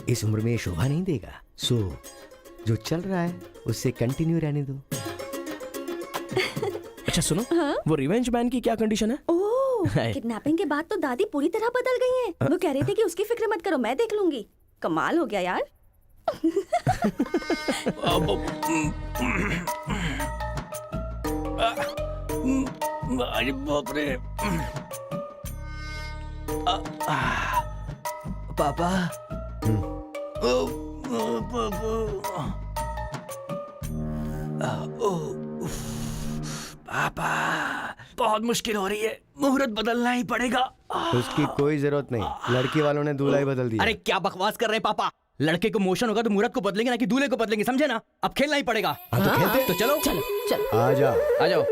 इस उम्र में ये शोभा नहीं देगा। सो जो चल रहा है उससे कंटिन्यू रहने दो। अच्छा सुनो, वो रिवेंज बैन की क्या कंडीशन है? ओह, किडनैपिंग के बाद तो दादी पूरी तरह बदल गई हैं। वो कह रही थी कि उसकी फिक्र मत करो, मैं देख लूंगी। कमाल हो गया यार। अरे बाप रे। पापा। पापा, बहुत मुश्किल हो रही है, मुहूर्त बदलना ही पड़ेगा। उसकी कोई जरूरत नहीं, लड़की वालों ने दूल्हा ही बदल दिया। अरे क्या बकवास कर रहे हैं पापा? लड़के को मोशन होगा तो मुहूर्त को बदलेंगे ना कि दूल्हे को बदलेंगे, समझे ना? अब खेलना ही पड़ेगा। हाँ, तो खेलते। तो चलो चलो चलो। आ जा, आ जाओ।